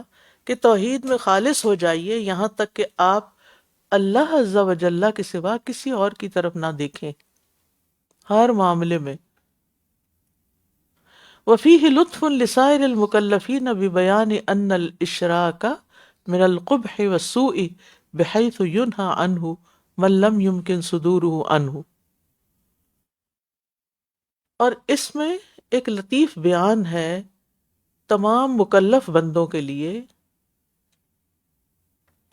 کہ توحید میں خالص ہو جائیے یہاں تک کہ آپ اللہ عز وجل کے سوا کسی اور کی طرف نہ دیکھیں ہر معاملے میں. وفیہ لطف لسائر المکلفین ببیان ان الاشراک من القبح والسوء بحیث ینہی عنہ من لم یمکن صدورہ عنہ. اور اس میں ایک لطیف بیان ہے تمام مکلف بندوں کے لیے،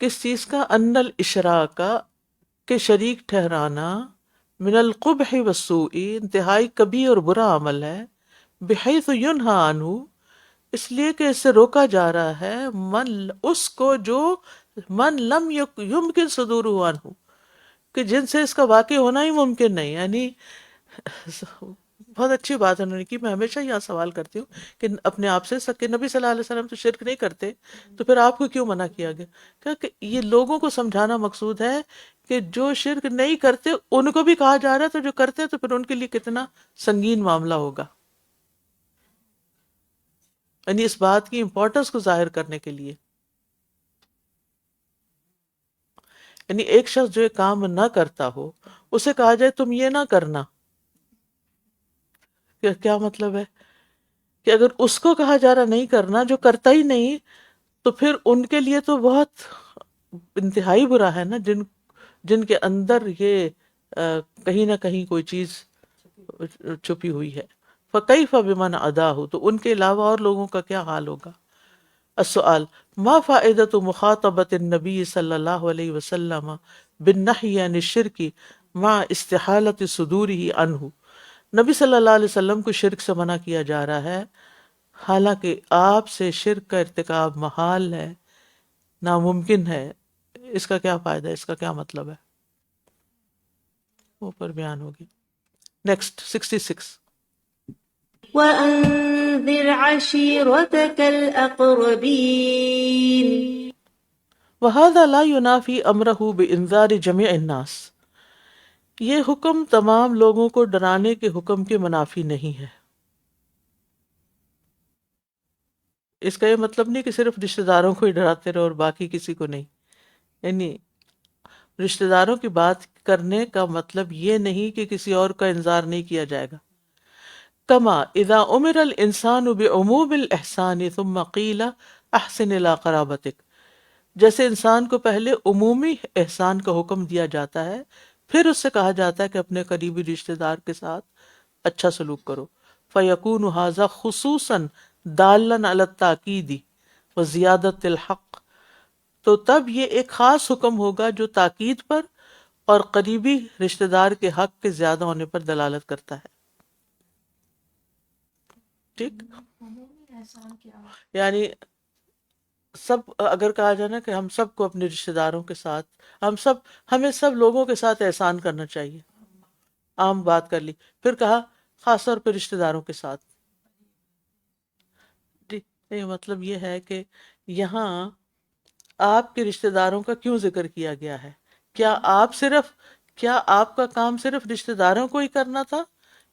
کس چیز کا؟ ان الاشراک، کہ شریک ٹھہرانا، من القبح والسوء، انتہائی کبھی اور برا عمل ہے، بحیث ینہی عنہ، اس لیے کہ اس سے روکا جا رہا ہے، اس کو جو من لم یمکن صدورہ عنہ، کہ جن سے اس کا واقع ہونا ہی ممکن نہیں. یعنی بہت اچھی بات انہوں نے کی. میں ہمیشہ یہاں سوال کرتی ہوں کہ اپنے آپ سے کہ نبی صلی اللہ علیہ وسلم تو شرک نہیں کرتے، تو پھر آپ کو کیوں منع کیا گیا؟ کہ یہ لوگوں کو سمجھانا مقصود ہے کہ جو شرک نہیں کرتے ان کو بھی کہا جا رہا ہے، تو جو کرتے ہیں تو پھر ان کے لیے کتنا سنگین معاملہ ہوگا. یعنی اس بات کی امپورٹنس کو ظاہر کرنے کے لیے، یعنی ایک شخص جو ایک کام نہ کرتا ہو اسے کہا جائے تم یہ نہ کرنا، کیا مطلب ہے؟ کہ اگر اس کو کہا جا رہا نہیں کرنا جو کرتا ہی نہیں، تو پھر ان کے لیے تو بہت انتہائی برا ہے نا، جن کے اندر یہ کہیں نہ کہیں کوئی چیز چھپی ہوئی ہے. فَكَيْفَ بِمَنْ عَدَاهُ، تو ان کے علاوہ اور لوگوں کا کیا حال ہوگا. السؤال ما فائدۃ مخاطبۃ النبی صلی اللہ علیہ وسلم بالنہی عن الشرک مع استحالۃ صدورہ عنہ. نبی صلی اللہ علیہ وسلم کو شرک سے منع کیا جا رہا ہے حالانکہ آپ سے شرک کا ارتکاب محال ہے، ناممکن ہے. اس کا کیا فائدہ ہے؟ اس کا کیا مطلب ہے؟ اوپر بیان ہوگی. نیکسٹ 66. وأنذر عشيرتك الأقربين. وهذا لا ينافي امرہ بانذار جمیع الناس، یہ حکم تمام لوگوں کو ڈرانے کے حکم کے منافی نہیں ہے. اس کا یہ مطلب نہیں کہ صرف رشتہ داروں کو ہی ڈراتے رہو اور باقی کسی کو نہیں. یعنی رشتہ داروں کی بات کرنے کا مطلب یہ نہیں کہ کسی اور کا انذار نہیں کیا جائے گا. کما اذا امر الانسان بعموم الاحسان ثم قیل احسن الى قرابتک، جیسے انسان کو پہلے عمومی احسان کا حکم دیا جاتا ہے، پھر اس سے کہا جاتا ہے کہ اپنے قریبی رشتہ دار کے ساتھ اچھا سلوک کرو. فیکون ھذا خصوصا دالا علی التاکید و زیادت الحق، تو تب یہ ایک خاص حکم ہوگا جو تاکید پر اور قریبی رشتہ دار کے حق کے زیادہ ہونے پر دلالت کرتا ہے. ٹھیک، یعنی سب اگر کہا جائے نا کہ ہم سب کو اپنے رشتہ داروں کے ساتھ، ہمیں سب لوگوں کے ساتھ احسان کرنا چاہیے، عام بات کر لی، پھر کہا خاص طور پہ رشتہ داروں کے ساتھ. ٹھیک، یہ مطلب یہ ہے کہ یہاں آپ کے رشتہ داروں کا کیوں ذکر کیا گیا ہے؟ کیا آپ کا کام صرف رشتہ داروں کو ہی کرنا تھا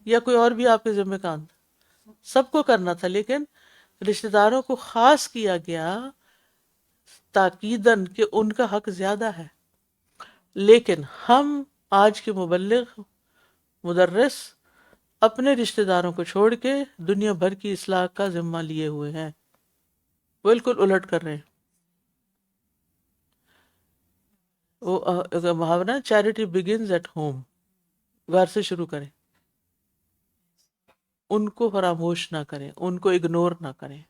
یا کوئی اور بھی آپ کے ذمہ کام تھا؟ سب کو کرنا تھا، لیکن رشتہ داروں کو خاص کیا گیا تاکیداً کہ ان کا حق زیادہ ہے. لیکن ہم آج کے مبلغ مدرس اپنے رشتہ داروں کو چھوڑ کے دنیا بھر کی اصلاح کا ذمہ لیے ہوئے ہیں، بالکل الٹ کر رہے ہیں. وہ محاورہ چیریٹی بگنز ایٹ ہوم، گھر سے شروع کریں، ان کو فراموش نہ کریں، ان کو اگنور نہ کریں.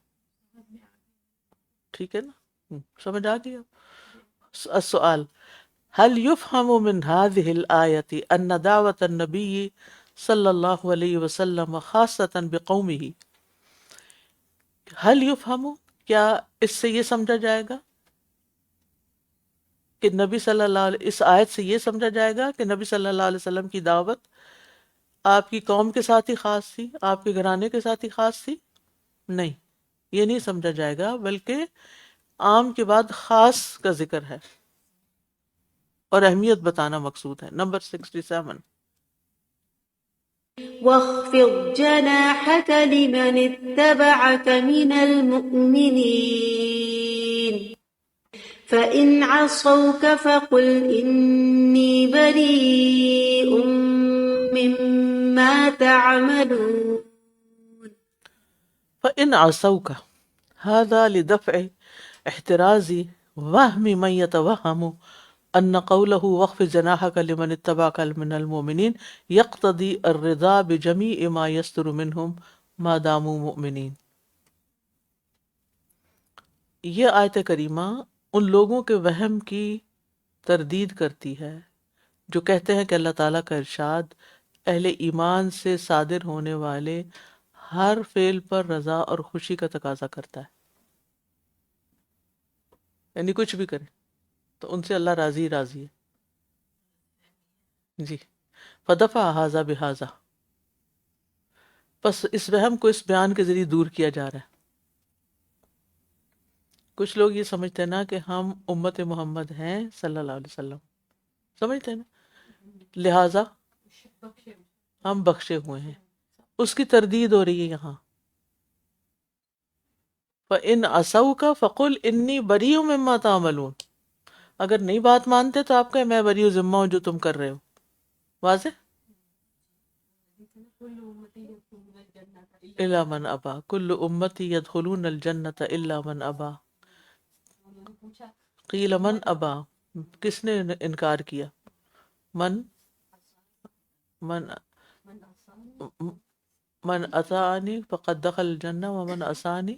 ٹھیک ہے نا؟ سمجھ آ گیا؟ السؤال هل يفهم من هذه الآية أن دعوة النبي صلى الله عليه وسلم خاصة بقومه؟ هل يفهم، کیا اس سے یہ سمجھا جائے گا کہ نبی صلی اللہ علیہ، اس آیت سے یہ سمجھا جائے گا کہ نبی صلی اللہ علیہ وسلم کی دعوت آپ کی قوم کے ساتھ ہی خاص تھی، آپ کے گھرانے کے ساتھ ہی خاص تھی؟ نہیں، یہ نہیں سمجھا جائے گا، بلکہ عام کے بعد خاص کا ذکر ہے اور اہمیت بتانا مقصود ہے. نمبر 67. واخفض جناحك لمن اتبعك من المؤمنين فإن عصوك فقل إني بريء مما تعملون. فإن عصوك، هذا لدفع احتراز وهم من يتوهم أن قوله واخفض جناحك لمن اتبعك من المؤمنين يقتضي الرضا بجميع ما يصدر منهم ما داموا مؤمنين. یہ آیت کریمہ ان لوگوں کے وہم کی تردید کرتی ہے جو کہتے ہیں کہ اللہ تعالیٰ کا ارشاد اہل ایمان سے صادر ہونے والے ہر فعل پر رضا اور خوشی کا تقاضا کرتا ہے، یعنی کچھ بھی کریں تو ان سے اللہ راضی راضی ہے. جی، فدفع ھذا بھذا، بس اس وہم کو اس بیان کے ذریعے دور کیا جا رہا ہے. کچھ لوگ یہ سمجھتے ہیں نا کہ ہم امت محمد ہیں صلی اللہ علیہ وسلم، سمجھتے ہیں نا، لہذا ہم بخشے ہوئے ہیں، اس کی تردید ہو رہی ہے یہاں. فَإِنْ عَصَوْكَ فَقُلْ إِنِّي بَرِيءٌ مِّمَّا تَعْمَلُونَ، اگر نہیں بات مانتے تو آپ کہیں میں بری ذمہ ہوں جو تم کر رہے ہو. واضح؟ الا من ابا، کل امتی يدخلون الجنۃ الا من ابا. قیل من ابا، کس نے انکار کیا؟ من اطاعنی فقد دخل الجنہ ومن عصانی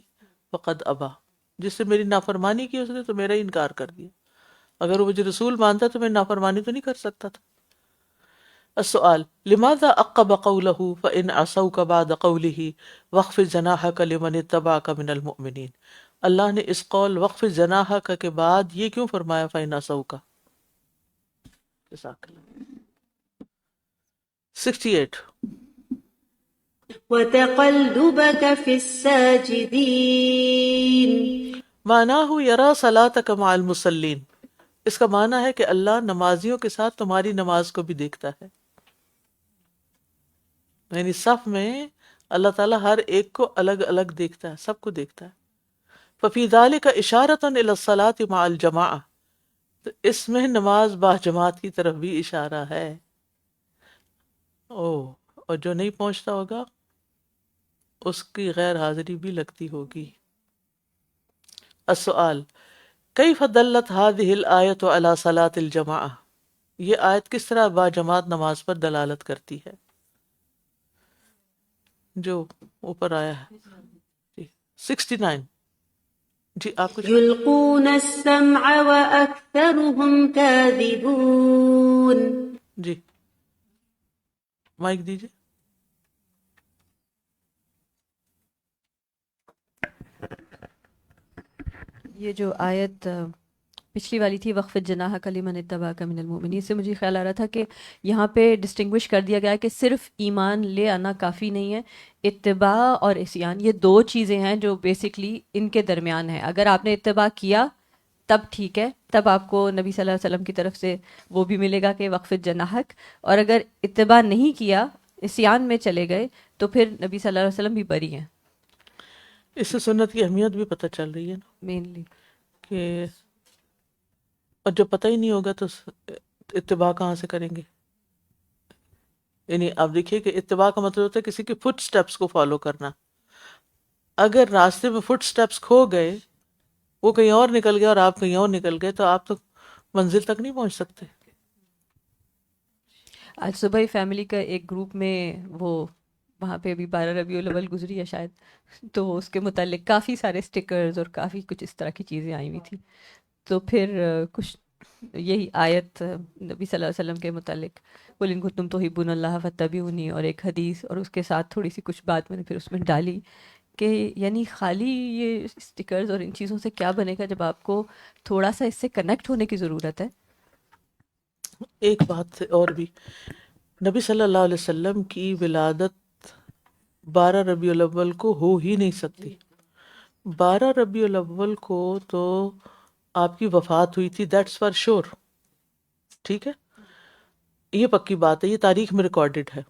فقد ابا. جس سے میری نافرمانی کی اس نے تو میرا ہی انکار کر دیا، اگر وہ مجھے رسول مانتا تو میں نافرمانی تو نہیں کر سکتا تھا. السؤال لماذا عقب قوله فإن عصوك بعد قوله واخفض جناحك لمن اتبعك من المؤمنين؟ اللہ نے اس قول واخفض جناحك کے بعد یہ کیوں فرمایا فإن عصوك؟ 68. وتقلبك في الساجدين. معناه يرى صلاتك مع المصلين، اس کا معنی ہے کہ اللہ نمازیوں کے ساتھ تمہاری نماز کو بھی دیکھتا ہے، یعنی صف میں اللہ تعالیٰ ہر ایک کو الگ الگ دیکھتا ہے، سب کو دیکھتا ہے. ففی ذلک اشارۃ الی الصلاۃ مع الجماعہ، تو اس میں نماز با جماعت کی طرف بھی اشارہ ہے. اور جو نہیں پہنچتا ہوگا اس کی غیر حاضری بھی لگتی ہوگی. السؤال کیف دلت هذه الآیت علی صلاۃ الجماعہ، یہ آیت کس طرح با جماعت نماز پر دلالت کرتی ہے؟ جو اوپر آیا ہے 69. جی آپ کچھ يلقون السمع وأكثرهم كاذبون. جی مائک دیجیے. یہ جو آیت پچھلی والی تھی وقفت جناح لمن اتبعک من المؤمنین، اس سے مجھے خیال آ رہا تھا کہ یہاں پہ ڈسٹنگوش کر دیا گیا ہے کہ صرف ایمان لے آنا کافی نہیں ہے، اتباع اور عصیان یہ دو چیزیں ہیں جو بیسکلی ان کے درمیان ہیں. اگر آپ نے اتباع کیا تب ٹھیک ہے، تب آپ کو نبی صلی اللہ علیہ وسلم کی طرف سے وہ بھی ملے گا کہ وقفت جناحک، اور اگر اتباع نہیں کیا عصیان میں چلے گئے تو پھر نبی صلی اللہ علیہ وسلم بھی بری ہیں. اس سے سنت کی اہمیت بھی پتہ چل رہی ہے نا، مینلی کہ اور جب پتہ ہی نہیں ہوگا تو اتباع کہاں سے کریں گے؟ یعنی آپ دیکھیے کہ اتباع کا مطلب ہوتا ہے کسی کے فٹ سٹیپس کو فالو کرنا. اگر راستے میں فٹ سٹیپس کھو گئے، وہ کہیں اور نکل گئے اور آپ کہیں اور نکل گئے، تو آپ تو منزل تک نہیں پہنچ سکتے. آج صبح ہی فیملی کا ایک گروپ میں وہ وہاں پہ ابھی 12 ربیع الاول گزری ہے شاید، تو اس کے متعلق کافی سارے سٹکرز اور کافی کچھ اس طرح کی چیزیں آئی ہوئی تھی. تو پھر کچھ یہی آیت نبی صلی اللہ علیہ وسلم کے متعلق قُلْ إِن كُنتُمْ تُحِبُّونَ اللَّهَ فَاتَّبِعُونِی، اور ایک حدیث، اور اس کے ساتھ تھوڑی سی کچھ بات میں نے پھر اس میں ڈالی کہ یعنی خالی یہ سٹکرز اور ان چیزوں سے کیا بنے گا جب آپ کو تھوڑا سا اس سے کنیکٹ ہونے کی ضرورت ہے. ایک بات اور بھی، نبی صلی اللہ علیہ وسلم کی ولادت 12 ربیع الاول کو ہو ہی نہیں سکتی. 12 ربیع الاول کو تو آپ کی وفات ہوئی تھی، دیٹس فار شور. ٹھیک ہے، یہ پکی بات ہے، یہ تاریخ میں ریکارڈڈ ہے.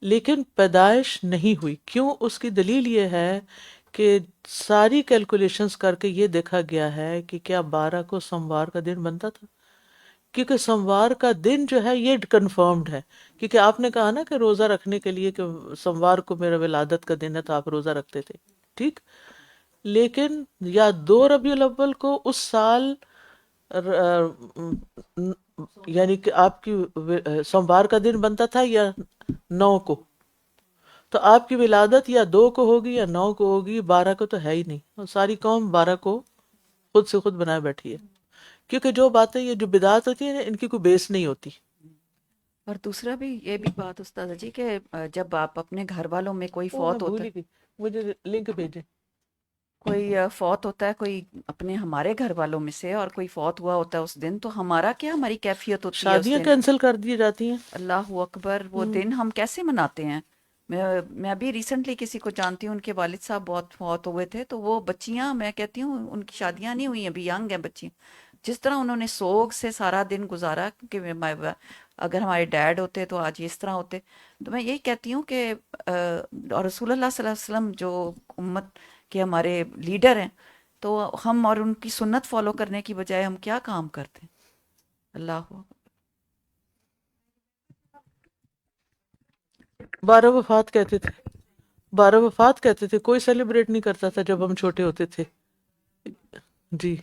لیکن پیدائش نہیں ہوئی. کیوں؟ اس کی دلیل یہ ہے کہ ساری کیلکولیشنز کر کے یہ دیکھا گیا ہے کہ کیا 12 کو سوموار کا دن بنتا تھا، کیونکہ سوموار کا دن جو ہے یہ کنفرمڈ ہے، کیونکہ آپ نے کہا نا کہ روزہ رکھنے کے لیے کہ سوموار کو میرا ولادت کا دن ہے تو آپ روزہ رکھتے تھے. ٹھیک، لیکن یا 2 ربیع الاول کو اس سال یعنی کہ آپ کی سوموار کا دن بنتا تھا یا 9 کو، تو آپ کی ولادت یا 2 کو ہوگی یا 9 کو ہوگی، 12 کو تو ہے ہی نہیں. اور ساری قوم 12 کو خود سے خود بنائے بیٹھی ہے، کیونکہ جو باتیں یہ جو بدعات ہوتی ہیں ان کی کوئی بیس نہیں ہوتی. اور دوسرا بھی یہ بھی بات استاد جی کہ جب آپ اپنے گھر والوں میں کوئی وہ میں فوت ہوتا بھول ہے، ہی گئی، مجھے لنک بھیجیں. کوئی فوت ہوتا ہے کوئی اپنے ہمارے گھر والوں میں سے، اور کوئی فوت ہوا ہوتا ہے اس دن، تو ہمارا کیا ہماری کیفیت ہوتی ہے اس شادیاں دن؟ کینسل کر دی جاتی ہیں. اللہ اکبر، وہ دن ہم کیسے مناتے ہیں؟ میں ابھی ریسنٹلی کسی کو جانتی ہوں، ان کے والد صاحب بہت فوت ہوئے تھے، تو وہ بچیاں، میں کہتی ہوں ان کی شادیاں نہیں ہوئی، ابھی ینگ ہیں بچیاں، جس طرح انہوں نے سوگ سے سارا دن گزارا کہ اگر ہمارے ڈیڈ ہوتے تو آج اس طرح ہوتے. تو میں یہی کہتی ہوں کہ اور رسول اللہ صلی اللہ علیہ وسلم جو امت کے ہمارے لیڈر ہیں، تو ہم اور ان کی سنت فالو کرنے کی بجائے ہم کیا کام کرتے ہیں؟ اللہ 12 وفات کہتے تھے، 12 وفات کہتے تھے، کوئی سیلیبریٹ نہیں کرتا تھا جب ہم چھوٹے ہوتے تھے. جی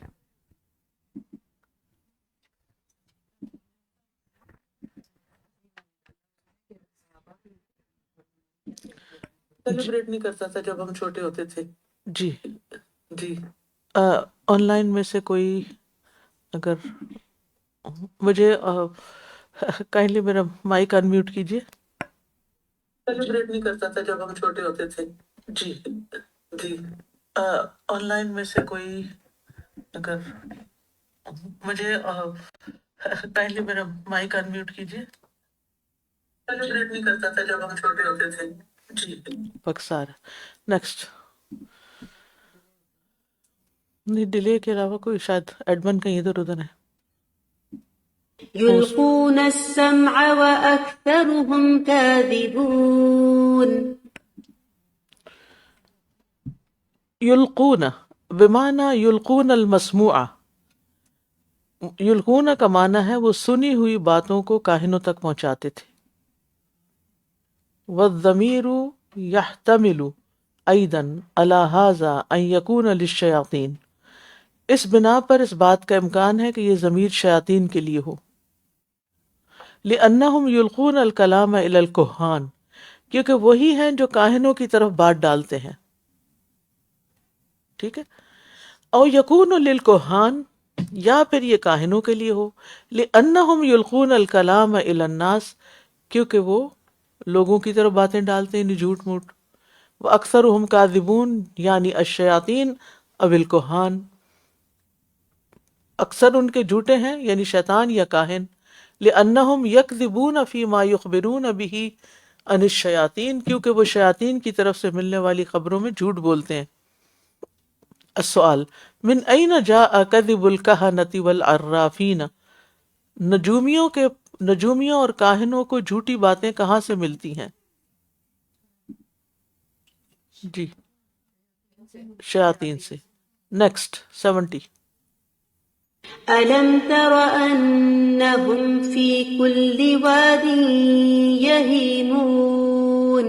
سیلیبریٹ نہیں کرتا تھا جب ہم چھوٹے ہوتے تھے. جی جی آن لائن میں سے کوئی اگر مجھے کائنڈلی میرا مائک انمیوٹ کیجیے. سیلیبریٹ نہیں کرتا تھا جب ہم چھوٹے ہوتے تھے. جی جی آن لائن میں سے کوئی اگر مجھے کائنڈلی میرا مائک انمیوٹ کیجیے. سیلیبریٹ نہیں کرتا تھا جب ہم چھوٹے ہوتے تھے. جی بکسار. نیکسٹ. نہیں، ڈیلے کے علاوہ کوئی شاید ایڈمن کہیں ادھر ادھر ہے. ہوسٹ يلقون السمع وأكثرهم كاذبون. یلقون بمعنی یلقون المسموع. یلقون کا معنی ہے وہ سنی ہوئی باتوں کو کاہنوں تک پہنچاتے تھے. والضمیر یحتمل ایضا علی ھذا ان یکون للشیاطین. اس بنا پر اس بات کا امکان ہے کہ یہ ضمیر شیاطین کے لیے ہو، لِأَنَّهُمْ يُلْقُونَ الْكَلَامَ إِلَى الْكُهَّانِ، کیونکہ وہی ہیں جو کاہنوں کی طرف بات ڈالتے ہیں. ٹھیک ہے. او یکون للکہان، یا پھر یہ کاہنوں کے لیے ہو، لِأَنَّهُمْ يُلْقُونَ الْكَلَامَ إِلَى النَّاسِ، کیونکہ وہ لوگوں کی طرف باتیں ڈالتے ہیں، جھوٹ موٹ. وَأَكْثَرُهُمْ كَاذِبُونَ، یعنی الشیاطین او الکہان، اکثر ان کے جھوٹے ہیں یعنی شیطان یا کاہن. لِأَنَّهُمْ يَكْذِبُونَ فِي مَا يُخْبِرُونَ بِهِ عن الشیاطین، کیونکہ وہ شیاطین کی طرف سے ملنے والی خبروں میں جھوٹ بولتے ہیں. السؤال من أين جاء كذب الكهنة والعرافين، نجومیوں اور کاہنوں کو جھوٹی باتیں کہاں سے ملتی ہیں؟ جی شیاطین سے. نیکسٹ 70. ألم تر أنهم في كل واد يهيمون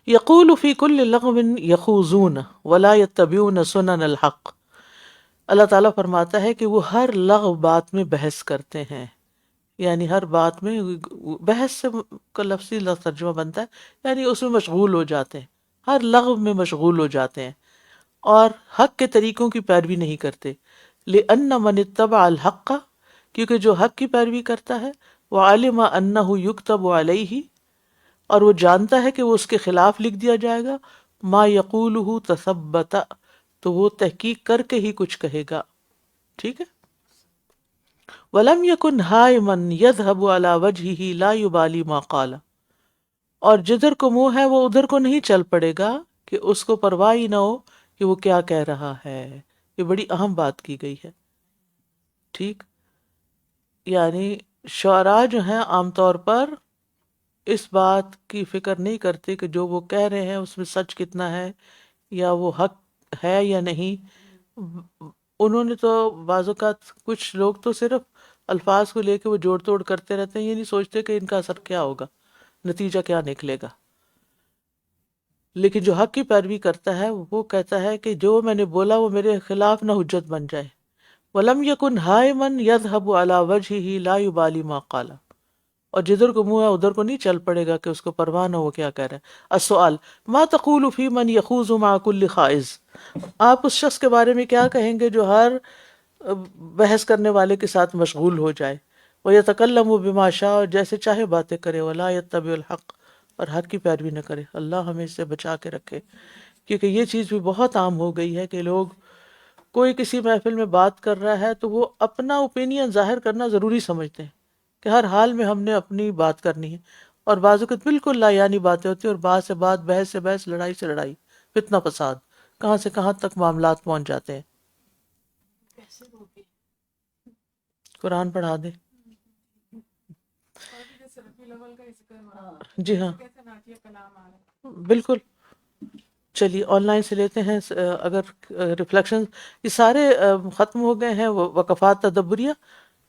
یقول فی کل لغو یخوضون ولا یتبعون سنن الحق. اللہ تعالیٰ فرماتا ہے کہ وہ ہر لغو بات میں بحث کرتے ہیں، یعنی ہر بات میں بحث سے کا لفظی ترجمہ بنتا ہے، یعنی اس میں مشغول ہو جاتے ہیں، ہر لغو میں مشغول ہو جاتے ہیں اور حق کے طریقوں کی پیروی نہیں کرتے. لِأَنَّ مَنِ اتَّبَعَ الْحَقَّ، کیونکہ جو حق کی پیروی کرتا ہے، وَعَلِمَ أَنَّهُ يُكْتَبُ عَلَيْهِ، اور وہ جانتا ہے کہ وہ اس کے خلاف لکھ دیا جائے گا، ما یقولہ تثبت، تو وہ تحقیق کر کے ہی کچھ کہے گا. ٹھیک ہے. ولم یکن ہائما یذهب علی وجہہ لا یبالی ما قال، اور جدھر کو منہ ہے وہ ادھر کو نہیں چل پڑے گا کہ اس کو پرواہ ہی نہ ہو کہ وہ کیا کہہ رہا ہے. یہ بڑی اہم بات کی گئی ہے. ٹھیک. یعنی شعراء جو ہیں عام طور پر اس بات کی فکر نہیں کرتے کہ جو وہ کہہ رہے ہیں اس میں سچ کتنا ہے یا وہ حق ہے یا نہیں. انہوں نے تو بعض اوقات کچھ لوگ تو صرف الفاظ کو لے کے وہ جوڑ توڑ کرتے رہتے ہیں، یہ نہیں سوچتے کہ ان کا اثر کیا ہوگا، نتیجہ کیا نکلے گا. لیکن جو حق کی پیروی کرتا ہے وہ کہتا ہے کہ جو میں نے بولا وہ میرے خلاف نہ حجت بن جائے. وَلَمْ يَكُنْ هَائِمًا يَذْهَبُ عَلَى وَجْهِهِ لَا يُبَالِي مَا قَالَ، اور جدھر کو منہ ہے ادھر کو نہیں چل پڑے گا کہ اس کو پرواہ نہ ہو کیا کہہ رہا ہے. السؤال ما تقول فی من یخوض مع کل خائض، آپ اس شخص کے بارے میں کیا کہیں گے جو ہر بحث کرنے والے کے ساتھ مشغول ہو جائے. وَيَتَكَلَّمُ بِمَا شَاءَ، اور جیسے چاہے باتیں کرے. وَلَا يَتَّبِعُ الْحَقَّ، اور حق کی پیروی نہ کرے. اللہ ہمیں اس سے بچا کے رکھے، کیونکہ یہ چیز بھی بہت عام ہو گئی ہے کہ لوگ کوئی کسی محفل میں بات کر رہا ہے تو وہ اپنا اوپینین ظاہر کرنا ضروری سمجھتے ہیں کہ ہر حال میں ہم نے اپنی بات کرنی ہے، اور بعض اوقات بالکل لا یعنی باتیں ہوتی ہیں اور بات سے بات، بحث سے بحث، لڑائی سے لڑائی، فتنہ فساد، کہاں سے کہاں تک معاملات پہنچ جاتے ہیں. قرآن پڑھا دیں. جی ہاں بالکل. چلیے آن لائن سے لیتے ہیں. اگر ریفلیکشن یہ سارے ختم ہو گئے ہیں وقفات تدبریہ،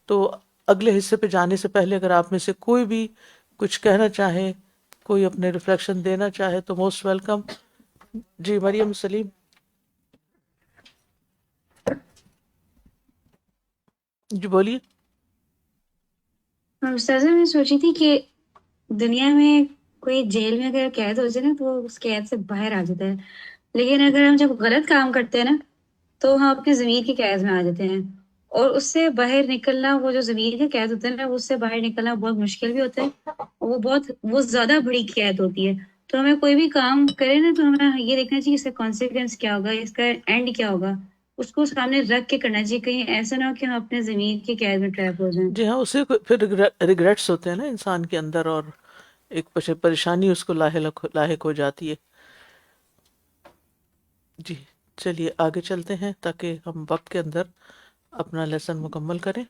تو اگلے حصے پہ جانے سے پہلے اگر آپ میں سے کوئی بھی کچھ کہنا چاہے، کوئی اپنے ریفلیکشن دینا چاہے تو موسٹ ویلکم. جی مریم سلیم. جی بولیے. استاذہ میں سوچی تھی کہ دنیا میں کوئی جیل میں اگر قید ہو جائے نا تو وہ اس قید سے باہر آ جاتا ہے، لیکن اگر ہم جب غلط کام کرتے ہیں نا تو ہم اپنے ضمیر کی قید میں آ جاتے ہیں، اور اس سے باہر نکلنا، وہ جو ضمیر کا قید ہوتا ہے نا، اس سے باہر نکلنا بہت مشکل بھی ہوتا ہے، اور وہ زیادہ بڑی قید ہوتی ہے. تو ہمیں کوئی بھی کام کرے نا تو ہمیں یہ دیکھنا چاہیے اس کا کانسیکوینس کیا ہوگا، اس کا اینڈ کیا ہوگا، اس کو سامنے رکھ کے کرنا چاہیے. کہیں ایسا نہ ہو کہ ہم اپنے ضمیر کی قید میں ٹریپ ہو جائیں. جی ہاں، اسے پھر ریگریٹس ہوتے ہیں نا انسان کے اندر، اور ایک پریشانی اس کو لاحق ہو جاتی ہے. جی چلیے آگے چلتے ہیں تاکہ ہم وقت کے اندر اپنا لیسن مکمل کریں.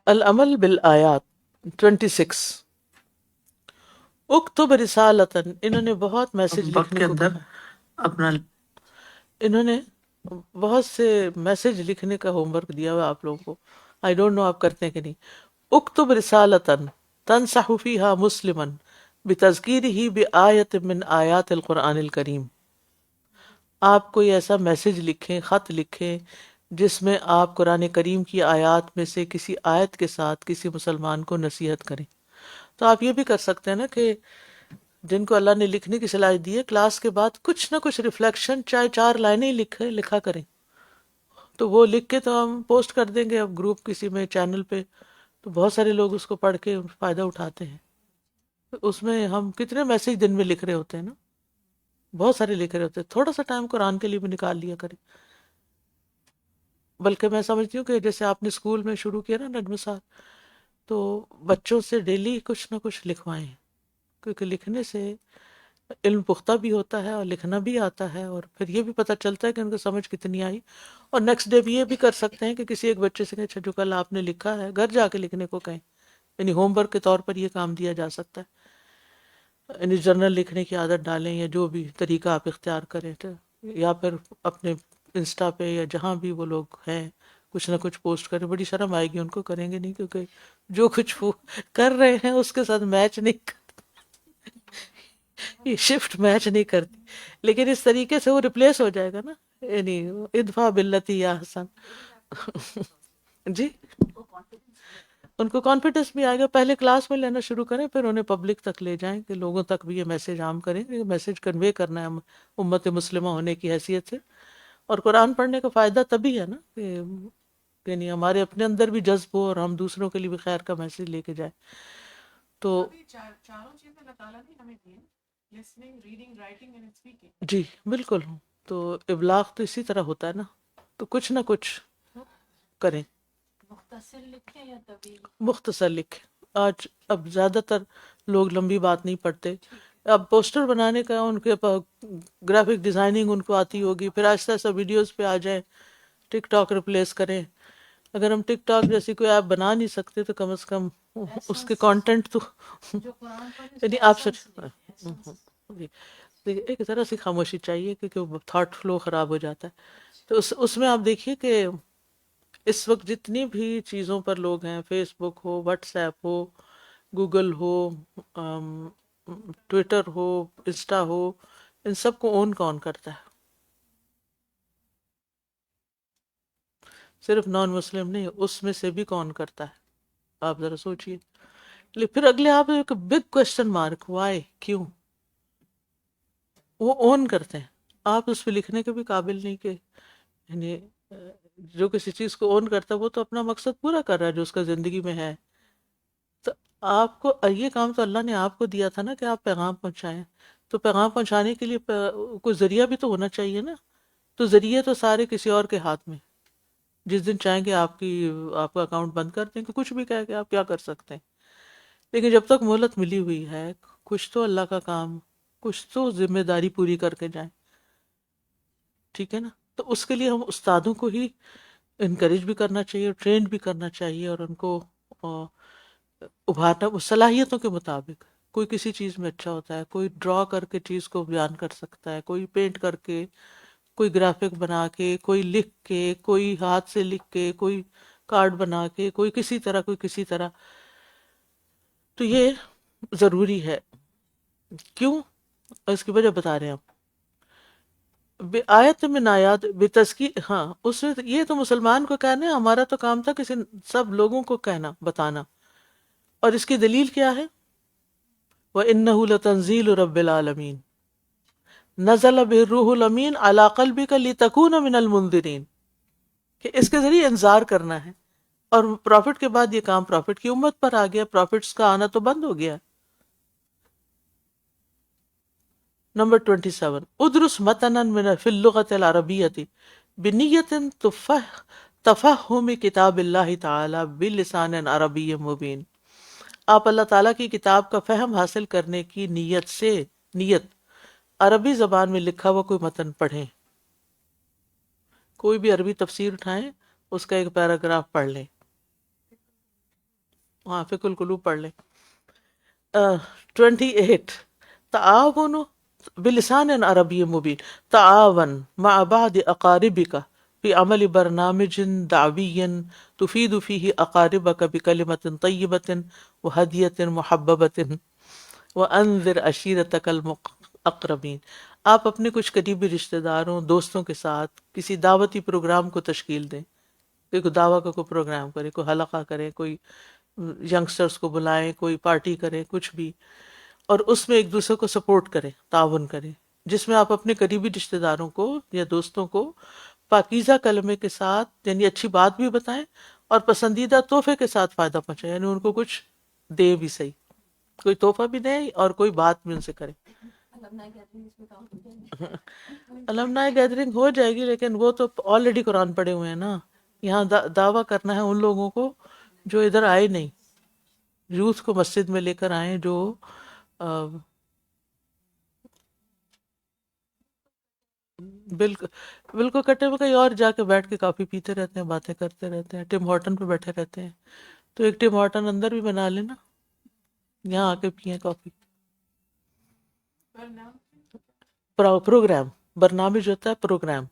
العمل بالآیات 26. اکتب رسالتاً، انہوں نے بہت میسج لکھنے کو کہا، انہوں نے بہت سے میسج لکھنے کا ہوم ورک دیا ہوا آپ لوگوں کو. آئی ڈونٹ نو آپ کرتے ہیں کہ نہیں. اکتب رسالتاً تنصح فیہا مسلماً بتذکیرہ بآیت من آیات القرآن الکریم، آپ کوئی ایسا میسج لکھیں، خط لکھیں جس میں آپ قرآن کریم کی آیات میں سے کسی آیت کے ساتھ کسی مسلمان کو نصیحت کریں۔ تو آپ یہ بھی کر سکتے ہیں نا کہ جن کو اللہ نے لکھنے کی صلاحیت دی ہے، کلاس کے بعد کچھ نہ کچھ ریفلیکشن، چاہے 4 لائنیں ہی لکھا کریں، تو وہ لکھ کے تو ہم پوسٹ کر دیں گے اب گروپ کسی میں، چینل پہ، تو بہت سارے لوگ اس کو پڑھ کے فائدہ اٹھاتے ہیں۔ اس میں ہم کتنے میسج دن میں لکھ رہے ہوتے ہیں نا، بہت سارے لکھ رہے ہوتے ہیں، تھوڑا سا ٹائم قرآن کے لیے بھی نکال لیا کریں۔ بلکہ میں سمجھتی ہوں کہ جیسے آپ نے اسکول میں شروع کیا نا نجم صاحب، تو بچوں سے ڈیلی کچھ نہ کچھ لکھوائیں، کیونکہ لکھنے سے علم پختہ بھی ہوتا ہے اور لکھنا بھی آتا ہے، اور پھر یہ بھی پتہ چلتا ہے کہ ان کو سمجھ کتنی آئی۔ اور نیکسٹ ڈے بھی یہ بھی کر سکتے ہیں کہ کسی ایک بچے سے کہیں اچھا جو کل آپ نے لکھا ہے گھر جا کے لکھنے کو کہیں، یعنی ہوم ورک کے طور پر یہ کام دیا جا سکتا ہے، یعنی جرنل لکھنے کی عادت ڈالیں یا جو بھی طریقہ آپ اختیار کریں، تو یا پھر اپنے انسٹا پہ یا جہاں بھی وہ لوگ ہیں کچھ نہ کچھ پوسٹ کریں۔ بڑی شرم آئے گی ان کو، کریں گے نہیں، کیونکہ جو کچھ وہ کر رہے ہیں اس کے ساتھ میچ نہیں یہ شفٹ میچ نہیں کرتی، لیکن اس طریقے سے وہ ریپلیس ہو جائے گا نا، یعنی ادفع باللتی یا حسن جی ان کو کانفیڈنس بھی آئے گا۔ پہلے کلاس میں لینا شروع کریں، پھر انہیں پبلک تک لے جائیں کہ لوگوں تک بھی یہ میسج عام کریں، یہ میسج کنوے کرنا ہے امت مسلمہ ہونے کی حیثیت سے۔ اور قرآن پڑھنے کا فائدہ تبھی ہے نا کہ یعنی ہمارے اپنے اندر بھی جذب ہو اور ہم دوسروں کے لیے بھی خیر کا میسج لے کے جائیں۔ تو چاروں چیزیں اللہ تعالیٰ نے ہمیں دی ہیں، listening, reading, writing and speaking. جی بالکل، تو ابلاغ تو اسی طرح ہوتا ہے نا، تو کچھ نہ کچھ کریں، مختصر لکھیں یا طویل؟ مختصر لکھیں۔ آج اب زیادہ تر لوگ لمبی بات نہیں پڑھتے، اب پوسٹر بنانے کا ان کے گرافک ڈیزائننگ ان کو آتی ہوگی، پھر آہستہ آہستہ ویڈیوز پہ آ جائیں، ٹک ٹاک ریپلیس کریں۔ اگر ہم ٹک ٹاک جیسی کوئی ایپ بنا نہیں سکتے تو کم از کم اس کے کانٹینٹ تو یعنی آپ سوچ جی، ایک طرح سے خاموشی چاہیے کیونکہ وہ تھاٹ فلو خراب ہو جاتا ہے۔ تو اس میں آپ دیکھیے کہ اس وقت جتنی بھی چیزوں پر لوگ ہیں، فیس بک ہو، واٹس ایپ ہو، گوگل ہو، ٹویٹر ہو، انسٹا ہو، ان سب کو کون کرتا ہے؟ صرف نان مسلم نہیں، اس میں سے بھی کون کرتا ہے؟ آپ ذرا سوچئے۔ پھر اگلے آپ ایک بگ کوشچن مارک، وائی، کیوں وہ اون کرتے ہیں؟ آپ اس پہ لکھنے کے بھی قابل نہیں کہ یعنی جو کسی چیز کو اون کرتا ہے وہ تو اپنا مقصد پورا کر رہا ہے جو اس کا زندگی میں ہے۔ تو آپ کو یہ کام تو اللہ نے آپ کو دیا تھا نا کہ آپ پیغام پہنچائیں، تو پیغام پہنچانے کے لیے کوئی ذریعہ بھی تو ہونا چاہیے نا۔ تو ذریعے تو سارے کسی اور کے ہاتھ میں، جس دن چاہیں گے آپ کا اکاؤنٹ بند کر دیں کہ کچھ بھی کہہ کے آپ کیا کر سکتے ہیں۔ لیکن جب تک مہلت ملی ہوئی ہے، کچھ تو اللہ کا کام، کچھ تو ذمہ داری پوری کر کے جائیں، ٹھیک ہے نا؟ تو اس کے لیے ہم استادوں کو ہی انکریج بھی کرنا چاہیے، ٹرین بھی کرنا چاہیے، اور ان کو ابھارنا صلاحیتوں کے مطابق۔ کوئی کسی چیز میں اچھا ہوتا ہے، کوئی ڈرا کر کے چیز کو بیان کر سکتا ہے، کوئی پینٹ کر کے، کوئی گرافک بنا کے، کوئی لکھ کے، کوئی ہاتھ سے لکھ کے، کوئی کارڈ بنا کے، کوئی کسی طرح۔ تو یہ ضروری ہے۔ کیوں؟ اس کی وجہ بتا رہے ہیں ہم۔ آیت من آیات بتذکیر، ہاں اس میں یہ تو مسلمان کو کہنا ہے، ہمارا تو کام تھا کسی سب لوگوں کو کہنا، بتانا۔ اور اس کی دلیل کیا ہے؟ وَإِنَّهُ لَتَنزِيلُ رَبِّ الْعَالَمِينَ نَزَلَ بِهِ الرُّوحُ الْأَمِينُ عَلَىٰ قَلْبِكَ لِتَكُونَ مِنَ الْمُنذِرِينَ، کہ اس کے ذریعے انذار کرنا ہے۔ اور پروفٹ کے بعد یہ کام پروفٹ کی امت پر آ گیا، پروفٹس کا آنا تو بند ہو گیا۔ نمبر 27، ادرس متنا من فی اللغۃ العربیۃ بنیۃ تفہم کتاب اللہ تعالی بلسان عربی مبین۔ آپ اللہ تعالیٰ کی کتاب کا فہم حاصل کرنے کی نیت عربی زبان میں لکھا ہوا کوئی متن پڑھیں۔ کوئی بھی عربی تفسیر اٹھائیں، اس کا ایک پیراگراف پڑھ لیں، وہاں فقہ القلوب پڑھ لیں۔ 28، تعاون بلسان عربی مبین، تعاون مع بعض اقاربک فی عمل برنامج دعوی تفید فیہ اقاربک بکلمۃ طیبۃ وہدیۃ محببۃ۔ وَأَنذِرْ عَشِيرَتَكَ الْأَقْرَبِينَ، آپ اپنے کچھ قریبی رشتہ داروں دوستوں کے ساتھ کسی دعوتی پروگرام کو تشکیل دیں، کوئی دعویٰ کا کوئی پروگرام کرے، کوئی حلقہ کرے، کوئی ینگسٹرز کو بلائیں، کوئی پارٹی کرے، کچھ بھی، اور اس میں ایک دوسرے کو سپورٹ کریں، تعاون کریں، جس میں آپ اپنے قریبی رشتہ داروں کو یا دوستوں کو پاکیزہ کلمے کے ساتھ یعنی اچھی بات بھی بتائیں اور پسندیدہ تحفے کے ساتھ فائدہ پہنچائیں، یعنی ان کو کچھ دے بھی صحیح، کوئی تحفہ بھی دیں اور کوئی بات بھی ان سے کریں۔ المنائی گیدرنگ ہو جائے گی، لیکن وہ تو آلریڈی قرآن پڑھے ہوئے ہیں نا، یہاں دعویٰ کرنا ہے ان لوگوں کو جو ادھر آئے نہیں، یوتھ کو مسجد میں لے کر آئیں جو بالکل بالکل کٹے میں کہیں اور جا کے بیٹھ کے کافی پیتے رہتے ہیں، باتیں کرتے رہتے ہیں، ٹم ہارٹن پہ بیٹھے رہتے ہیں، تو ایک ٹم ہارٹن اندر بھی بنا لینا، یہاں آ کے پئیں کافی۔ پروگرام، برنامج ہوتا ہے پروگرام۔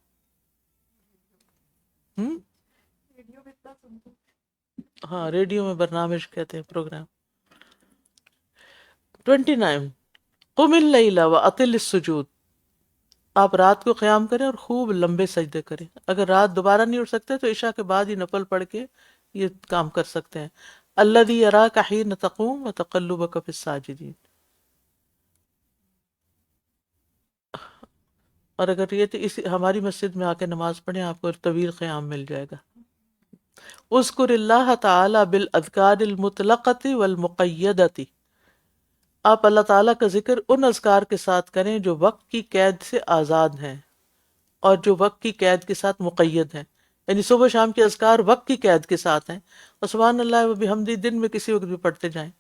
ہم؟ ہاں، ریڈیو میں برنامج کہتے ہیں پروگرام۔ 29 قم اللیل واطل السجود، آپ رات کو قیام کریں اور خوب لمبے سجدے کریں۔ اگر رات دوبارہ نہیں اٹھ سکتے تو عشاء کے بعد ہی نفل پڑھ کے یہ کام کر سکتے ہیں۔ الذی یراک حین تقوم وتقلبک فی الساجدین، اور اگر یہ تو اس ہماری مسجد میں آ کے نماز پڑھیں، آپ کو طویل قیام مل جائے گا۔ اذکر اللہ تعالی بالاذکار المطلقۃ والمقیدۃ، آپ اللہ تعالیٰ کا ذکر ان اذکار کے ساتھ کریں جو وقت کی قید سے آزاد ہیں اور جو وقت کی قید کے ساتھ مقید ہیں، یعنی صبح شام کے اذکار وقت کی قید کے ساتھ ہیں، اور سبحان اللہ و بحمدی دن میں کسی وقت بھی پڑھتے جائیں۔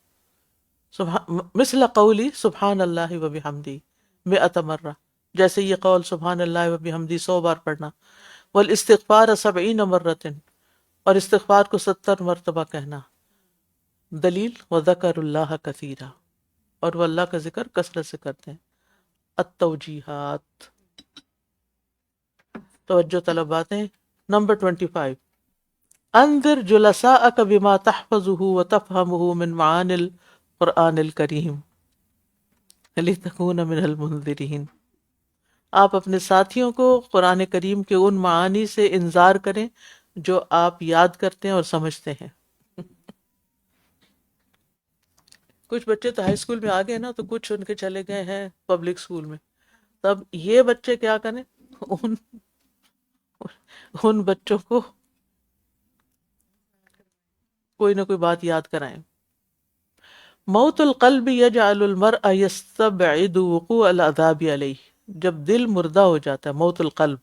مثل قولی سبحان اللہ و بحمدی 100 مرہ، جیسے یہ قول سبحان اللہ و بحمدی 100 بار پڑھنا۔ والاستغفار 70 مرۃ، اور استغفار کو 70 مرتبہ کہنا۔ دلیل وذکر اللہ کثیرا، اور وہ اللہ کا ذکر کثرت سے کرتے ہیں۔ التوجیحات، توجہ طلب باتیں۔ نمبر 25 انذر جلساءک بما تحفظه وتفهمه من معانی القرآن الکریم لتکون من المنذرین، آپ اپنے ساتھیوں کو قرآن کریم کے ان معانی سے انذار کریں جو آپ یاد کرتے ہیں اور سمجھتے ہیں۔ کچھ بچے تو ہائی اسکول میں آ گئے نا، تو کچھ ان کے چلے گئے ہیں پبلک اسکول میں، تب یہ بچے کیا کریں، ان بچوں کو کوئی نہ کوئی بات یاد کرائیں۔ موت القلب یجعل المرء یستبعد وقوع العذاب علیہ، جب دل مردہ ہو جاتا ہے، موت القلب،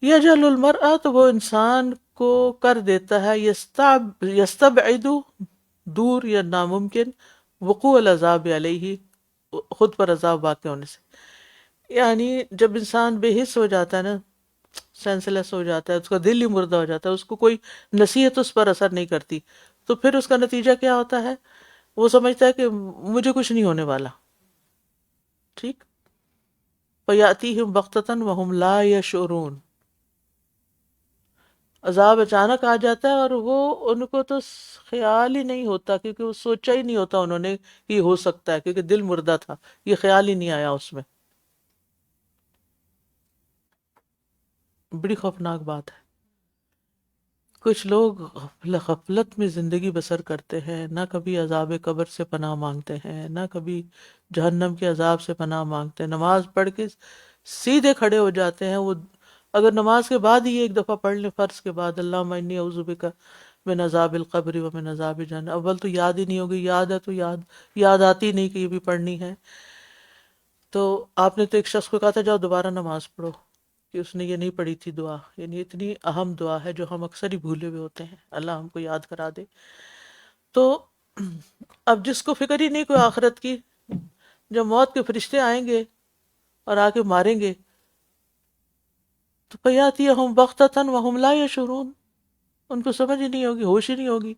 یجعل المرء تو وہ انسان کو کر دیتا ہے، یستبعد دور یا ناممکن، وقوع العذاب علیہ خود پر عذاب واقع ہونے سے، یعنی جب انسان بے حس ہو جاتا ہے نا، سینس لیس ہو جاتا ہے، اس کا دل ہی مردہ ہو جاتا ہے، اس کو کوئی نصیحت اس پر اثر نہیں کرتی، تو پھر اس کا نتیجہ کیا ہوتا ہے، وہ سمجھتا ہے کہ مجھے کچھ نہیں ہونے والا، ٹھیک۔ فَيَأْتِيهِمْ بَغْتَةً وَهُمْ لَا يَشْعُرُونَ، عذاب اچانک آ جاتا ہے اور وہ ان کو تو خیال ہی نہیں ہوتا، کیونکہ وہ سوچا ہی نہیں ہوتا انہوں نے کہ یہ ہو سکتا ہے، کیونکہ دل مردہ تھا، یہ خیال ہی نہیں آیا اس میں۔ بڑی خوفناک بات ہے۔ کچھ لوگ غفلت میں زندگی بسر کرتے ہیں، نہ کبھی عذاب قبر سے پناہ مانگتے ہیں، نہ کبھی جہنم کے عذاب سے پناہ مانگتے ہیں، نماز پڑھ کے سیدھے کھڑے ہو جاتے ہیں، وہ اگر نماز کے بعد ہی ایک دفعہ پڑھ لیں، فرض کے بعد اللہم انی اعوذ بک من عذاب القبر و من عذاب جہنم، اول تو یاد ہی نہیں ہوگی، یاد ہے تو یاد آتی نہیں کہ یہ بھی پڑھنی ہے، تو آپ نے تو ایک شخص کو کہا تھا جاؤ دوبارہ نماز پڑھو، کہ اس نے یہ نہیں پڑھی تھی دعا، یعنی اتنی اہم دعا ہے جو ہم اکثر ہی بھولے ہوئے ہوتے ہیں، اللہ ہم کو یاد کرا دے۔ تو اب جس کو فکر ہی نہیں کوئی آخرت کی، جب موت کے فرشتے آئیں گے اور آ کے ماریں گے تو فَيَأْتِيَهُمْ بَغْتَةً وَهُمْ لَا يَشْعُرُونَ، ان کو سمجھ ہی نہیں ہوگی، ہوش ہی نہیں ہوگی۔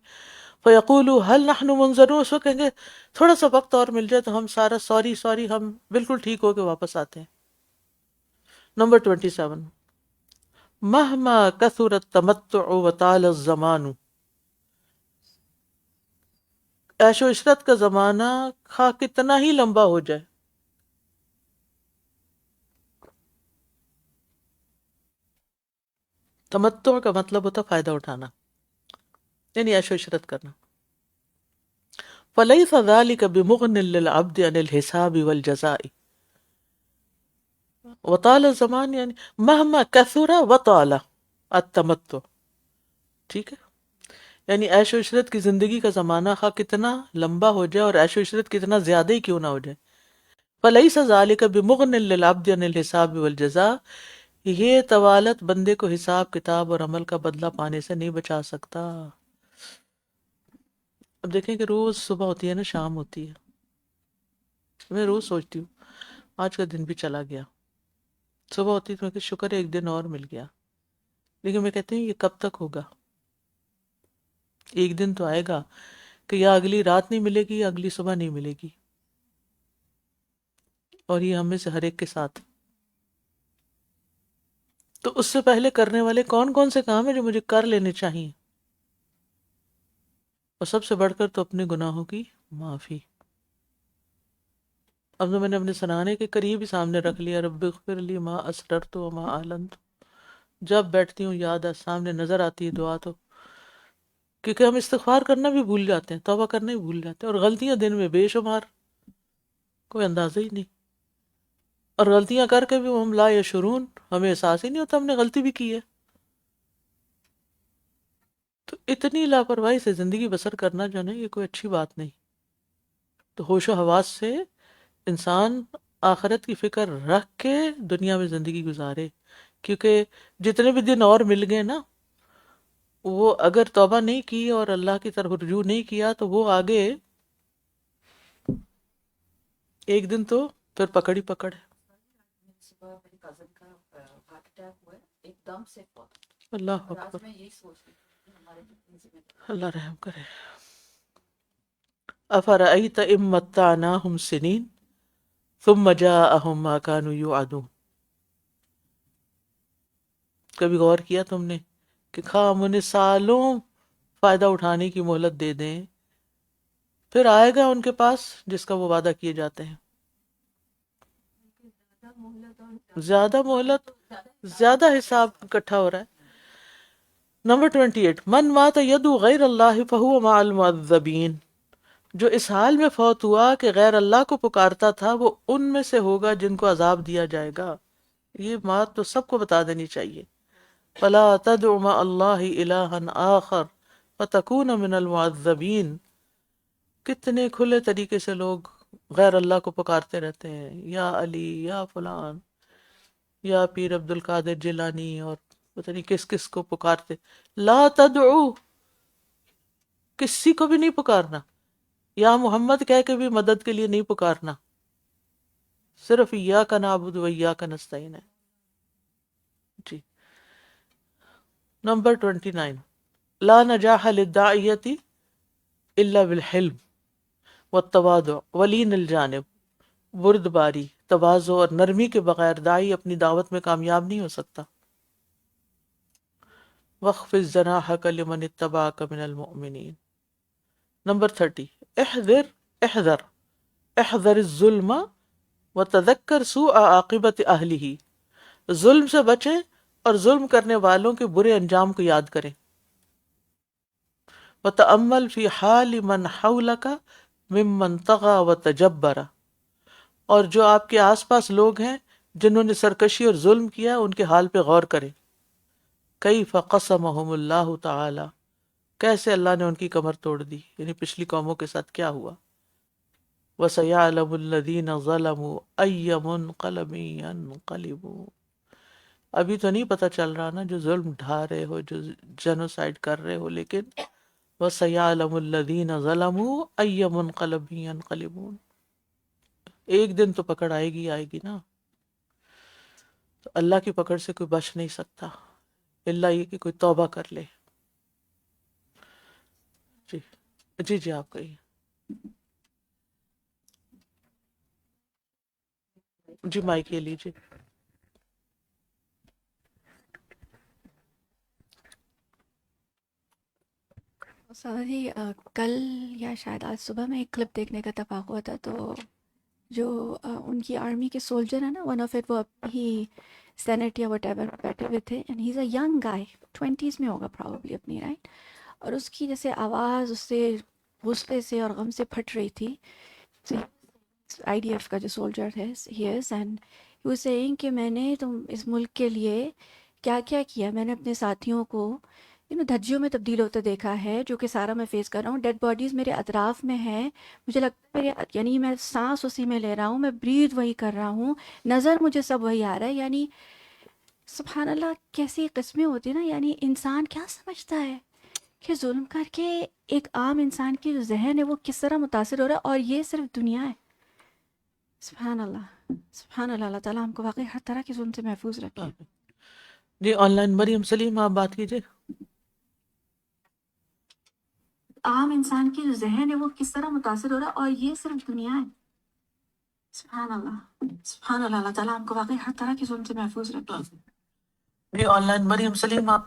فَيَقُولُوا هَلْ نَحْنُ مُنظَرُونَ، اس وقت کہیں گے تھوڑا سا وقت اور مل جائے تو ہم سارا سوری ہم بالکل ٹھیک ہو کے واپس آتے ہیں۔ نمبر 27 مہما کثر التمتع وطال الزمان، عیش و عشرت کا زمانہ خواہ کتنا ہی لمبا ہو جائے، تمتع کا مطلب ہوتا فائدہ اٹھانا، یعنی عیش و عشرت کرنا. فَلَيْسَ ذَلِكَ بِمُغْنٍ لِلْعَبْدِ عَنِ الْحِسَابِ وَالْجَزَاءِ. وطال الزمان یعنی مہما کثر وطال التمتع. ٹھیک ہے، یعنی عیش و عشرت کی زندگی کا زمانہ خواہ کتنا لمبا ہو جائے اور عیش و عشرت کتنا زیادہ ہی کیوں نہ ہو جائے. فَلَيْسَ ذَلِكَ بِمُغْنٍ لِلْعَبْدِ عَنِ الْحِسَابِ وَالْجَزَاءِ. یہ طوالت بندے کو حساب کتاب اور عمل کا بدلہ پانے سے نہیں بچا سکتا. اب دیکھیں کہ روز صبح ہوتی ہے نا، شام ہوتی ہے، میں روز سوچتی ہوں آج کا دن بھی چلا گیا. صبح ہوتی تو میں کہ شکر ہے ایک دن اور مل گیا، لیکن میں کہتی ہوں یہ کب تک ہوگا؟ ایک دن تو آئے گا کہ یا اگلی رات نہیں ملے گی یا اگلی صبح نہیں ملے گی، اور یہ ہم میں سے ہر ایک کے ساتھ. تو اس سے پہلے کرنے والے کون کون سے کام ہیں جو مجھے کر لینے چاہیے؟ اور سب سے بڑھ کر تو اپنے گناہوں کی معافی. اب تو میں نے اپنے سنانے کے قریب ہی سامنے رکھ لیا، رب اغفر لی ما اسررت و ما اعلنت. جب بیٹھتی ہوں یاد سامنے نظر آتی ہے دعا، تو کیونکہ ہم استغفار کرنا بھی بھول جاتے ہیں، توبہ کرنا بھی بھول جاتے ہیں، اور غلطیاں دن میں بے شمار، کوئی اندازہ ہی نہیں. اور غلطیاں کر کے بھی ہم لا یشعرون، ہمیں احساس ہی نہیں ہوتا ہم نے غلطی بھی کی ہے. تو اتنی لاپرواہی سے زندگی بسر کرنا جو ہے نا، یہ کوئی اچھی بات نہیں. تو ہوش و حواس سے انسان آخرت کی فکر رکھ کے دنیا میں زندگی گزارے، کیونکہ جتنے بھی دن اور مل گئے نا، وہ اگر توبہ نہیں کی اور اللہ کی طرف رجوع نہیں کیا تو وہ آگے ایک دن تو پھر پکڑ ہی پکڑ ہے. صبح میری کزن کا ہارٹ اٹیک ہوا ہے، ایک دم سے فوت. اللہ اور آج اکبر، میں یہی سوچ رہی تھی کہ ہمارے کتنی ذمہ داری. اللہ رحم کرے. افرأیت ان متعناہم سنین ثم جاءہم ما کانوا یوعدون. کبھی غور کیا تم نے کہ خواہ ہم انہیں سالوں فائدہ اٹھانے کی مہلت دے دیں، پھر آئے گا ان کے پاس جس کا وہ وعدہ کیے جاتے ہیں. زیادہ مہلت، زیادہ حساب اکٹھا ہو رہا ہے. نمبر 28، من مات یدعو غیر اللہ فہو مع المعذبین. جو اس حال میں فوت ہوا کہ غیر اللہ کو پکارتا تھا، وہ ان میں سے ہوگا جن کو عذاب دیا جائے گا. یہ بات تو سب کو بتا دینی چاہیے. فلا تدع مع اللہ الہا آخر فتکون من المعذبین. کتنے کھلے طریقے سے لوگ غیر اللہ کو پکارتے رہتے ہیں، یا علی، یا فلان، یا پیر عبد القادر جیلانی، اور پتہ نہیں کس کس کو پکارتے. لا تدعو، کسی کو بھی نہیں پکارنا. یا محمد کہہ کے بھی مدد کے لیے نہیں پکارنا، صرف ایاک نعبد و ایاک نستعین ہے. جی. نمبر 29، لا نجاح للداعیۃ الا بالحلم والتواضع ولین الجانب. بردباری، تواضع اور نرمی کے بغیر داعی اپنی دعوت میں کامیاب نہیں ہو سکتا. واخفض جناحک لمن اتبعک من المؤمنین. نمبر 30، احذر احذر احذر الظلم وتذکر سوء عاقبت اہلہ. ظلم سے بچیں اور ظلم کرنے والوں کے برے انجام کو یاد کریں. وتأمل فی حال من حولک ممن طغى وتجبر. اور جو آپ کے آس پاس لوگ ہیں جنہوں نے سرکشی اور ظلم کیا، ان کے حال پہ غور کریں. کیف قسمہم اللہ تعالی، کیسے اللہ نے ان کی کمر توڑ دی، یعنی پچھلی قوموں کے ساتھ کیا ہوا. وَسَيَعْلَمُ الَّذِينَ ظَلَمُوا أَيَّ مُنْقَلَبٍ يَنْقَلِبُونَ. ابھی تو نہیں پتہ چل رہا نا، جو ظلم ڈھا رہے ہو، جو جینوسائیڈ کر رہے ہو، لیکن وَسَيَعْلَمُ الَّذِينَ ظَلَمُوا أَيَّ مُنْقَلَبٍ يَنْقَلِبُونَ. ایک دن تو پکڑ آئے گی نا. تو اللہ کی پکڑ سے کوئی بچ نہیں سکتا الا یہ کہ کوئی توبہ کر لے. جی جی جی آپ کہیے. جی مائک لے لیجیے. سادہ جی کل یا شاید آج صبح میں ایک کلپ دیکھنے کا اتفاق ہوا تھا، تو جو ان کی آرمی کے سولجر ہیں نا، ون آف اٹ وہ ہی سینٹ یا وٹ ایور بیٹھے ہوئے تھے، and he is a young guy, 20s میں ہوگا پرابیبلی اپنی، رائٹ؟ اور اس کی جیسے آواز اس سے غصے سے اور غم سے پھٹ رہی تھی. آئی ڈی ایف کا جو سولجر ہے ہی از، اینڈ ہی واز سیئنگ کہ میں نے تم اس ملک کے لیے کیا کیا کیا. میں نے اپنے ساتھیوں کو دھجیوں میں تبدیل ہوتے دیکھا ہے، جو کہ سارا میں فیس کر رہا ہوں. ڈیڈ باڈیز میرے اطراف میں ہیں، مجھے لگتا ہے یعنی میں سانس اسی میں لے رہا ہوں، میں بریتھ وہی کر رہا ہوں، نظر مجھے سب وہی آ رہا ہے. یعنی سبحان اللہ کیسی قسمیں ہوتی ہیں نا. یعنی انسان کیا سمجھتا ہے کہ ظلم کر کے ایک عام انسان کی جو ذہن ہے وہ کس طرح متاثر ہو رہا ہے، اور یہ صرف دنیا ہے. سبحان اللہ، سبحان اللہ. اللہ تعالیٰ ہم کو واقعی ہر طرح کے ظلم سے محفوظ رکھے. جی آن لائن مریم سلیم آپ بات کیجیے. عام انسان کی جو ذہن ہے وہ کس طرح متاثر ہو رہا ہے، اور یہ صرف دنیا ہے. سبحان اللہ، سبحان اللہ. اللہ تعالیٰ ہم کو واقعی ہر طرح کے ظلم سے محفوظ رکھے. جی آن لائن مریم سلیم آپ،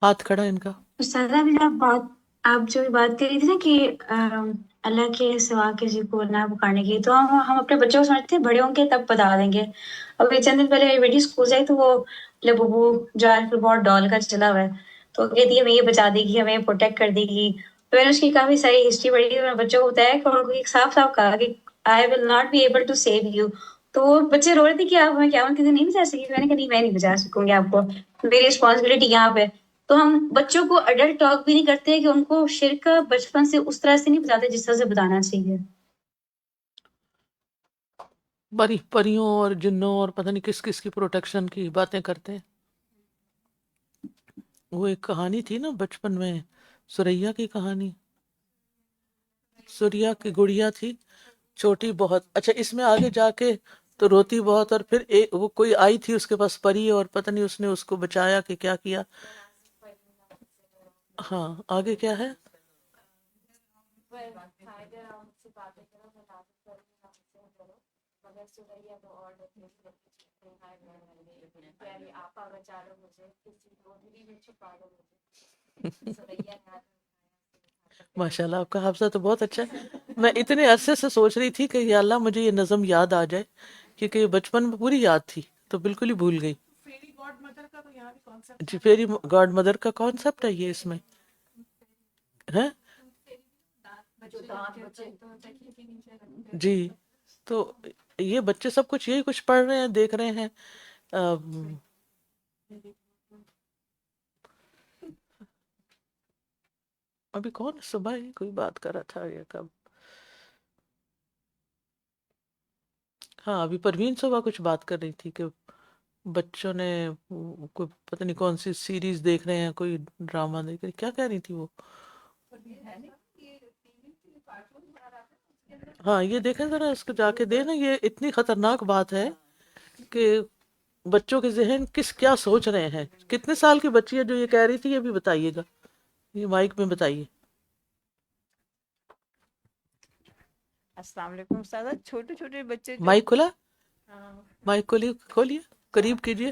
ہاتھ کھڑا ان کا. استاذہ بھی آپ جو بھی بات کر رہی تھی نا کہ اللہ کے سوا کسی کو نہ پکارنے کی، تو ہم اپنے بچوں کو سمجھتے ہیں بڑے ہوں گے تب بتا دیں گے. ابھی چند دن پہلے میری بیٹی اسکول سے آئی تو وہ لبوبو جو آج کل بہت ڈال کا چلا ہوا ہے، تو کہتی ہے ہمیں یہ بچا دے گی، ہمیں پروٹیکٹ کر دے گی. تو میں نے اس کی کافی ساری ہسٹری پڑھی تھی. میں بچوں کو بتایا کہ ان کو ایک صاف صاف کہا کہ I will not be able to save you. تو وہ بچے رو رہے تھے کہ آپ ہمیں قیامت کے دن نہیں بچا سکیں. میں نے کہا نہیں، میں نہیں بچا سکوں گی آپ کو، میری رسپانسبلٹی یہاں پہ. تو ہم بچوں کو اڈلٹ ٹاک بھی نہیں کرتے کہ ان کو شرک کا بچپن سے اس طرح سے نہیں بتاتے جس طرح سے بتانا چاہیے. پریوں اور جنوں اور پتہ نہیں کس کس کی پروٹیکشن کی باتیں کرتے ہیں. وہ ایک کہانی تھی نا بچپن میں، سوریا کی کہانی. سوریا کی گڑیا تھی چھوٹی بہت. اچھا اس میں آگے جا کے تو روتی بہت، اور پھر وہ کوئی آئی تھی اس کے پاس پری، اور پتہ نہیں اس نے اس کو بچایا کہ کیا کیا. ہاں آگے کیا ہے؟ ماشاء اللہ آپ کا حافظہ تو بہت اچھا ہے. میں اتنے عرصے سے سوچ رہی تھی کہ یا اللہ مجھے یہ نظم یاد آ جائے، کیونکہ یہ بچپن میں پوری یاد تھی تو بالکل ہی بھول گئی. جی فیری گاڈ مدر کا کانسیپٹ ہے یہ اس میں ہے. جی تو یہ بچے سب کچھ یہی کچھ پڑھ رہے ہیں، دیکھ رہے ہیں. ابھی کون صبح ہی کوئی بات کر رہا تھا یا کب؟ ہاں ابھی پروین صبح کچھ بات کر رہی تھی کہ بچوں نے کوئی پتہ نہیں کون سی سیریز دیکھ رہے ہیں، کوئی ڈرامہ دیکھ رہے. کیا کہہ رہی تھی وہ؟ ہاں یہ دیکھیں ذرا، اس کو جا کے دیکھنا. یہ اتنی خطرناک بات ہے کہ بچوں کے ذہن کیا سوچ رہے ہیں. کتنے سال کی بچی ہے جو یہ کہہ رہی تھی، یہ بھی بتائیے گا، یہ مائک میں بتائیے. السلام علیکم استاذہ. چھوٹے چھوٹے بچے جو مائک کھلا، مائک کھولیے، قریب کیجیے،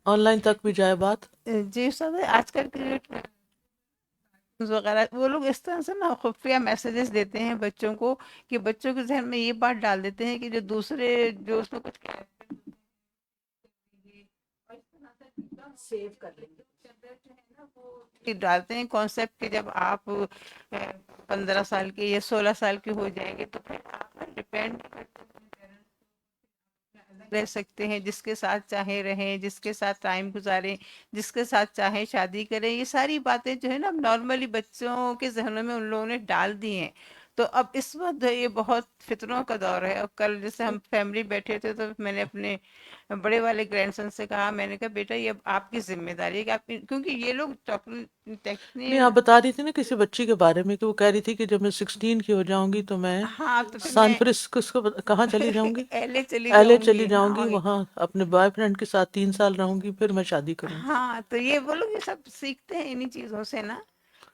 آن لائن تک بھی جائے بات. جی استاذہ، آج کل کے وغیرہ وہ لوگ اس طرح سے نا خفیہ میسیجز دیتے ہیں بچوں کو کہ بچوں کے ذہن میں یہ بات ڈال دیتے ہیں کہ جو دوسرے جو اس میں کچھ سیو کر لیں گے، ڈالتے ہیں کانسیپٹ کہ جب آپ 15 سال کے یا 16 سال کے ہو جائیں گے تو پھر آپ ڈپینڈ رہ سکتے ہیں، جس کے ساتھ چاہیں رہیں، جس کے ساتھ ٹائم گزاریں، جس کے ساتھ چاہیں شادی کریں. یہ ساری باتیں جو ہے نا نارملی بچوں کے ذہنوں میں ان لوگوں نے ڈال دی ہیں. تو اب اس وقت یہ بہت فتنوں کا دور ہے. اور کل جیسے ہم فیملی بیٹھے تھے تو میں نے اپنے بڑے والے گرینڈ سن سے کہا، میں نے کہا بیٹا یہ اب آپ کی ذمہ داری ہے کہ آپ، کیونکہ یہ لوگ نہیں آپ بتا رہی تھی نا کسی بچی کے بارے میں کہ وہ کہہ رہی تھی کہ جب میں 16 کی ہو جاؤں گی تو میں ہاں تو پھر سان میں فرانسسکو کہاں چلی جاؤں گی؟ ایلے ایلے چلی جاؤں گی، ہاں. وہاں اپنے بوائے فرینڈ کے ساتھ 3 سال رہوں گی، پھر میں شادی کروں گی. ہاں تو یہ وہ لوگ یہ سب سیکھتے ہیں انہی چیزوں سے نا.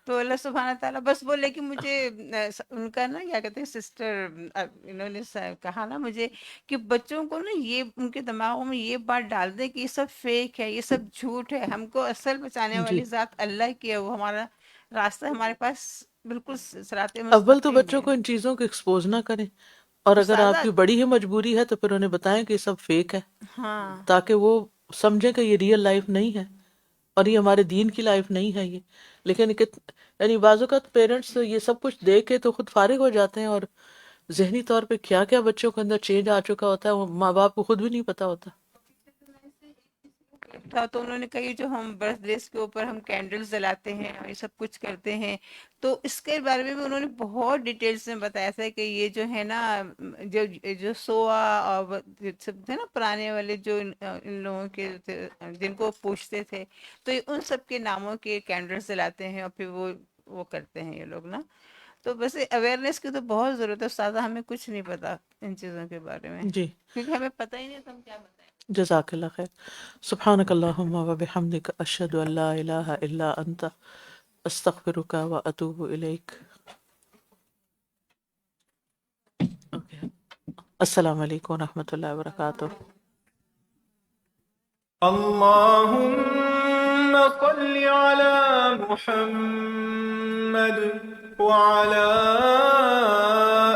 تو اللہ سبحانہ تعالیٰ بس بولے کہ مجھے ان کا نا کیا کہتے ہیں سسٹر، انہوں نے کہا نا مجھے کہ بچوں کو نا یہ ان کے دماغوں میں یہ بات ڈال دے کہ یہ سب فیک ہے، یہ سب جھوٹ ہے، ہم کو اصل بچانے جی، والی ذات اللہ کی ہے، وہ ہمارا راستہ ہمارے پاس بالکل صراط اول تو مستقیم بچوں ہے۔ کو ان چیزوں کو ایکسپوز نہ کریں، اور اگر آپ استاذہ، کی بڑی ہی مجبوری ہے تو پھر انہیں بتائیں کہ یہ سب فیک ہے، ہاں تاکہ وہ سمجھیں کہ یہ ریئل لائف نہیں ہے اور یہ ہمارے دین کی لائف نہیں ہے یہ۔ لیکن یعنی بعض اوقات پیرنٹس یہ سب کچھ دیکھ کے تو خود فارغ ہو جاتے ہیں، اور ذہنی طور پہ کیا کیا بچوں کے اندر چینج آ چکا ہوتا ہے وہ ماں باپ کو خود بھی نہیں پتا ہوتا۔ تھا تو انہوں نے کہی جو ہم برتھ ڈیز کے اوپر ہم کینڈلز جلاتے ہیں اور یہ سب کچھ کرتے ہیں، تو اس کے بارے میں بھی انہوں نے بہت ڈیٹیلز میں بتایا تھا کہ یہ جو ہے نا جو جو سوا اور سب تھے نا پرانے والے جو ان لوگوں کے جن کو پوچھتے تھے، تو یہ ان سب کے ناموں کے کینڈلز جلاتے ہیں اور پھر وہ کرتے ہیں یہ لوگ نا۔ تو بس اویئرنیس کی تو بہت ضرورت ہے استاد، ہمیں کچھ نہیں پتا ان چیزوں کے بارے میں، جی، کیونکہ ہمیں پتہ ہی نہیں تو ہم کیا بتائیں۔ جزاک اللہ خیر۔ سبحانک اللہم و بحمدک، اشہد ان لا الہ الا انت، استغفرک و اتوب الیک۔ اوکے، السلام علیکم و رحمۃ اللہ وبرکاتہ۔ اللهم صل على محمد وعلى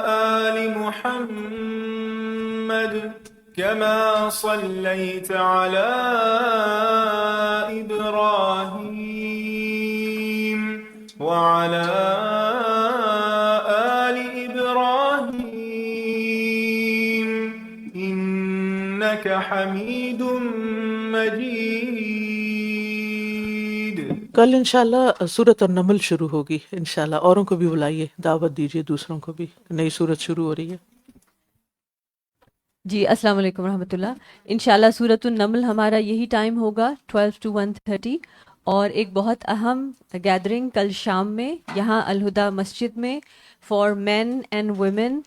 آل محمد كما صليت على إبراهيم وعلى آل إبراهيم إنك حميد مجید۔ کل انشاءاللہ سورۃ النمل شروع ہوگی انشاءاللہ، اوروں کو بھی بلائیے، دعوت دیجیے دوسروں کو بھی، نئی سورت شروع ہو رہی ہے۔ جی السلام علیکم ورحمۃ اللہ۔ انشاءاللہ سورۃ النمل ہمارا یہی ٹائم ہوگا 12 to 1:30، اور ایک بہت اہم گیدرنگ کل شام میں یہاں الہدا مسجد میں فار مین اینڈ ویمن۔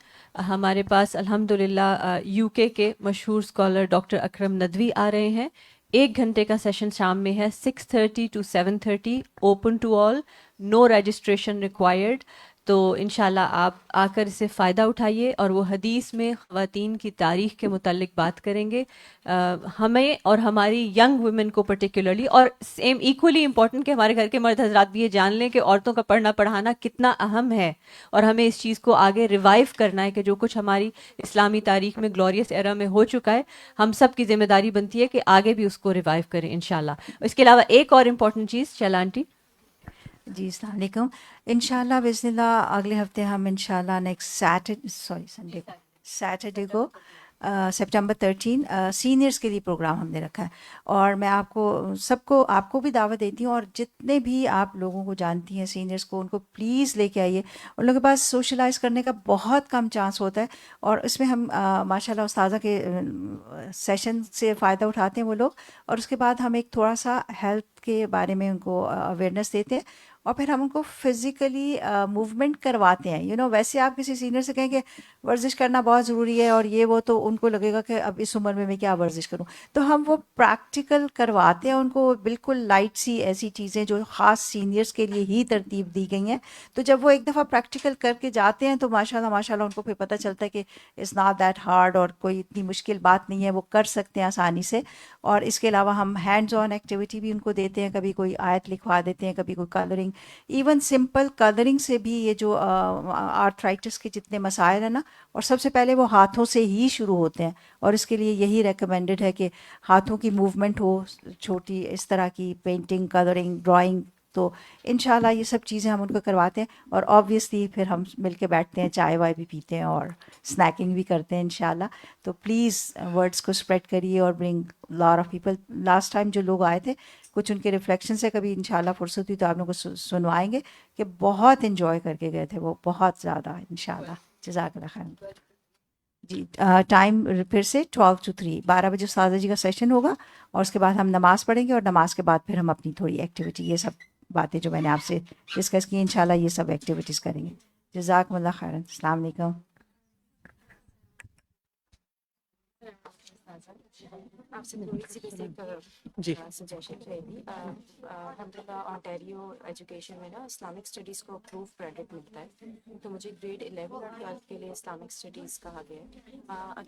ہمارے پاس الحمدللہ UK کے مشہور اسکالر ڈاکٹر اکرم ندوی آ رہے ہیں۔ 1 گھنٹے کا سیشن شام میں ہے، 6:30 to 7:30، open to all, no registration required. تو انشاءاللہ آپ آ کر اس سے فائدہ اٹھائیے، اور وہ حدیث میں خواتین کی تاریخ کے متعلق بات کریں گے، ہمیں اور ہماری ینگ ویمن کو پرٹیکولرلی، اور سیم ایکولی امپورٹنٹ کہ ہمارے گھر کے مرد حضرات بھی یہ جان لیں کہ عورتوں کا پڑھنا پڑھانا کتنا اہم ہے، اور ہمیں اس چیز کو آگے ریوائیو کرنا ہے کہ جو کچھ ہماری اسلامی تاریخ میں گلوریس ایرا میں ہو چکا ہے، ہم سب کی ذمہ داری بنتی ہے کہ آگے بھی اس کو ریوائیو کریں انشاءاللہ۔ اس کے علاوہ ایک اور امپورٹنٹ چیز، چلا آنٹی۔ جی السلام علیکم۔ انشاءاللہ بسم اللہ اگلے ہفتے ہم انشاءاللہ نیکسٹ سیٹرڈے کو سپٹمبر 13 سینئرس کے لیے پروگرام ہم نے رکھا ہے، اور میں آپ کو بھی دعوت دیتی ہوں، اور جتنے بھی آپ لوگوں کو جانتی ہیں سینئرس کو، ان کو پلیز لے کے آئیے۔ ان لوگوں کے پاس سوشلائز کرنے کا بہت کم چانس ہوتا ہے، اور اس میں ہم ماشاءاللہ استاذہ کے سیشن سے فائدہ اٹھاتے ہیں وہ لوگ، اور اس کے بعد ہم ایک تھوڑا سا ہیلتھ کے بارے میں ان کو اویئرنیس دیتے ہیں، اور پھر ہم ان کو فزیکلی موومنٹ کرواتے ہیں۔ ویسے آپ کسی سینئر سے کہیں کہ ورزش کرنا بہت ضروری ہے اور یہ وہ، تو ان کو لگے گا کہ اب اس عمر میں کیا ورزش کروں، تو ہم وہ پریکٹیکل کرواتے ہیں ان کو، بالکل لائٹ سی ایسی چیزیں جو خاص سینئرس کے لیے ہی ترتیب دی گئی ہیں۔ تو جب وہ ایک دفعہ پریکٹیکل کر کے جاتے ہیں تو ماشاءاللہ ان کو پھر پتہ چلتا ہے کہ اٹس ناٹ دیٹ ہارڈ، اور کوئی اتنی مشکل بات نہیں ہے، وہ کر سکتے ہیں آسانی سے۔ اور اس کے علاوہ ہم ہینڈز آن ایکٹیویٹی بھی ان کو دیتے ہیں، کبھی کوئی آیت لکھوا دیتے ہیں، کبھی کوئی کلرنگ، ایون سمپل کلرنگ سے بھی یہ جو آرتھرائٹس کے جتنے مسائل ہیں نا، اور سب سے پہلے وہ ہاتھوں سے ہی شروع ہوتے ہیں، اور اس کے لیے یہی ریکمینڈڈ ہے کہ ہاتھوں کی موومنٹ ہو، چھوٹی اس طرح کی پینٹنگ، کلرنگ، ڈرائنگ۔ تو انشاءاللہ یہ سب چیزیں ہم ان کو کرواتے ہیں، اور آبویسلی پھر ہم مل کے بیٹھتے ہیں، چائے وائے بھی پیتے ہیں اور اسنیکنگ بھی کرتے ہیں انشاءاللہ۔ تو پلیز ورڈس کو اسپریڈ کریے اور برنگ lot of people. Last time جو لوگ آئے تھے، کچھ ان کے ریفلیکشن سے کبھی انشاءاللہ فرصت ہوئی تو آپ لوگوں کو سنوائیں گے کہ بہت انجوائے کر کے گئے تھے وہ، بہت زیادہ انشاءاللہ۔ جزاک اللہ خیر۔ جی ٹائم پھر سے 12 to 3، 12 بجے استاذہ جی کا سیشن ہوگا، اور اس کے بعد ہم نماز پڑھیں گے، اور نماز کے بعد پھر ہم اپنی تھوڑی ایکٹیویٹی، یہ سب باتیں جو میں نے آپ سے ڈسکس کی انشاءاللہ یہ سب ایکٹیویٹیز کریں گے۔ جزاکم اللہ خیرا۔ السلام علیکم۔ آپ سے تھوڑی سی بیسک جی سجیشن رہے گی. الحمد للہ آنٹیریو ایجوکیشن میں نا اسلامک اسٹڈیز کو اپروو کریڈٹ ملتا ہے, تو مجھے گریڈ 11 اور 12 کے لیے اسلامک اسٹڈیز کہا گیا ہے.